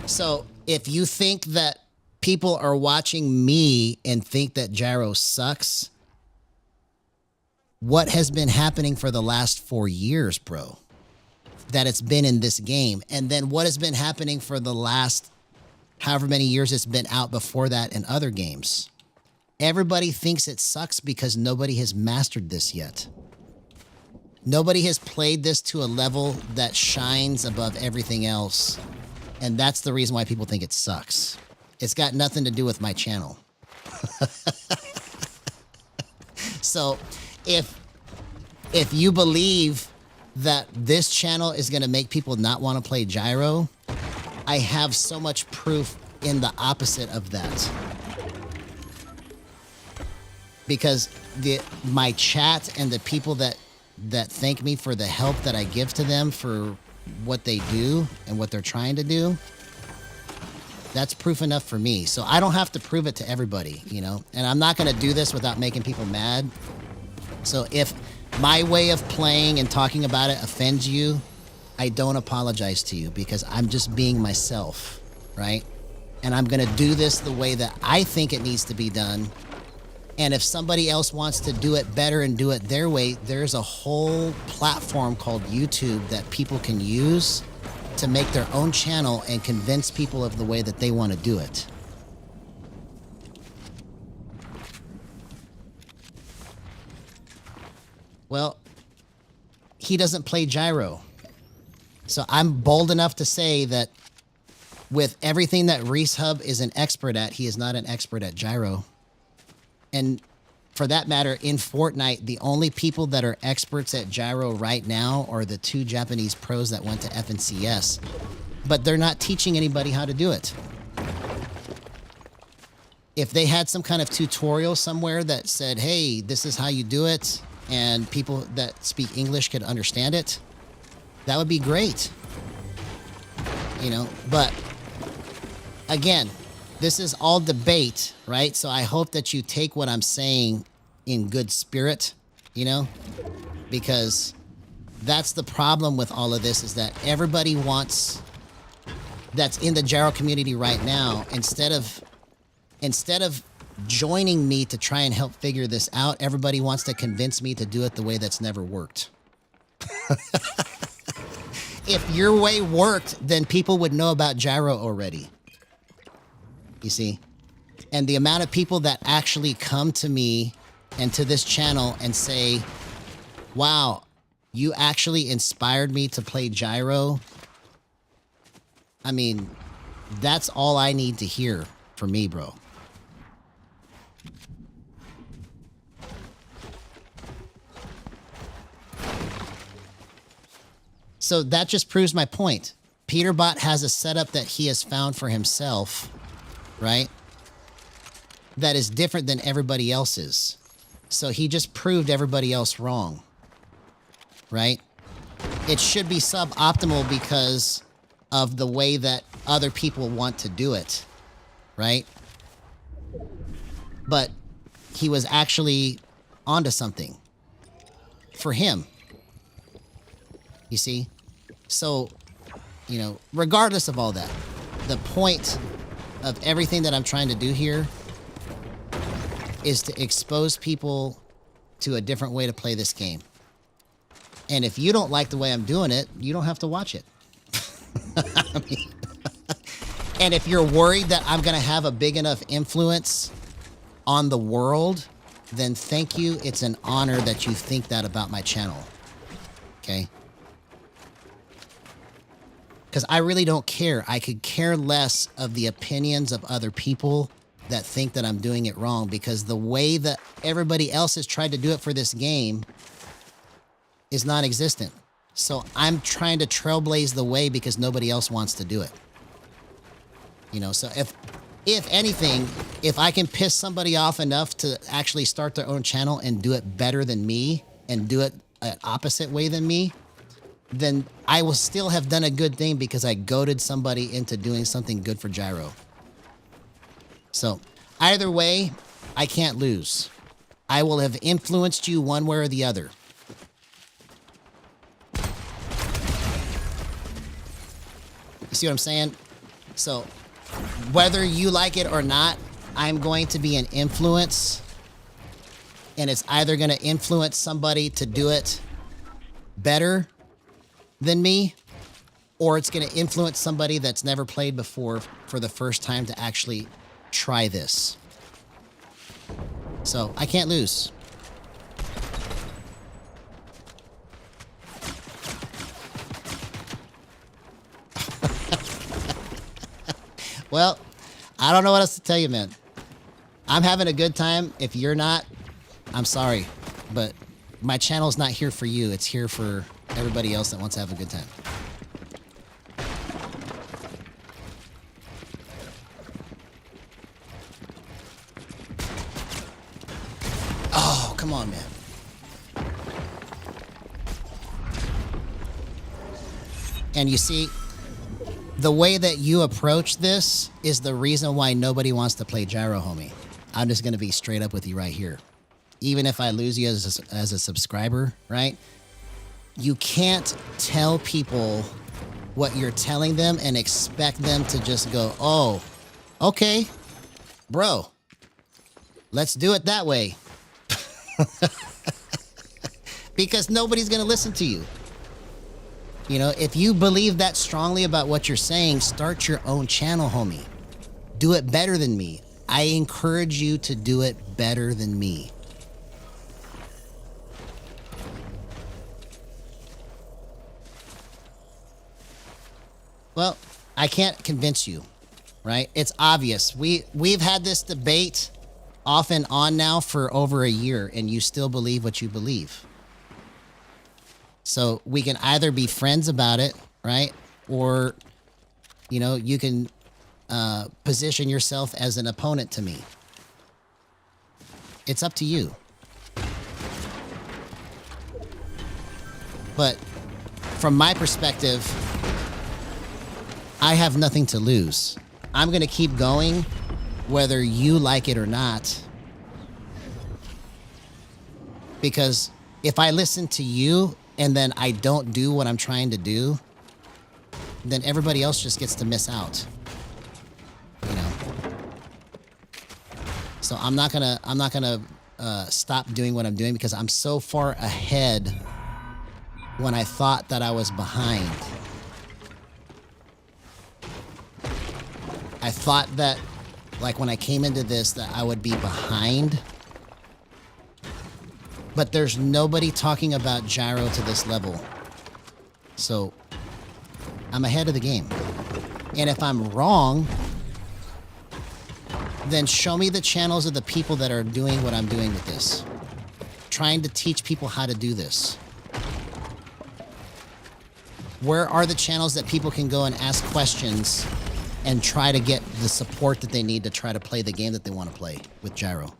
So if you think that people are watching me and think that gyro sucks, what has been happening for the last 4 years, bro? That it's been in this game. And then what has been happening for the last however many years it's been out before that in other games? Everybody thinks it sucks because nobody has mastered this yet. Nobody has played this to a level that shines above everything else. And that's the reason why people think it sucks. It's got nothing to do with my channel. So if you believe that this channel is going to make people not want to play gyro, I have so much proof in the opposite of that. Because my chat and the people that thank me for the help that I give to them for what they do and what they're trying to do, that's proof enough for me. So I don't have to prove it to everybody, you know, and I'm not going to do this without making people mad. So if my way of playing and talking about it offends you, I don't apologize to you because I'm just being myself, right? And I'm going to do this the way that I think it needs to be done. And if somebody else wants to do it better and do it their way, there's a whole platform called YouTube that people can use to make their own channel and convince people of the way that they want to do it. Well, he doesn't play gyro. So I'm bold enough to say that with everything that Reese Hub is an expert at, he is not an expert at gyro. And for that matter, in Fortnite, the only people that are experts at gyro right now are the 2 Japanese pros that went to FNCS. But they're not teaching anybody how to do it. If they had some kind of tutorial somewhere that said, hey, this is how you do it, and people that speak English could understand it, that would be great. You know, but again, this is all debate, right? So I hope that you take what I'm saying in good spirit, you know, because that's the problem with all of this is that everybody wants, that's in the gyro community right now, instead of joining me to try and help figure this out, everybody wants to convince me to do it the way that's never worked. If your way worked, then people would know about gyro already. You see? And the amount of people that actually come to me and to this channel and say, wow, you actually inspired me to play gyro. I mean, that's all I need to hear from me, bro. So that just proves my point. Peterbot has a setup that he has found for himself, right? That is different than everybody else's. So he just proved everybody else wrong, right? It should be suboptimal because of the way that other people want to do it, right? But he was actually onto something for him. You see? So, you know, regardless of all that, the point of everything that I'm trying to do here is to expose people to a different way to play this game. And if you don't like the way I'm doing it, you don't have to watch it. I mean, and if you're worried that I'm going to have a big enough influence on the world, then thank you. It's an honor that you think that about my channel. Okay? Because I really don't care. I could care less of the opinions of other people that think that I'm doing it wrong, because the way that everybody else has tried to do it for this game is non-existent. So I'm trying to trailblaze the way because nobody else wants to do it. You know, so if anything, if I can piss somebody off enough to actually start their own channel and do it better than me and do it an opposite way than me, then I will still have done a good thing because I goaded somebody into doing something good for Gyro. So either way, I can't lose. I will have influenced you one way or the other. You see what I'm saying? So whether you like it or not, I'm going to be an influence, and it's either going to influence somebody to do it better than me, or it's going to influence somebody that's never played before for the first time to actually try this. So I can't lose. Well, I don't know what else to tell you, man. I'm having a good time. If you're not, I'm sorry, but my channel's not here for you. It's here for everybody else that wants to have a good time. Oh, come on, man. And you see, the way that you approach this is the reason why nobody wants to play Gyro, homie. I'm just going to be straight up with you right here. Even if I lose you as a subscriber, right? You can't tell people what you're telling them and expect them to just go, oh, okay, bro, let's do it that way. Because nobody's going to listen to you. You know, if you believe that strongly about what you're saying, start your own channel, homie. Do it better than me. I encourage you to do it better than me. Well, I can't convince you, right? It's obvious. We've had this debate off and on now for over a year, and you still believe what you believe. So we can either be friends about it, right? Or, you know, you can position yourself as an opponent to me. It's up to you. But from my perspective, I have nothing to lose. I'm going to keep going whether you like it or not. Because if I listen to you and then I don't do what I'm trying to do, then everybody else just gets to miss out. You know. So I'm not gonna stop doing what I'm doing because I'm so far ahead when I thought that I was behind. I thought that, like, when I came into this, that I would be behind. But there's nobody talking about Gyro to this level. So I'm ahead of the game. And if I'm wrong, then show me the channels of the people that are doing what I'm doing with this. Trying to teach people how to do this. Where are the channels that people can go and ask questions and try to get the support that they need to try to play the game that they want to play with Gyro?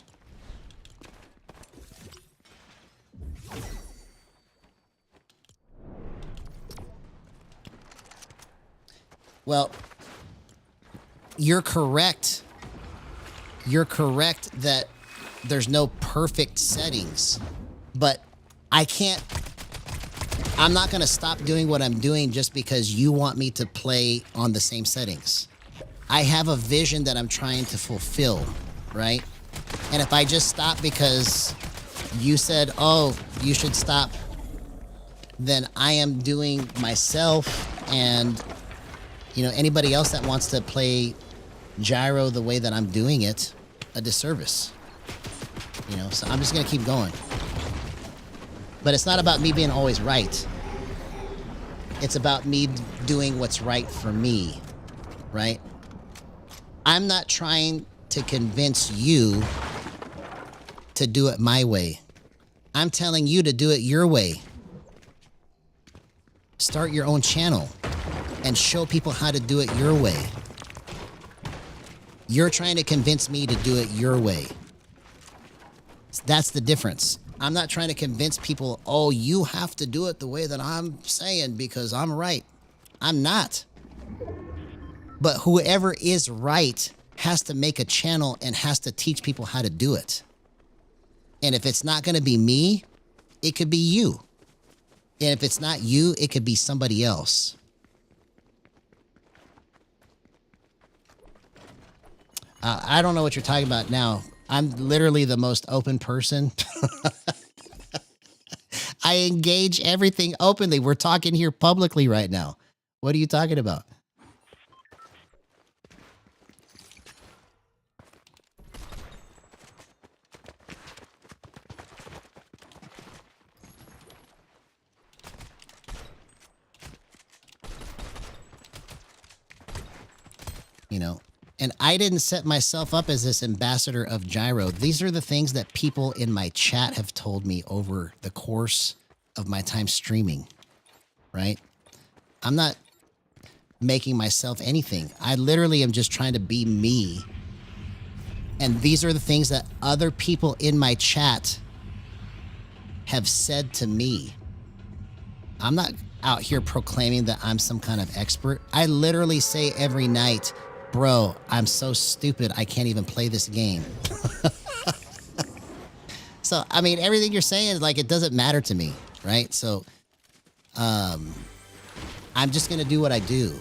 Well, you're correct. You're correct that there's no perfect settings, but I can't I'm not going to stop doing what I'm doing just because you want me to play on the same settings. I have a vision that I'm trying to fulfill, right? And if I just stop because you said, oh, you should stop, then I am doing myself and, you know, anybody else that wants to play gyro the way that I'm doing it a disservice. You know, so I'm just going to keep going. But it's not about me being always right. It's about me doing what's right for me, right? I'm not trying to convince you to do it my way. I'm telling you to do it your way. Start your own channel and show people how to do it your way. You're trying to convince me to do it your way. That's the difference. I'm not trying to convince people, oh, you have to do it the way that I'm saying because I'm right. I'm not. But whoever is right has to make a channel and has to teach people how to do it. And if it's not going to be me, it could be you. And if it's not you, it could be somebody else. I don't know what you're talking about now. I'm literally the most open person. I engage everything openly. We're talking here publicly right now. What are you talking about? You know, and I didn't set myself up as this ambassador of gyro. These are the things that people in my chat have told me over the course of my time streaming, right? I'm not making myself anything. I literally am just trying to be me. And these are the things that other people in my chat have said to me. I'm not out here proclaiming that I'm some kind of expert. I literally say every night, bro, I'm so stupid, I can't even play this game. So, I mean, everything you're saying, like, it doesn't matter to me, right? So, I'm just going to do what I do.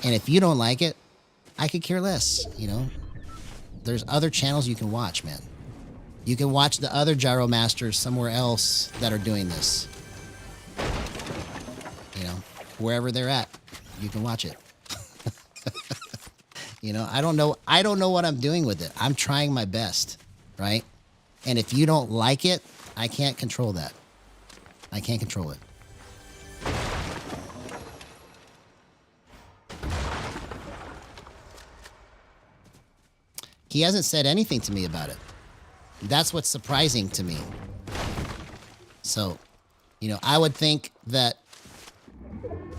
And if you don't like it, I could care less, you know? There's other channels you can watch, man. You can watch the other gyro masters somewhere else that are doing this. You know, wherever they're at, you can watch it. You know, I don't know what I'm doing with it. I'm trying my best, right? And if you don't like it, I can't control that. I can't control it. He hasn't said anything to me about it. That's what's surprising to me. So, you know, I would think that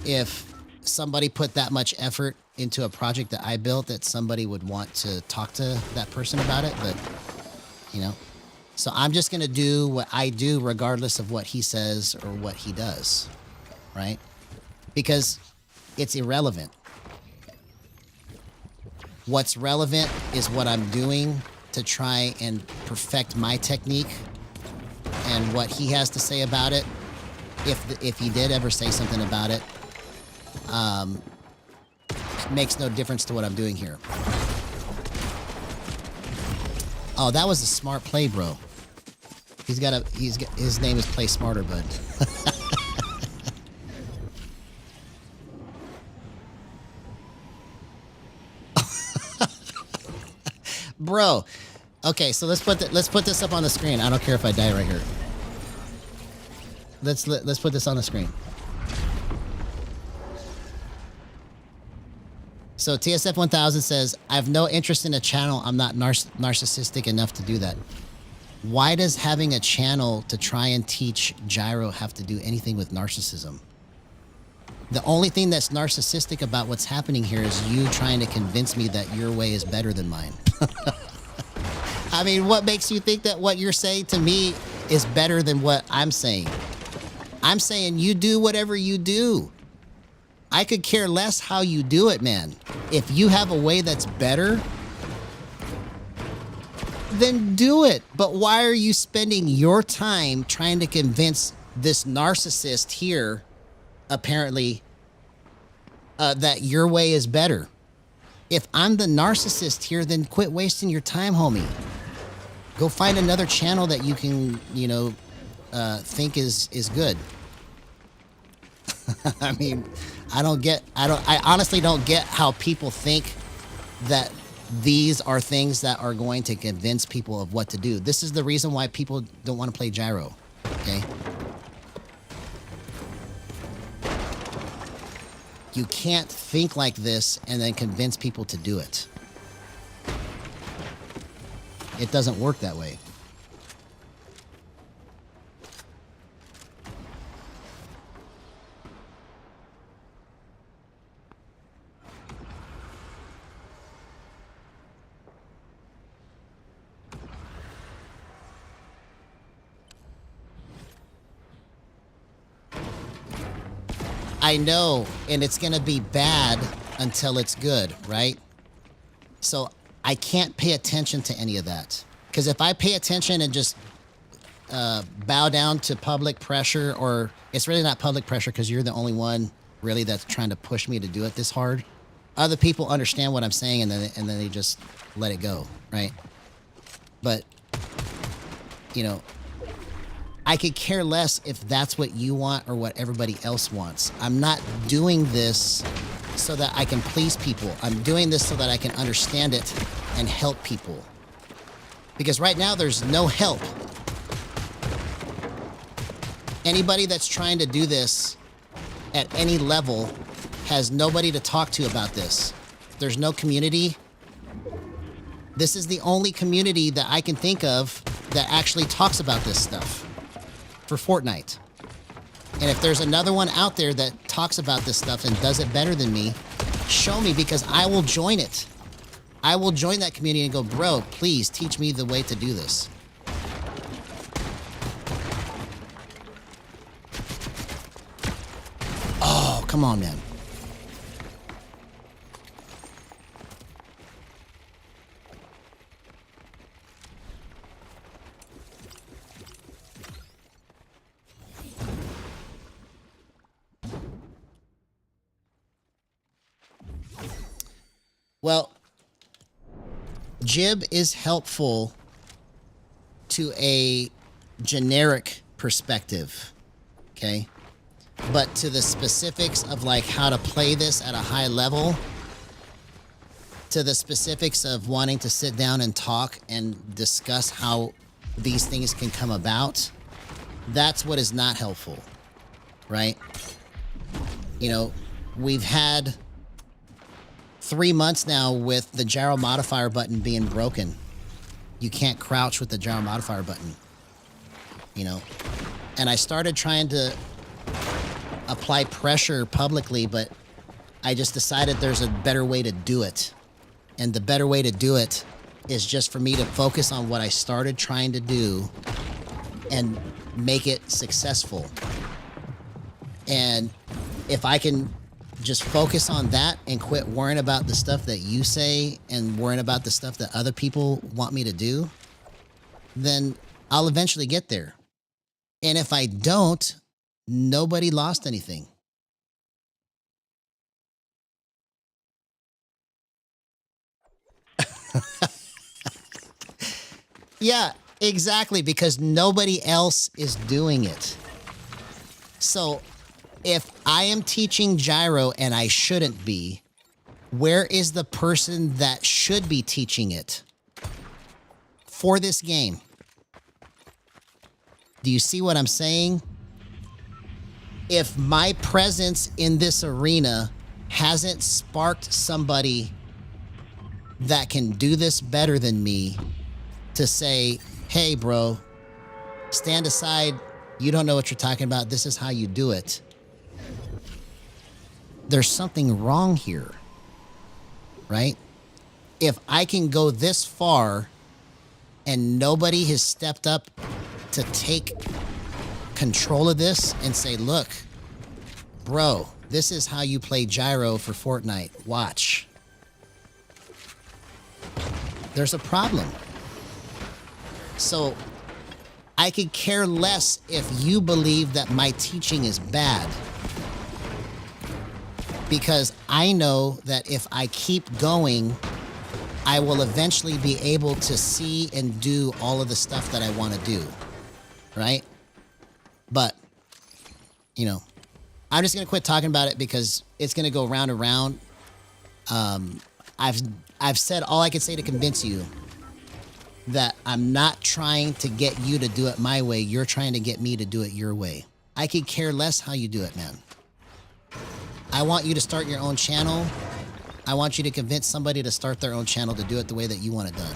if somebody put that much effort into a project that I built, that somebody would want to talk to that person about it. But, you know, so I'm just going to do what I do regardless of what he says or what he does, right? Because it's irrelevant. What's relevant is what I'm doing to try and perfect my technique, and what he has to say about it, if he did ever say something about it, makes no difference to what I'm doing here. Oh, that was a smart play, bro. His name is Play Smarter, bud. Bro, okay, so let's put this up on the screen. I don't care if I die right here. Let's put this on the screen. So TSF 1000 says, I have no interest in a channel. I'm not narcissistic enough to do that. Why does having a channel to try and teach gyro have to do anything with narcissism? The only thing that's narcissistic about what's happening here is you trying to convince me that your way is better than mine. I mean, what makes you think that what you're saying to me is better than what I'm saying? I'm saying you do whatever you do. I could care less how you do it, man. If you have a way that's better, then do it. But why are you spending your time trying to convince this narcissist here, apparently, that your way is better. If I'm the narcissist here, then quit wasting your time, homie. Go find another channel that you can, you know, think is good. I mean, I honestly don't get how people think that these are things that are going to convince people of what to do. This is the reason why people don't want to play gyro, okay? You can't think like this and then convince people to do it. It doesn't work that way. I know, and it's going to be bad until it's good, right? So I can't pay attention to any of that. Because if I pay attention and just bow down to public pressure, or it's really not public pressure because you're the only one really that's trying to push me to do it this hard. Other people understand what I'm saying, and then they just let it go, right? But, you know, I could care less if that's what you want or what everybody else wants. I'm not doing this so that I can please people. I'm doing this so that I can understand it and help people. Because right now there's no help. Anybody that's trying to do this at any level has nobody to talk to about this. There's no community. This is the only community that I can think of that actually talks about this stuff for Fortnite. And if there's another one out there that talks about this stuff and does it better than me, show me, because I will join it. I will join that community and go, bro, please teach me the way to do this. Oh, come on, man. Well, Jib is helpful to a generic perspective, okay? But to the specifics of like how to play this at a high level, to the specifics of wanting to sit down and talk and discuss how these things can come about, that's what is not helpful, right? You know, we've had 3 months now with the gyro modifier button being broken. You can't crouch with the gyro modifier button, you know? And I started trying to apply pressure publicly, but I just decided there's a better way to do it. And the better way to do it is just for me to focus on what I started trying to do and make it successful. And if I can just focus on that and quit worrying about the stuff that you say and worrying about the stuff that other people want me to do, then I'll eventually get there. And if I don't, nobody lost anything. Yeah, exactly, because nobody else is doing it. So if I am teaching gyro and I shouldn't be, where is the person that should be teaching it for this game? Do you see what I'm saying? If my presence in this arena hasn't sparked somebody that can do this better than me to say, hey, bro, stand aside. You don't know what you're talking about. This is how you do it. There's something wrong here, right? If I can go this far and nobody has stepped up to take control of this and say, look, bro, this is how you play gyro for Fortnite. Watch. There's a problem. So I could care less if you believe that my teaching is bad. Because I know that if I keep going, I will eventually be able to see and do all of the stuff that I want to do. Right? But, you know, I'm just going to quit talking about it because it's going to go round and round. I've said all I can say to convince you that I'm not trying to get you to do it my way. You're trying to get me to do it your way. I could care less how you do it, man. I want you to start your own channel. I want you to convince somebody to start their own channel to do it the way that you want it done.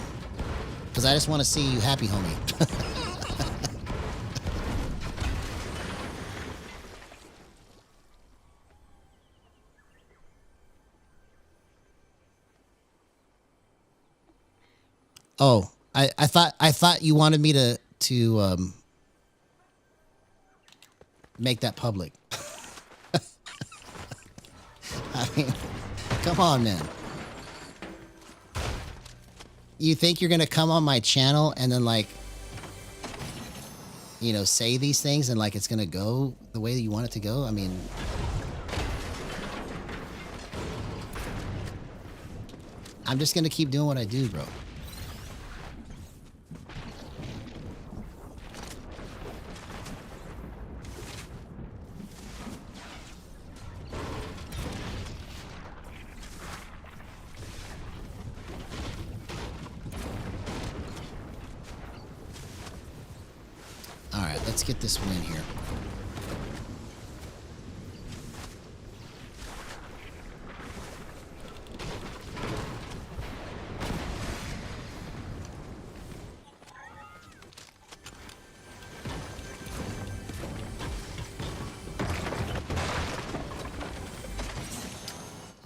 Because I just want to see you happy, homie. Oh, I thought you wanted me to make that public. I mean, come on, man. You think you're gonna come on my channel and then like, you know, say these things and like it's gonna go the way that you want it to go? I mean, I'm just gonna keep doing what I do, bro. Let's get this win here.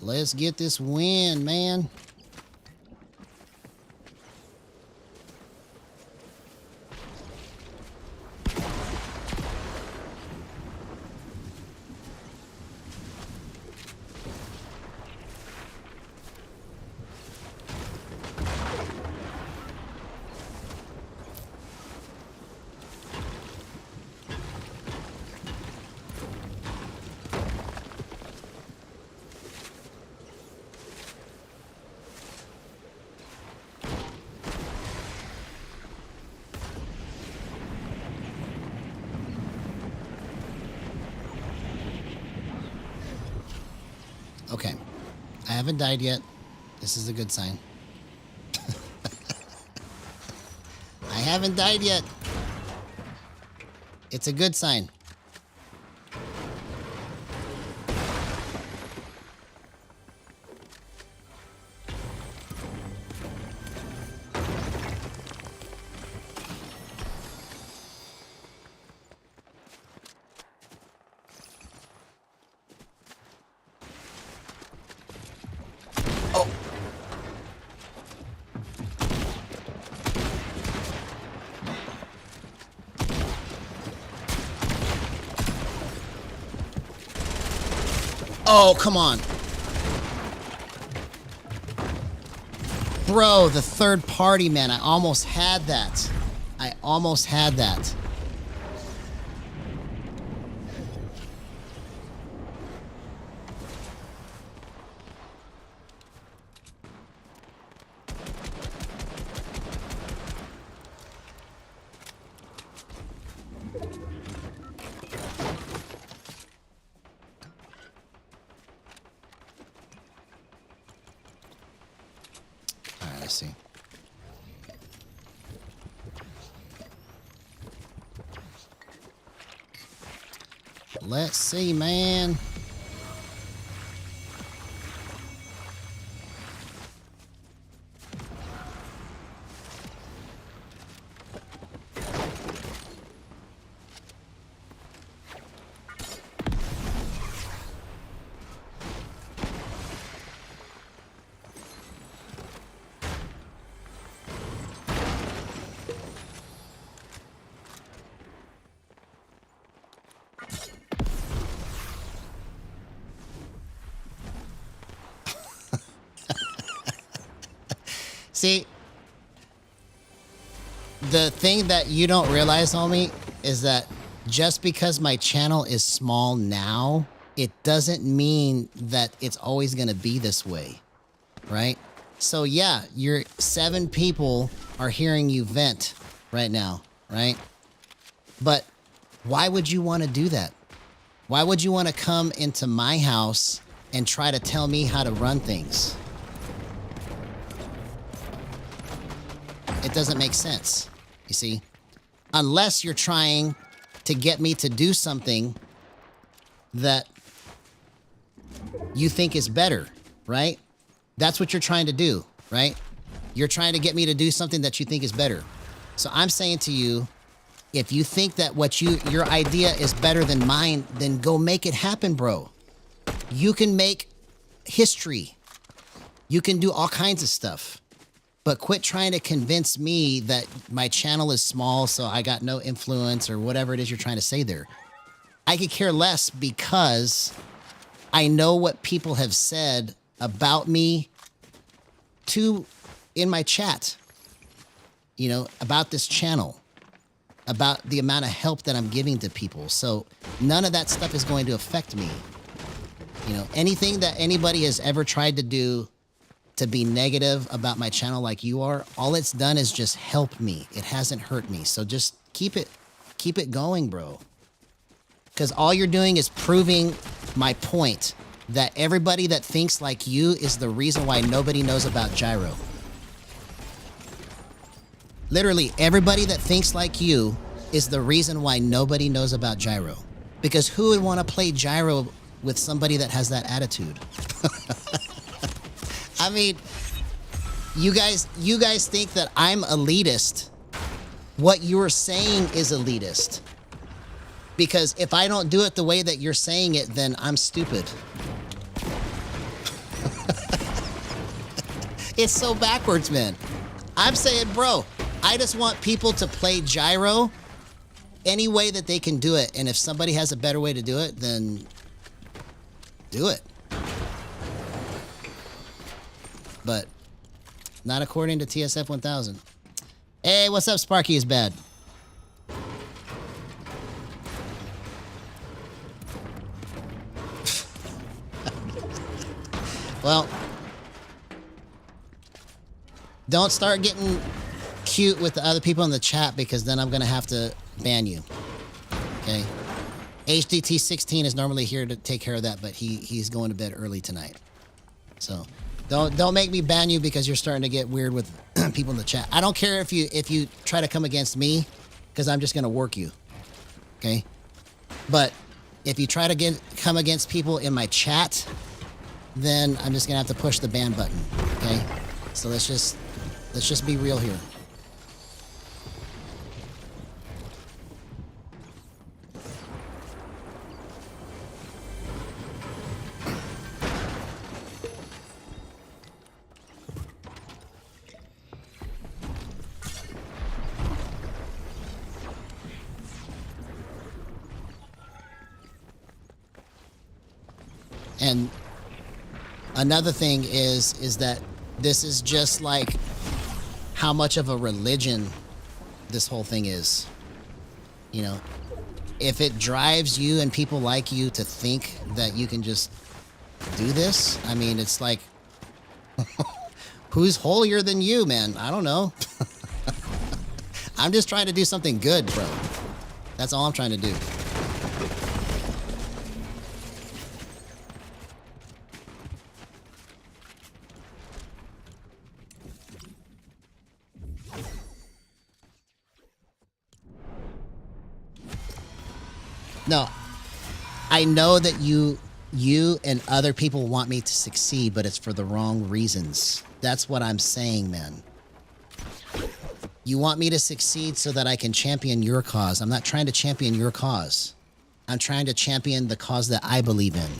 Let's get this win, man. Okay. I haven't died yet. This is a good sign. I haven't died yet. It's a good sign. Oh, come on. Bro, the third party, man. I almost had that. I almost had that. See. Let's see, man. See, The thing that you don't realize, homie, is that just because my channel is small now, it doesn't mean that it's always going to be this way, right? So yeah, your 7 people are hearing you vent right now, right? But why would you want to do that? Why would you want to come into my house and try to tell me how to run things? It doesn't make sense, you see? Unless you're trying to get me to do something that you think is better, right? That's what you're trying to do, right? You're trying to get me to do something that you think is better. So I'm saying to you, if you think that your idea is better than mine, then go make it happen, bro. You can make history. You can do all kinds of stuff. But quit trying to convince me that my channel is small, so I got no influence or whatever it is you're trying to say there. I could care less because I know what people have said about me in my chat, you know, about this channel, about the amount of help that I'm giving to people. So none of that stuff is going to affect me. You know, anything that anybody has ever tried to do to be negative about my channel like you are, all it's done is just help me. It hasn't hurt me. So just keep it going, bro. Because all you're doing is proving my point that everybody that thinks like you is the reason why nobody knows about gyro. Literally, everybody that thinks like you is the reason why nobody knows about gyro. Because who would want to play gyro with somebody that has that attitude? I mean, you guys think that I'm elitist. What you're saying is elitist. Because if I don't do it the way that you're saying it, then I'm stupid. It's so backwards, man. I'm saying, bro, I just want people to play gyro any way that they can do it. And if somebody has a better way to do it, then do it. But not according to TSF 1000. Hey, what's up, Sparky is bad. Well, don't start getting cute with the other people in the chat because then I'm going to have to ban you. Okay? HDT 16 is normally here to take care of that, but he's going to bed early tonight. So don't make me ban you because you're starting to get weird with people in the chat. I don't care if you try to come against me because I'm just going to work you. Okay? But if you try to come against people in my chat, then I'm just going to have to push the ban button. Okay? So let's just be real here. And another thing is that this is just like how much of a religion this whole thing is. You know, if it drives you and people like you to think that you can just do this, I mean, it's like, who's holier than you, man? I don't know. I'm just trying to do something good, bro. That's all I'm trying to do. No, I know that you and other people want me to succeed, but it's for the wrong reasons. That's what I'm saying, man. You want me to succeed so that I can champion your cause. I'm not trying to champion your cause. I'm trying to champion the cause that I believe in.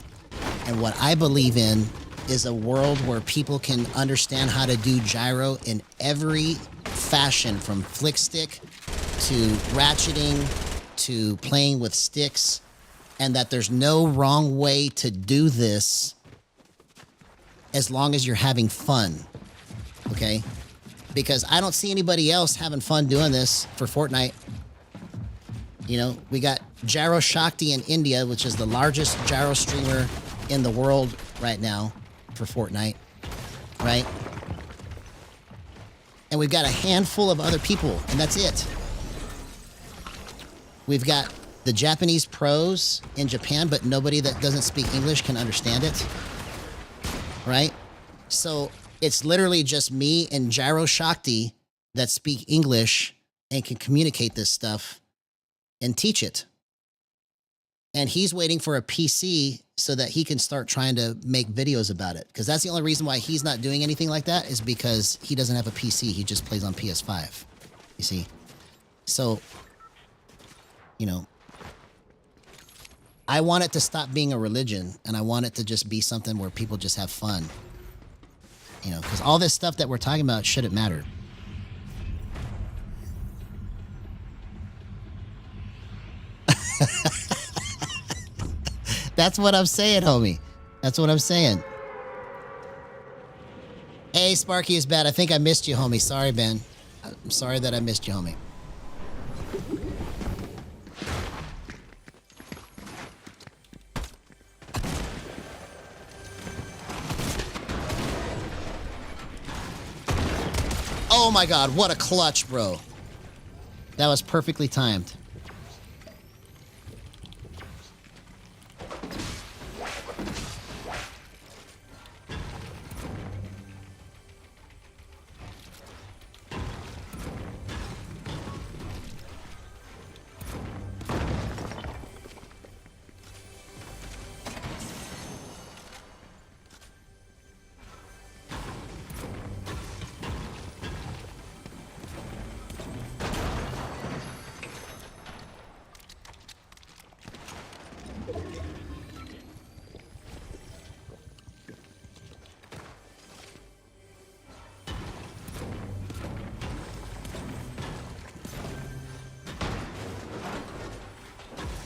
And what I believe in is a world where people can understand how to do gyro in every fashion, from flick stick to ratcheting to playing with sticks, and that there's no wrong way to do this as long as you're having fun. Okay? because I don't see anybody else having fun doing this for Fortnite. You know, we got Gyro Shakti in India, which is the largest gyro streamer in the world right now for Fortnite, right? And we've got a handful of other people, and that's it. We've got the Japanese pros in Japan, but nobody that doesn't speak English can understand it, right? So it's literally just me and Gyro Shakti that speak English and can communicate this stuff and teach it. And he's waiting for a PC so that he can start trying to make videos about it. Because that's the only reason why he's not doing anything like that is because he doesn't have a PC. He just plays on PS5. You see? So, you know, I want it to stop being a religion, and I want it to just be something where people just have fun. You know, because all this stuff that we're talking about shouldn't matter. That's what I'm saying, homie. That's what I'm saying. Hey, Sparky is bad. I think I missed you, homie. Sorry, Ben. I'm sorry that I missed you, homie. Oh my God, what a clutch, bro. That was perfectly timed.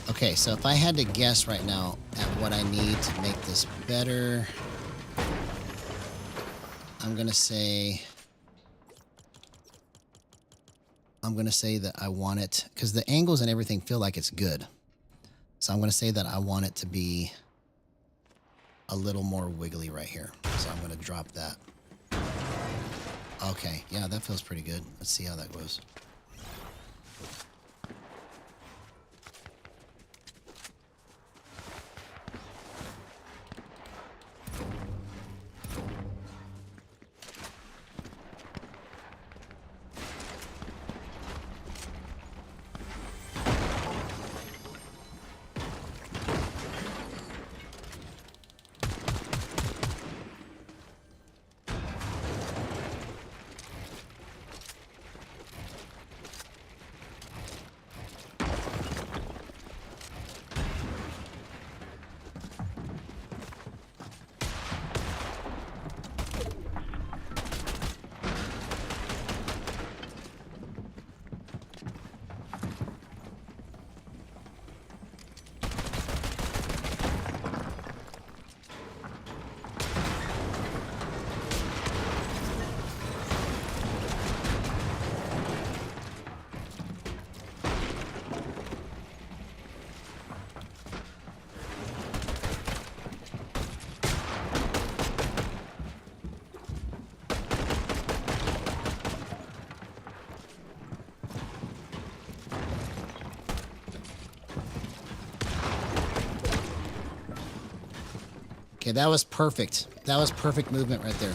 Okay, so if I had to guess right now at what I need to make this better, I'm gonna say that I want it, because the angles and everything feel like it's good. So I'm gonna say that I want it to be a little more wiggly right here. So I'm gonna drop that. Okay, yeah, that feels pretty good. Let's see how that goes. Okay, that was perfect. That was perfect movement right there.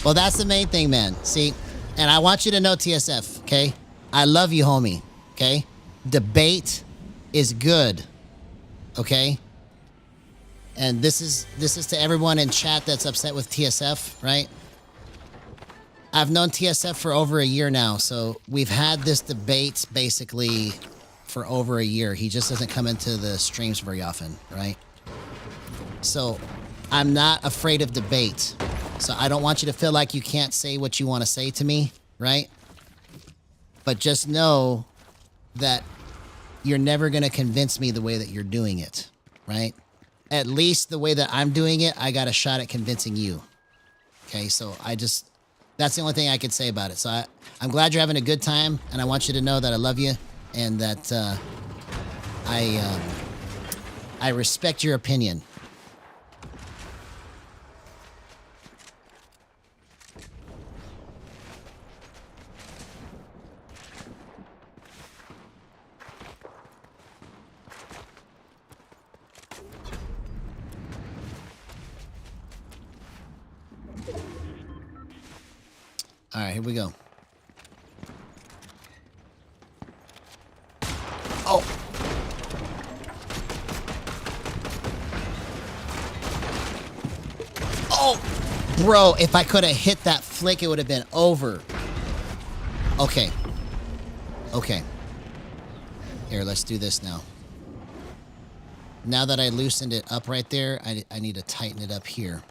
Well, that's the main thing, man. See, and I want you to know, TSF, okay? I love you, homie, okay? Debate is good, okay? And this is to everyone in chat that's upset with TSF, right? I've known TSF for over a year now, so we've had this debate basically for over a year. He just doesn't come into the streams very often, right? So I'm not afraid of debate, So I don't want you to feel like you can't say what you want to say to me, right? But just know that you're never going to convince me the way that you're doing it, right? At least the way that I'm doing it, I got a shot at convincing you. Okay, so that's the only thing I could say about it. So I'm glad you're having a good time, and I want you to know that I love you and that I respect your opinion. All right, here we go. Oh. Oh, bro, if I could have hit that flick, it would have been over. Okay. Okay. Here, let's do this now. Now that I loosened it up right there, I need to tighten it up here.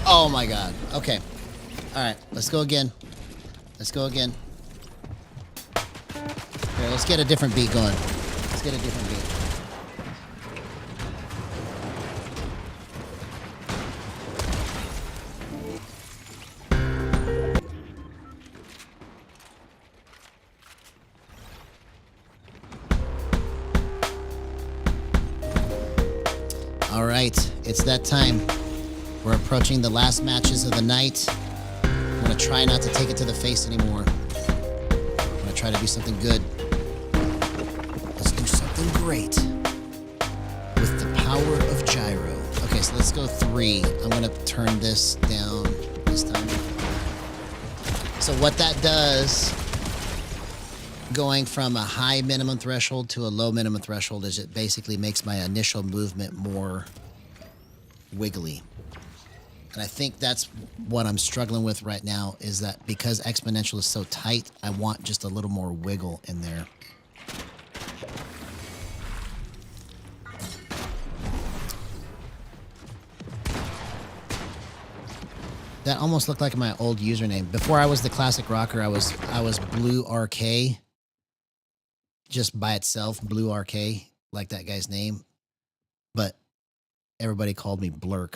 Oh my God. Okay. All right. Let's go again. Let's go again. Here, let's get a different beat going. Let's get a different beat. All right. It's that time. We're approaching the last matches of the night. I'm going to try not to take it to the face anymore. I'm going to try to do something good. Let's do something great with the power of gyro. Okay, so let's go 3. I'm going to turn this down this time. So what that does, going from a high minimum threshold to a low minimum threshold, is it basically makes my initial movement more wiggly. And I think that's what I'm struggling with right now, is that because Exponential is so tight, I want just a little more wiggle in there. That almost looked like my old username. Before I was the Classic Rocker, I was Blue RK. Just by itself, Blue RK, like that guy's name. But everybody called me Blurk.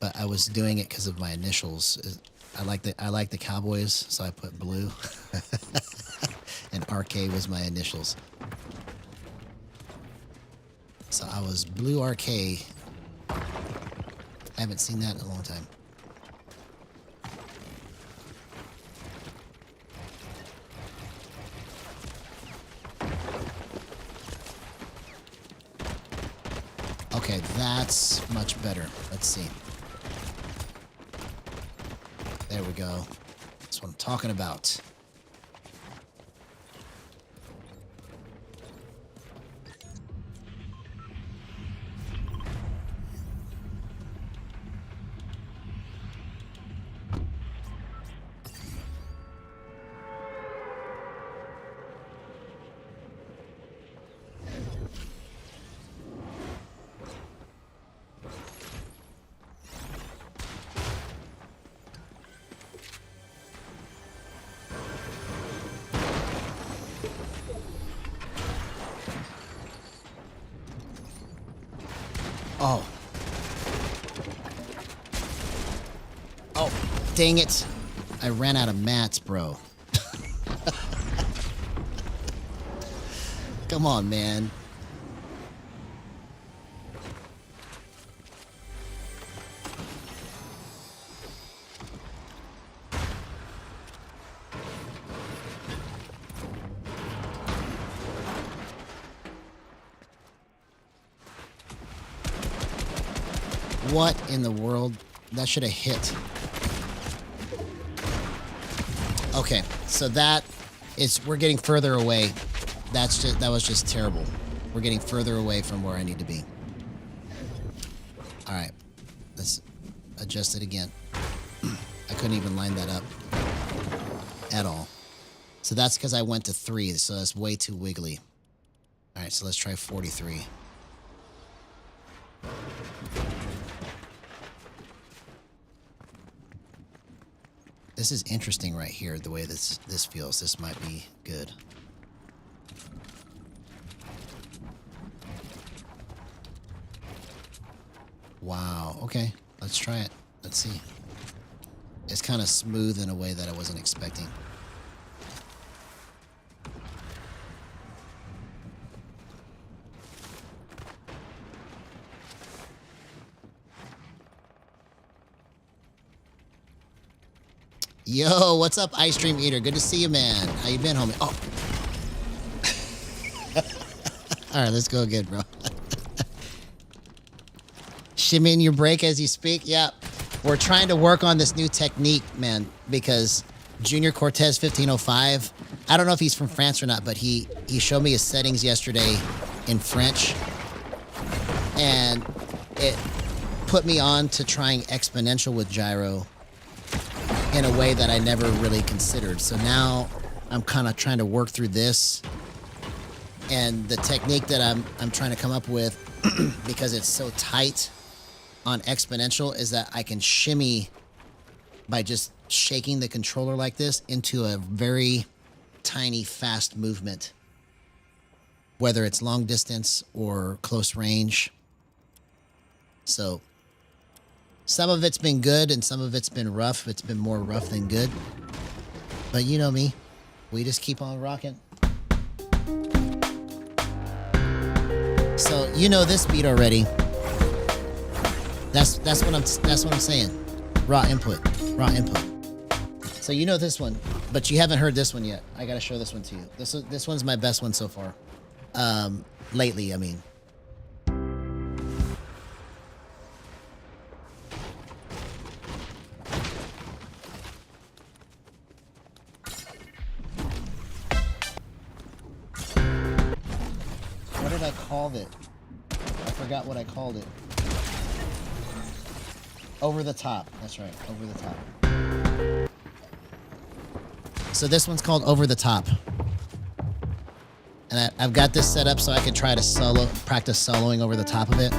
But I was doing it because of my initials. I like the Cowboys, so I put Blue. And RK was my initials. So I was Blue RK. I haven't seen that in a long time. Okay, that's much better. Let's see. There we go. That's what I'm talking about. Oh. Oh, dang it. I ran out of mats, bro. Come on, man. What in the world? That should have hit. Okay, so we're getting further away. That was just terrible. We're getting further away from where I need to be. All right, let's adjust it again. I couldn't even line that up at all. So that's because I went to 3, so that's way too wiggly. All right, so let's try 43. This is interesting right here, the way this feels. This might be good. Wow, okay, let's try it. Let's see. It's kind of smooth in a way that I wasn't expecting. Yo, what's up, Ice Cream Eater? Good to see you, man. How you been, homie? Oh. All right, let's go again, bro. Shimmy in your break as you speak. Yeah, we're trying to work on this new technique, man, because Junior Cortez 1505, I don't know if he's from France or not, but he showed me his settings yesterday in French, and it put me on to trying exponential with gyro in a way that I never really considered. So now I'm kind of trying to work through this, and the technique that I'm trying to come up with, because it's so tight on exponential, is that I can shimmy by just shaking the controller like this into a very tiny, fast movement, whether it's long distance or close range. So some of it's been good and some of it's been rough. It's been more rough than good. But you know me. We just keep on rocking. So you know this beat already. That's what I'm saying. Raw input. Raw input. So you know this one, but you haven't heard this one yet. I gotta show this one to you. This one's my best one so far. Lately, I mean. What did I call it? I forgot what I called it. Over the top. That's right. Over the top. So this one's called Over the Top. And I've got this set up so I can try to practice soloing over the top of it.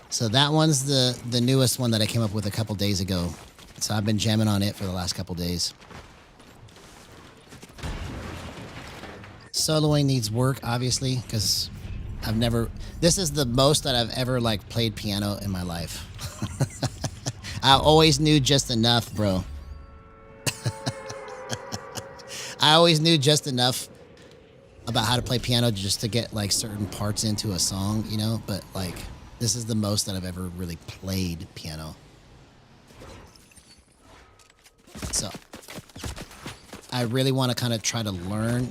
So that one's the newest one that I came up with a couple days ago. So I've been jamming on it for the last couple days. Soloing needs work, obviously, because this is the most that I've ever like played piano in my life. I always knew just enough, bro. I always knew just enough about how to play piano just to get like certain parts into a song, you know, but like this is the most that I've ever really played piano. So I really want to kind of try to learn.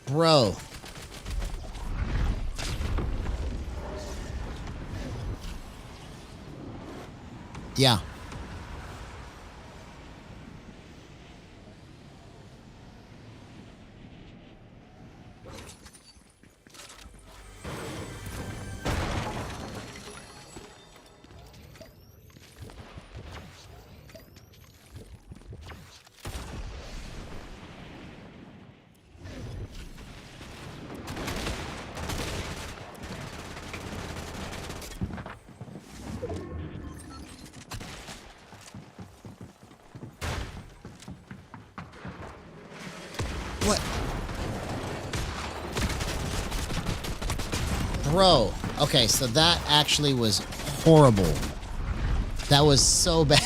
Bro. Yeah. What? Bro. Okay, so that actually was horrible. That was so bad.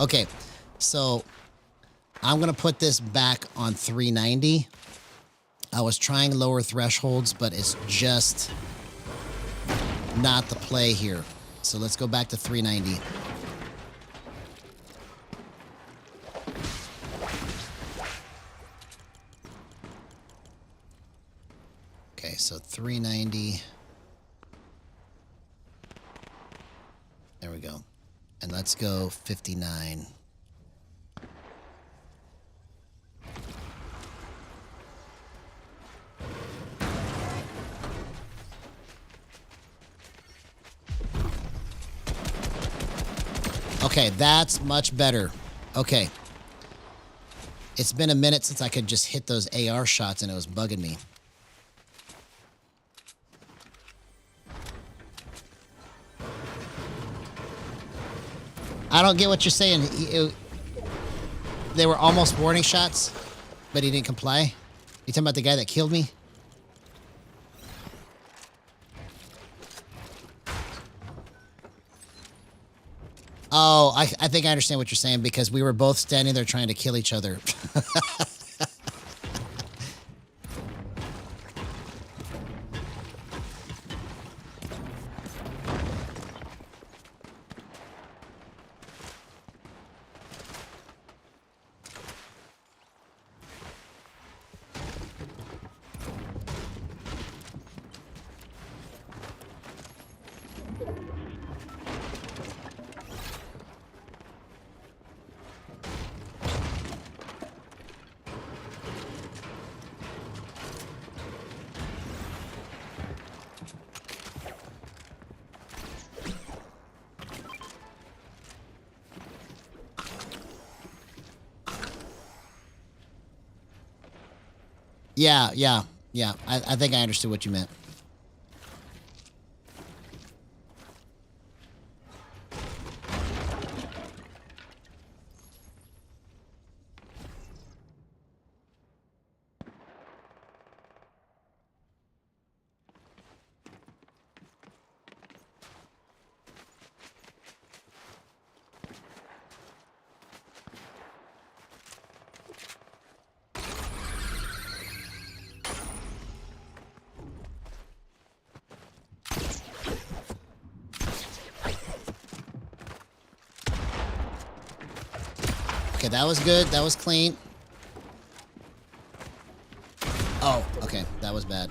Okay, so I'm going to put this back on 390. I was trying lower thresholds, but it's just not the play here. So let's go back to 390. Okay, so 390. There we go. And let's go 59. Okay, that's much better. Okay. It's been a minute since I could just hit those AR shots and it was bugging me. I don't get what you're saying. They were almost warning shots, but he didn't comply. You talking about the guy that killed me? Oh, I think I understand what you're saying because we were both standing there trying to kill each other. Yeah. I think I understood what you meant. Okay, that was good. That was clean. Oh, okay. That was bad.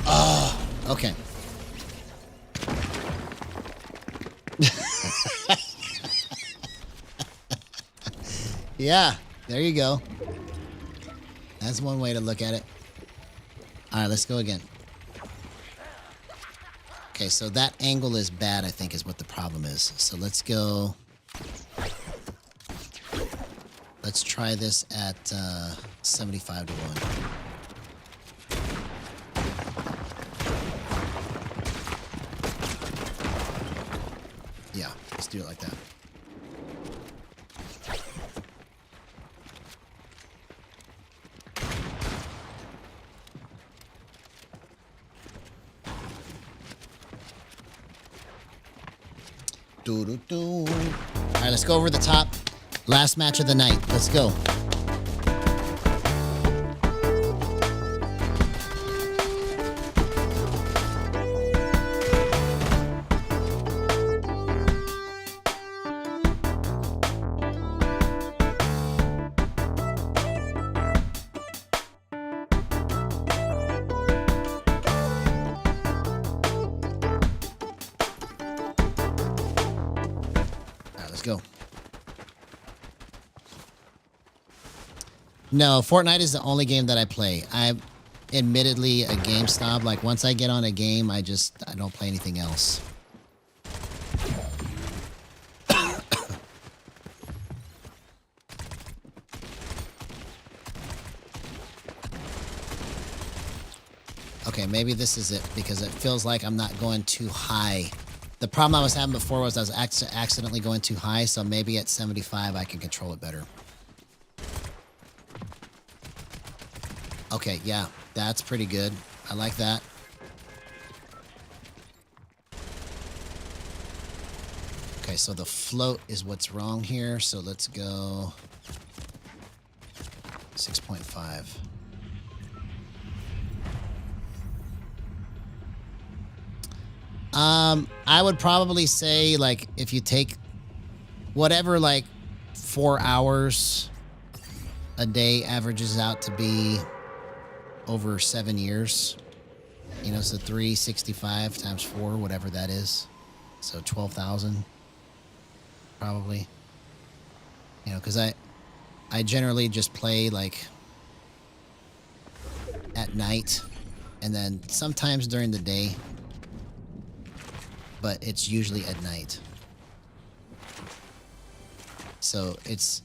Oh, okay. Yeah, there you go. That's one way to look at it. All right, let's go again. Okay, so that angle is bad, I think, is what the problem is. So let's go. Let's try this at 75 to 1. Yeah, let's do it like that. All right, let's go over the top. Last match of the night. Let's go. Go. No, Fortnite is the only game that I play. I'm admittedly a game snob. Like once I get on a game, I don't play anything else. Okay, maybe this is it because it feels like I'm not going too high The problem I was having before was I was accidentally going too high, so maybe at 75 I can control it better. Okay, yeah, that's pretty good. I like that. Okay, so the float is what's wrong here, so let's go 6.5. I would probably say, like, if you take whatever, like, 4 hours a day averages out to be over 7 years, you know, so 365 times 4, whatever that is. So 12,000, probably, you know, because I generally just play like at night and then sometimes during the day, but it's usually at night. So it's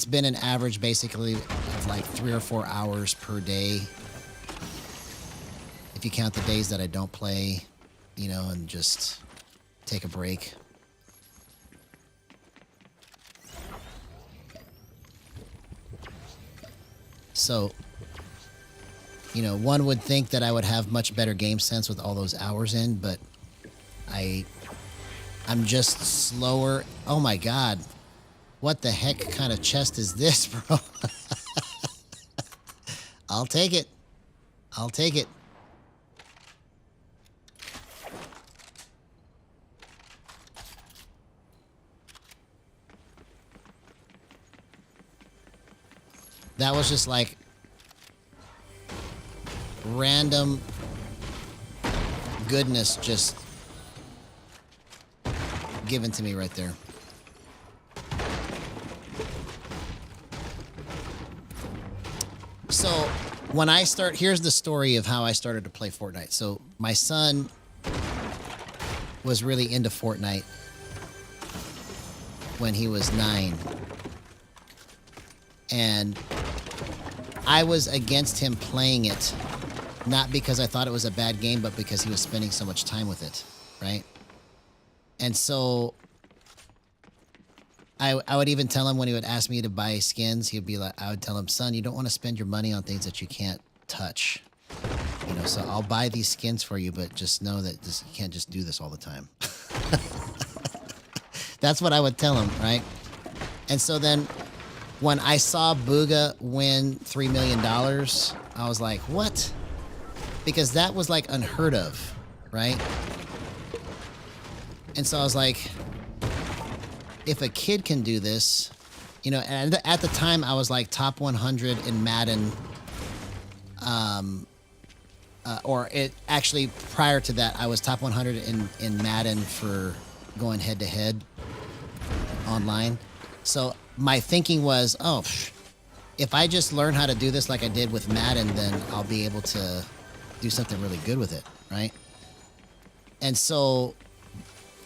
been an average basically of like 3 or 4 hours per day. If you count the days that I don't play, you know, and just take a break. So, you know, one would think that I would have much better game sense with all those hours in, but I'm just slower. Oh my God. What the heck kind of chest is this, bro? I'll take it. I'll take it. That was just like random goodness just given to me right there. So when I start, here's the story of how I started to play Fortnite. So my son was really into Fortnite when he was 9. And I was against him playing it, not because I thought it was a bad game, but because he was spending so much time with it, right? And so I would even tell him when he would ask me to buy skins, he'd be like, I would tell him, son, you don't want to spend your money on things that you can't touch. You know, so I'll buy these skins for you, but just know that you can't just do this all the time. That's what I would tell him, right? And so then when I saw Booga win $3 million, I was like, what? Because that was like unheard of, right? And so I was like, if a kid can do this, you know, and at the time I was like top 100 in Madden, or it actually prior to that, I was top 100 in Madden for going head to head online. So my thinking was, oh, if I just learn how to do this like I did with Madden, then I'll be able to do something really good with it, right? And so,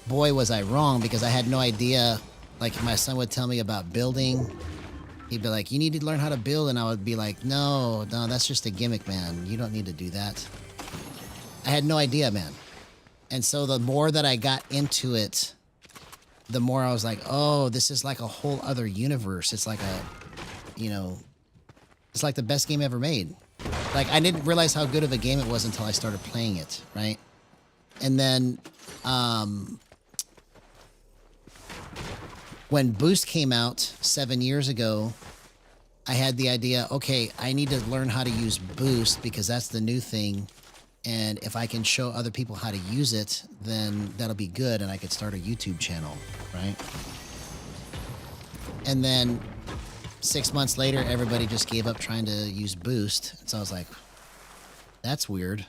boy, was I wrong, because I had no idea. Like, my son would tell me about building. He'd be like, you need to learn how to build. And I would be like, no, that's just a gimmick, man. You don't need to do that. I had no idea, man. And so the more that I got into it, the more I was like, oh, this is like a whole other universe. It's like you know, it's like the best game ever made. Like, I didn't realize how good of a game it was until I started playing it, right? And then, when Boost came out 7 years ago, I had the idea, okay, I need to learn how to use Boost because that's the new thing. And if I can show other people how to use it, then that'll be good, and I could start a YouTube channel, right? And then 6 months later, everybody just gave up trying to use Boost. And so I was like, that's weird.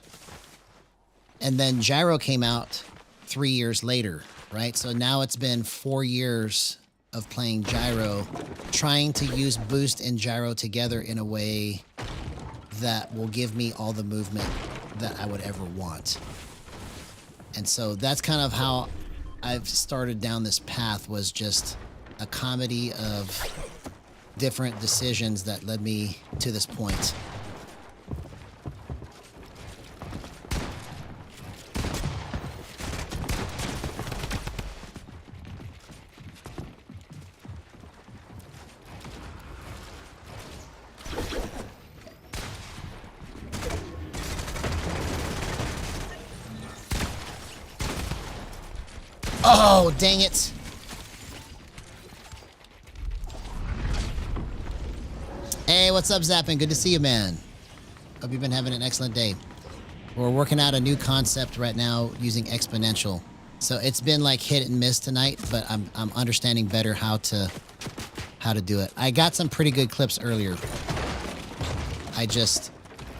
And then Gyro came out 3 years later, right? So now it's been 4 years of playing Gyro, trying to use Boost and Gyro together in a way that will give me all the movement that I would ever want. And so that's kind of how I've started down this path, was just a comedy of different decisions that led me to this point. Oh, dang it. Hey, what's up, Zappin? Good to see you, man. Hope you've been having an excellent day. We're working out a new concept right now using Exponential. So it's been like hit and miss tonight, but I'm understanding better how to do it. I got some pretty good clips earlier. I just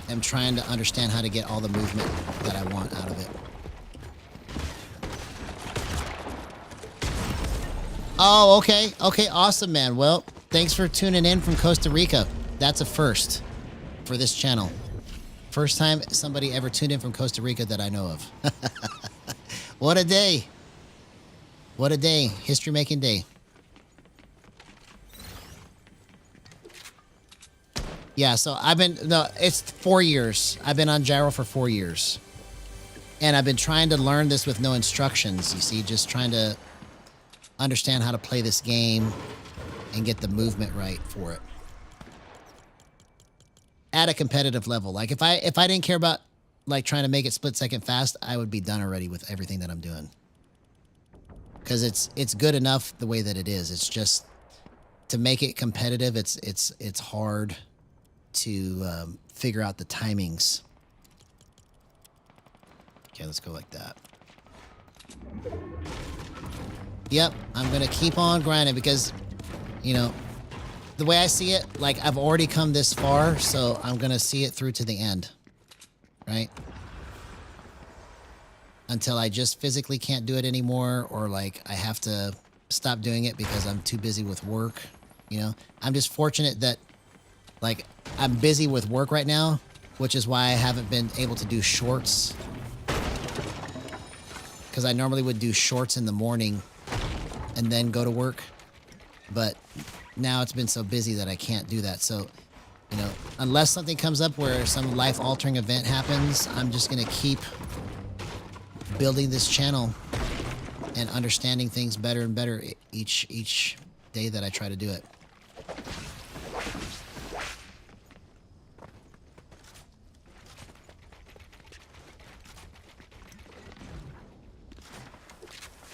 am trying to understand how to get all the movement that I want out of it. Oh, okay. Okay, awesome, man. Well, thanks for tuning in from Costa Rica. That's a first for this channel. First time somebody ever tuned in from Costa Rica that I know of. What a day. What a day. History-making day. Yeah, so it's 4 years. I've been on gyro for 4 years. And I've been trying to learn this with no instructions, you see, just trying to understand how to play this game and get the movement right for it. At a competitive level. Like if I didn't care about like trying to make it split second fast, I would be done already with everything that I'm doing. Because it's good enough the way that it is. It's just to make it competitive, it's hard to figure out the timings. Okay, let's go like that. Yep, I'm gonna keep on grinding because, you know, the way I see it, like I've already come this far, so I'm gonna see it through to the end, right? Until I just physically can't do it anymore, or like I have to stop doing it because I'm too busy with work, you know? I'm just fortunate that like I'm busy with work right now, which is why I haven't been able to do shorts. Because I normally would do shorts in the morning and then go to work. But now it's been so busy that I can't do that. So, you know, unless something comes up where some life-altering event happens, I'm just going to keep building this channel and understanding things better and better each day that I try to do it.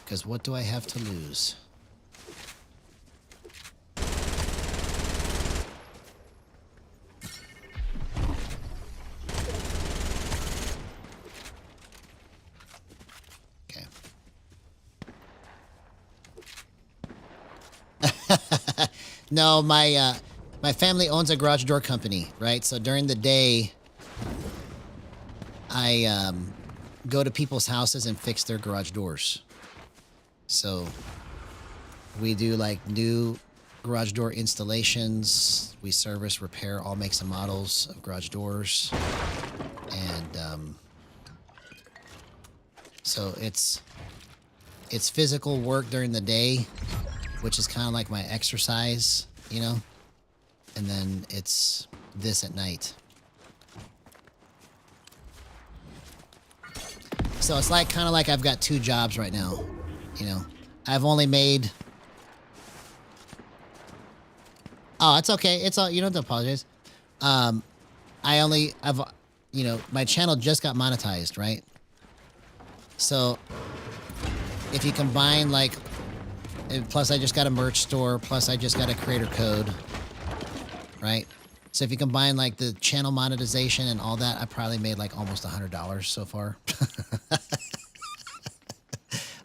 Because what do I have to lose? Okay. No, my family owns a garage door company, right? So during the day, I go to people's houses and fix their garage doors. So we do like new garage door installations. We service, repair all makes and models of garage doors. And so it's physical work during the day, which is kind of like my exercise, you know? And then it's this at night. So it's like kind of like I've got 2 jobs right now. You know, I've only made... Oh, it's okay. It's all... You don't have to apologize. You know, my channel just got monetized, right? So, if you combine, like... Plus, I just got a merch store. Plus, I just got a creator code. Right? So, if you combine, like, the channel monetization and all that, I probably made, like, almost $100 so far.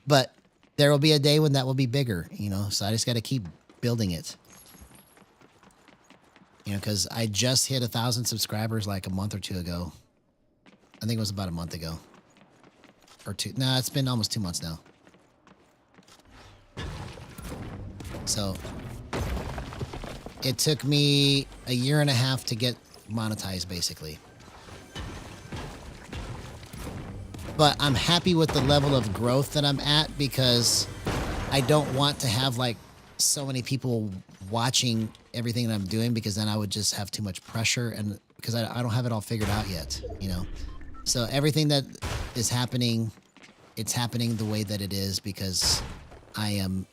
But... there will be a day when that will be bigger, you know, so I just got to keep building it. You know, because I just hit 1,000 subscribers like a month or 2 ago. I think it was about a month ago. Or 2. No, it's been almost 2 months now. So, it took me a year and a half to get monetized, basically. But I'm happy with the level of growth that I'm at because I don't want to have like so many people watching everything that I'm doing because then I would just have too much pressure and because I don't have it all figured out yet, you know? So everything that is happening, it's happening the way that it is because I am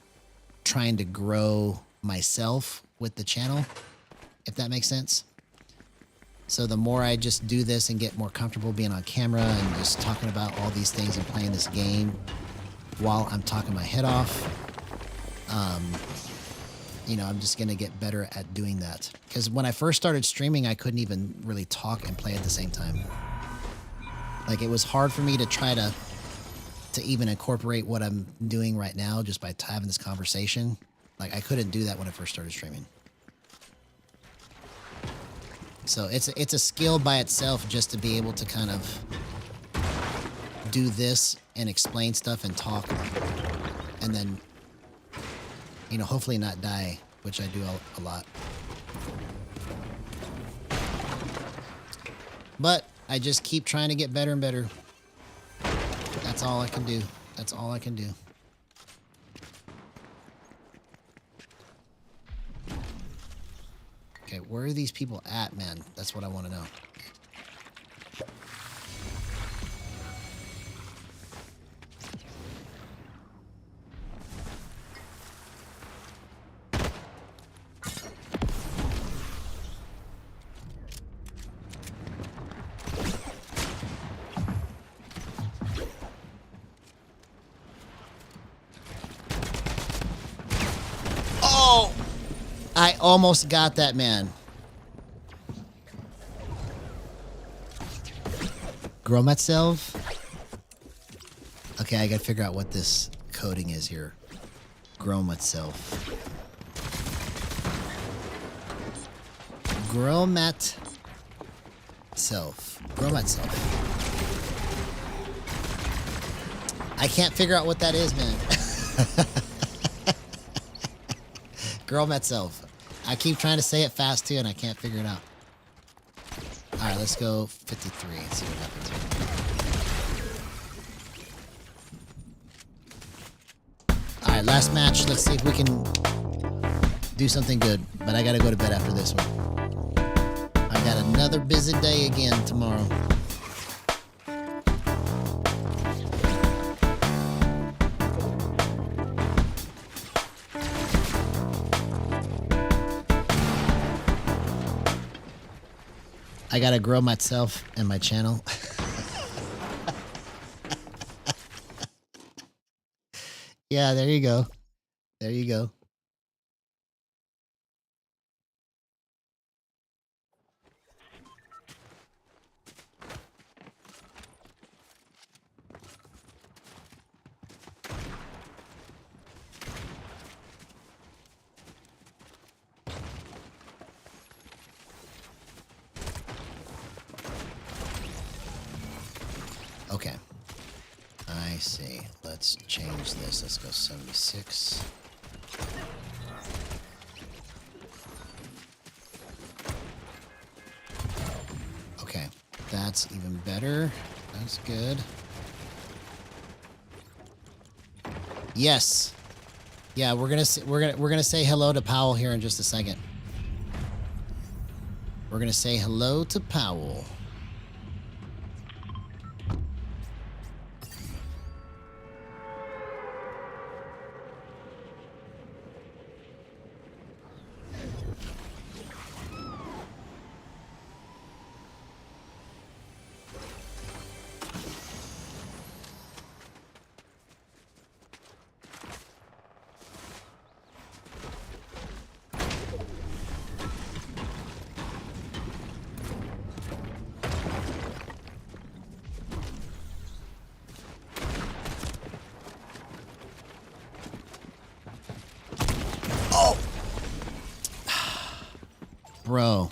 trying to grow myself with the channel, if that makes sense. So the more I just do this and get more comfortable being on camera and just talking about all these things and playing this game, while I'm talking my head off. You know, I'm just going to get better at doing that. Because when I first started streaming, I couldn't even really talk and play at the same time. Like, it was hard for me to try to even incorporate what I'm doing right now just by having this conversation. Like, I couldn't do that when I first started streaming. So it's a skill by itself just to be able to kind of do this and explain stuff and talk, and then, you know, hopefully not die, which I do a lot. But I just keep trying to get better and better. That's all I can do. That's all I can do. Okay, where are these people at, man? That's what I want to know. Oh! I almost got that, man. Grow myself. Okay, I gotta figure out what this coding is here. Grow myself. Grow myself. Grow myself. I can't figure out what that is, man. Grow myself. I keep trying to say it fast too, and I can't figure it out. All right, let's go 53 and see what happens here. All right, last match. Let's see if we can do something good. But I got to go to bed after this one. I got another busy day again tomorrow. I gotta grow myself and my channel. Yeah, there you go. There you go. Okay. I see. Let's change this. Let's go 76. Okay. That's even better. That's good. Yes. Yeah, we're gonna say hello to Powell here in just a second. We're gonna say hello to Powell. Bro.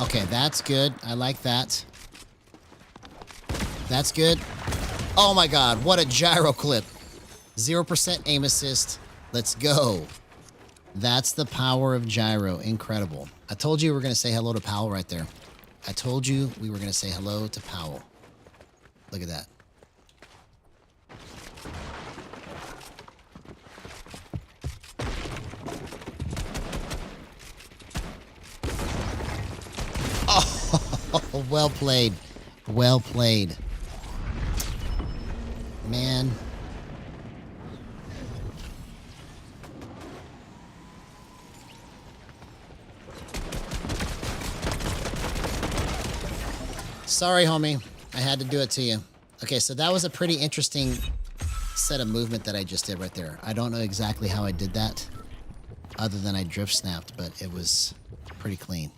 Okay, that's good. I like that. That's good. Oh my God, what a gyro clip. 0% aim assist. Let's go. That's the power of gyro. Incredible. I told you we were going to say hello to Powell right there. I told you we were going to say hello to Powell. Look at that. Oh, well played. Well played. Man. Sorry, homie. I had to do it to you. Okay, so that was a pretty interesting set of movement that I just did right there. I don't know exactly how I did that, other than I drift snapped, but it was pretty clean.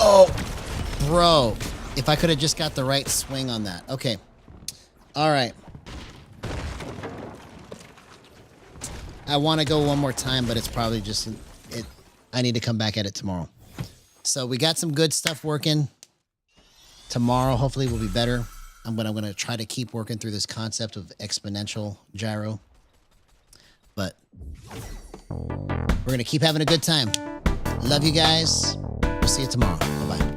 Oh, bro. If I could have just got the right swing on that. Okay. All right. I want to go one more time, but it's probably just it. I need to come back at it tomorrow. So we got some good stuff working. Tomorrow, hopefully, will be better. I'm gonna try to keep working through this concept of exponential gyro. But we're gonna keep having a good time. Love you guys. We'll see you tomorrow. Bye-bye.